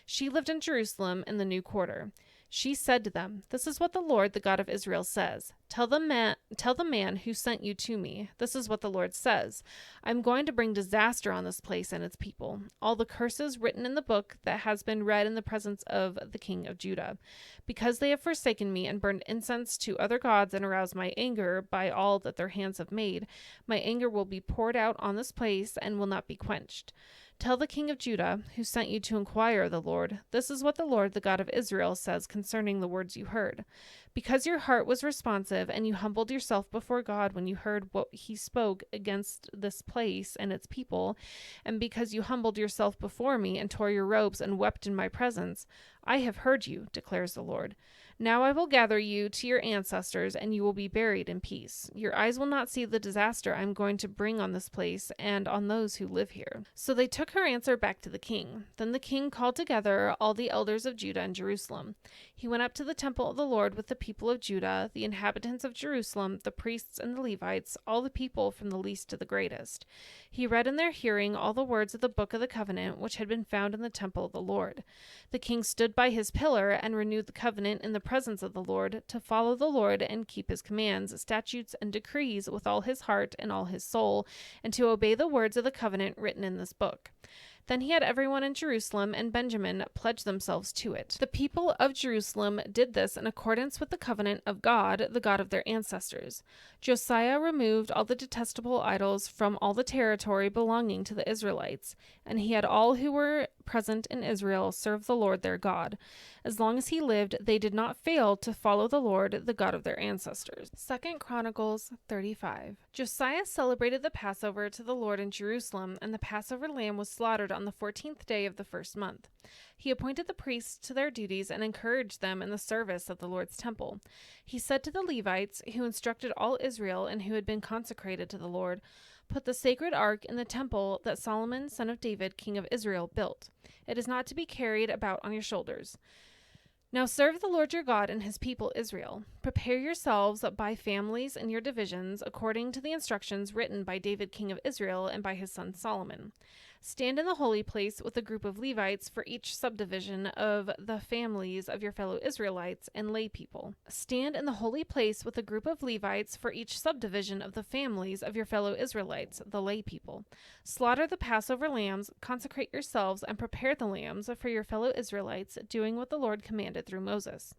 She lived in Jerusalem in the new quarter. She said to them, "This is what the Lord, the God of Israel, says. Tell the man who sent you to me. This is what the Lord says. I'm going to bring disaster on this place and its people. All the curses written in the book that has been read in the presence of the king of Judah. Because they have forsaken me and burned incense to other gods and aroused my anger by all that their hands have made, my anger will be poured out on this place and will not be quenched. Tell the king of Judah, who sent you to inquire of the Lord, this is what the Lord, the God of Israel, says concerning the words you heard. Because your heart was responsive and you humbled yourself before God when you heard what he spoke against this place and its people, and because you humbled yourself before me and tore your robes and wept in my presence, I have heard you, declares the Lord. Now I will gather you to your ancestors, and you will be buried in peace. Your eyes will not see the disaster I am going to bring on this place and on those who live here. So they took her answer back to the king. Then the king called together all the elders of Judah and Jerusalem. He went up to the temple of the Lord with the people of Judah, the inhabitants of Jerusalem, the priests and the Levites, all the people from the least to the greatest. He read in their hearing all the words of the book of the covenant which had been found in the temple of the Lord. The king stood by his pillar and renewed the covenant in the presence of the Lord, to follow the Lord and keep his commands, statutes, and decrees with all his heart and all his soul, and to obey the words of the covenant written in this book. Then he had everyone in Jerusalem and Benjamin pledge themselves to it. The people of Jerusalem did this in accordance with the covenant of God, the God of their ancestors. Josiah removed all the detestable idols from all the territory belonging to the Israelites, and he had all who were present in Israel serve the Lord their God. As long as he lived, they did not fail to follow the Lord, the God of their ancestors. 2 Chronicles 35. Josiah celebrated the Passover to the Lord in Jerusalem, and the Passover lamb was slaughtered on the 14th day of the first month. He appointed the priests to their duties and encouraged them in the service of the Lord's temple. He said to the Levites, who instructed all Israel and who had been consecrated to the Lord, "Put the sacred ark in the temple that Solomon, son of David, king of Israel, built. It is not to be carried about on your shoulders. Now serve the Lord your God and his people Israel. Prepare yourselves by families in your divisions, according to the instructions written by David king of Israel and by his son Solomon. Stand in the holy place with a group of Levites for each subdivision of the families of your fellow Israelites and lay people. Stand in the holy place with a group of Levites for each subdivision of the families of your fellow Israelites, the lay people. Slaughter the Passover lambs, consecrate yourselves, and prepare the lambs for your fellow Israelites, doing what the Lord commanded through Moses."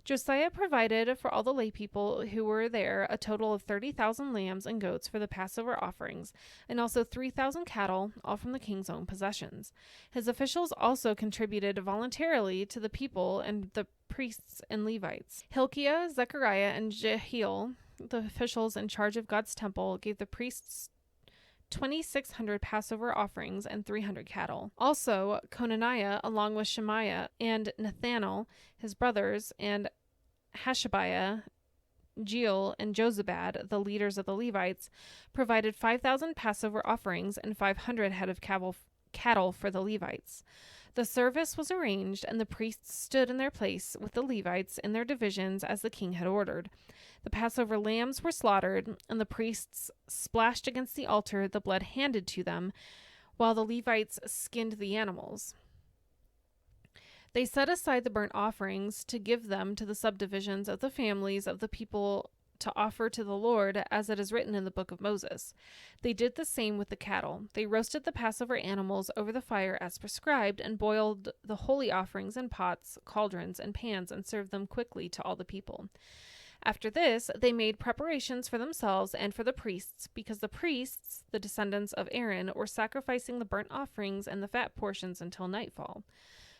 Josiah provided for all the lay people who were there a total of 30,000 lambs and goats for the Passover offerings, and also 3,000 cattle, all from the king's own possessions. His officials also contributed voluntarily to the people and the priests and Levites. Hilkiah, Zechariah, and Jehiel, the officials in charge of God's temple, gave the priests 2,600 Passover offerings and 300 cattle. Also, Conaniah, along with Shemaiah and Nathanael, his brothers, and Hashabiah, Jeiel, and Jozabad, the leaders of the Levites, provided 5,000 Passover offerings and 500 head of cattle for the Levites. The service was arranged, and the priests stood in their place with the Levites in their divisions as the king had ordered. The Passover lambs were slaughtered, and the priests splashed against the altar the blood handed to them, while the Levites skinned the animals. They set aside the burnt offerings to give them to the subdivisions of the families of the people to offer to the Lord, as it is written in the book of Moses. They did the same with the cattle. They roasted the Passover animals over the fire as prescribed, and boiled the holy offerings in pots, cauldrons, and pans, and served them quickly to all the people. After this, they made preparations for themselves and for the priests, because the priests, the descendants of Aaron, were sacrificing the burnt offerings and the fat portions until nightfall.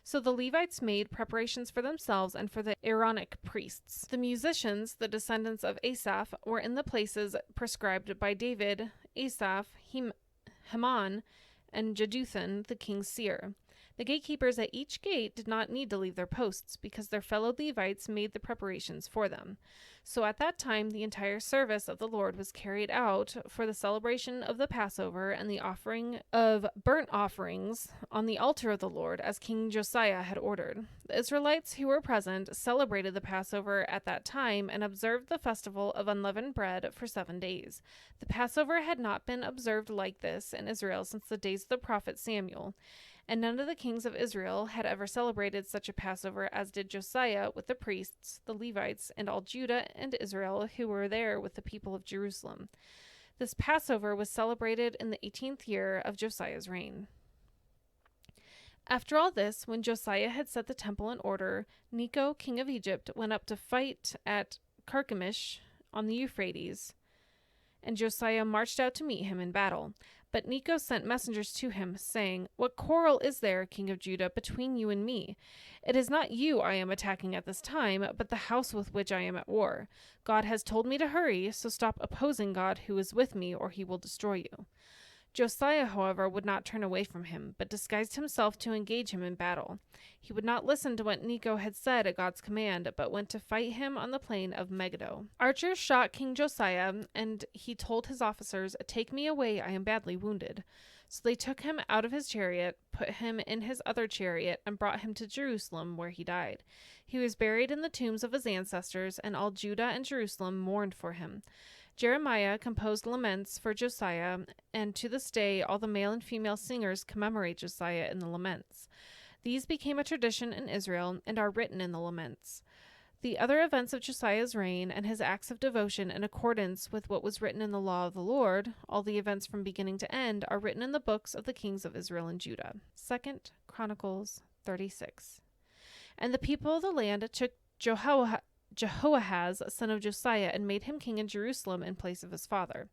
So the Levites made preparations for themselves and for the Aaronic priests. The musicians, the descendants of Asaph, were in the places prescribed by David, Asaph, Heman, and Jeduthun, the king's seer. The gatekeepers at each gate did not need to leave their posts, because their fellow Levites made the preparations for them. So at that time the entire service of the Lord was carried out for the celebration of the Passover and the offering of burnt offerings on the altar of the Lord, as King Josiah had ordered. The Israelites who were present celebrated the Passover at that time and observed the festival of unleavened bread for 7 days. The Passover had not been observed like this in Israel since the days of the prophet Samuel. And none of the kings of Israel had ever celebrated such a Passover as did Josiah with the priests, the Levites, and all Judah and Israel who were there with the people of Jerusalem. This Passover was celebrated in the 18th year of Josiah's reign. After all this, when Josiah had set the temple in order, Necho, king of Egypt, went up to fight at Carchemish on the Euphrates, and Josiah marched out to meet him in battle. But Necho sent messengers to him, saying, "What quarrel is there, king of Judah, between you and me? It is not you I am attacking at this time, but the house with which I am at war. God has told me to hurry, so stop opposing God who is with me, or he will destroy you." Josiah, however, would not turn away from him, but disguised himself to engage him in battle. He would not listen to what Necho had said at God's command, but went to fight him on the plain of Megiddo. Archers shot King Josiah, and he told his officers, "Take me away, I am badly wounded." So they took him out of his chariot, put him in his other chariot, and brought him to Jerusalem, where he died. He was buried in the tombs of his ancestors, and all Judah and Jerusalem mourned for him. Jeremiah composed laments for Josiah, and to this day all the male and female singers commemorate Josiah in the laments. These became a tradition in Israel and are written in the laments. The other events of Josiah's reign and his acts of devotion in accordance with what was written in the law of the Lord, all the events from beginning to end, are written in the books of the kings of Israel and Judah. 2 Chronicles 36. And the people of the land took Jehoahaz, son of Josiah, and made him king in Jerusalem in place of his father.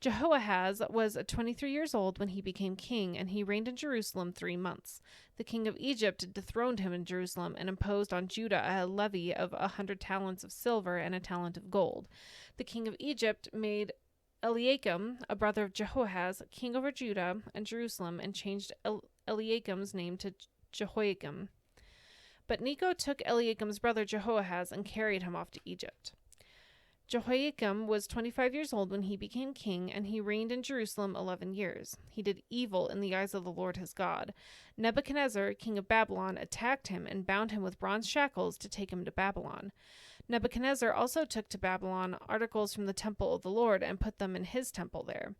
Jehoahaz was 23 years old when he became king, and he reigned in Jerusalem 3 months. The king of Egypt dethroned him in Jerusalem and imposed on Judah a levy of 100 talents of silver and a talent of gold. The king of Egypt made Eliakim, a brother of Jehoahaz, king over Judah and Jerusalem, and changed Eliakim's name to Jehoiakim. But Necho took Eliakim's brother Jehoahaz and carried him off to Egypt. Jehoiakim was 25 years old when he became king, and he reigned in Jerusalem 11 years. He did evil in the eyes of the Lord his God. Nebuchadnezzar, king of Babylon, attacked him and bound him with bronze shackles to take him to Babylon. Nebuchadnezzar also took to Babylon articles from the temple of the Lord and put them in his temple there.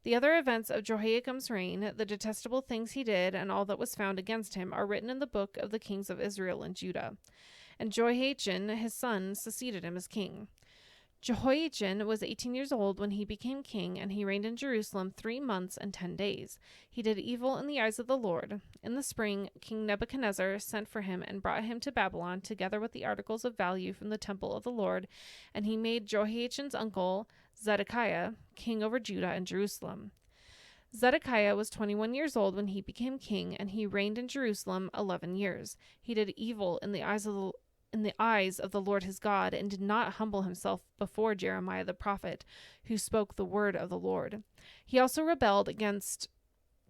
The other events of Jehoiakim's reign, the detestable things he did, and all that was found against him, are written in the book of the kings of Israel and Judah. And Jehoiachin, his son, succeeded him as king. Jehoiachin was 18 years old when he became king, and he reigned in Jerusalem 3 months and 10 days. He did evil in the eyes of the Lord. In the spring, King Nebuchadnezzar sent for him and brought him to Babylon, together with the articles of value from the temple of the Lord, and he made Jehoiachin's uncle, Zedekiah, king over Judah and Jerusalem. Zedekiah was 21 years old when he became king, and he reigned in Jerusalem 11 years. He did evil in the eyes of the Lord his God, and did not humble himself before Jeremiah the prophet, who spoke the word of the Lord. He also rebelled against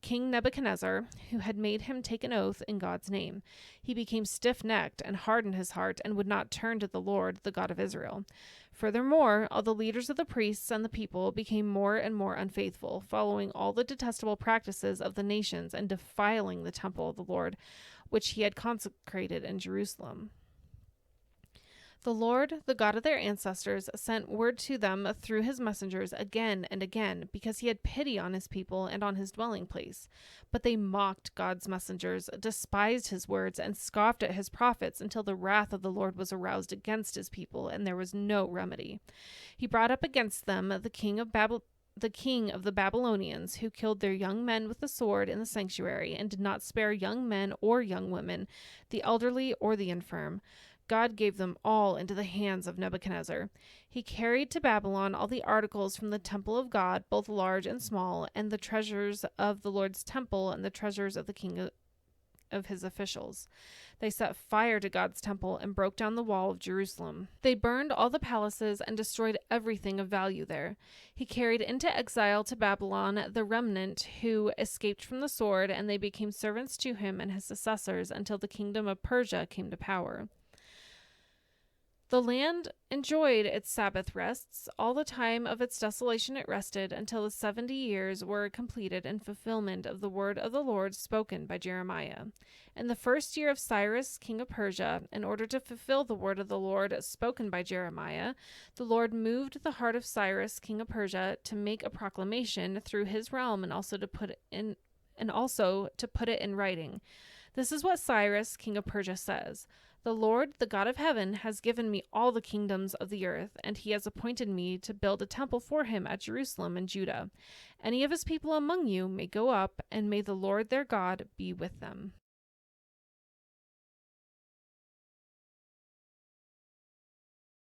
King Nebuchadnezzar, who had made him take an oath in God's name. He became stiff-necked and hardened his heart, and would not turn to the Lord, the God of Israel. Furthermore, all the leaders of the priests and the people became more and more unfaithful, following all the detestable practices of the nations and defiling the temple of the Lord, which he had consecrated in Jerusalem. The Lord, the God of their ancestors, sent word to them through his messengers again and again, because he had pity on his people and on his dwelling place. But they mocked God's messengers, despised his words, and scoffed at his prophets until the wrath of the Lord was aroused against his people, and there was no remedy. He brought up against them the king of the Babylonians, who killed their young men with the sword in the sanctuary, and did not spare young men or young women, the elderly or the infirm. God gave them all into the hands of Nebuchadnezzar. He carried to Babylon all the articles from the temple of God, both large and small, and the treasures of the Lord's temple and the treasures of the king of his officials. They set fire to God's temple and broke down the wall of Jerusalem. They burned all the palaces and destroyed everything of value there. He carried into exile to Babylon the remnant who escaped from the sword, and they became servants to him and his successors until the kingdom of Persia came to power. The land enjoyed its Sabbath rests. All the time of its desolation it rested, until the 70 years were completed in fulfillment of the word of the Lord spoken by Jeremiah. In the first year of Cyrus, king of Persia, in order to fulfill the word of the Lord spoken by Jeremiah, the Lord moved the heart of Cyrus, king of Persia, to make a proclamation through his realm, and also to put in and also to put it in writing. This is what Cyrus, king of Persia, says: The Lord, the God of heaven, has given me all the kingdoms of the earth, and he has appointed me to build a temple for him at Jerusalem and Judah. Any of his people among you may go up, and may the Lord their God be with them.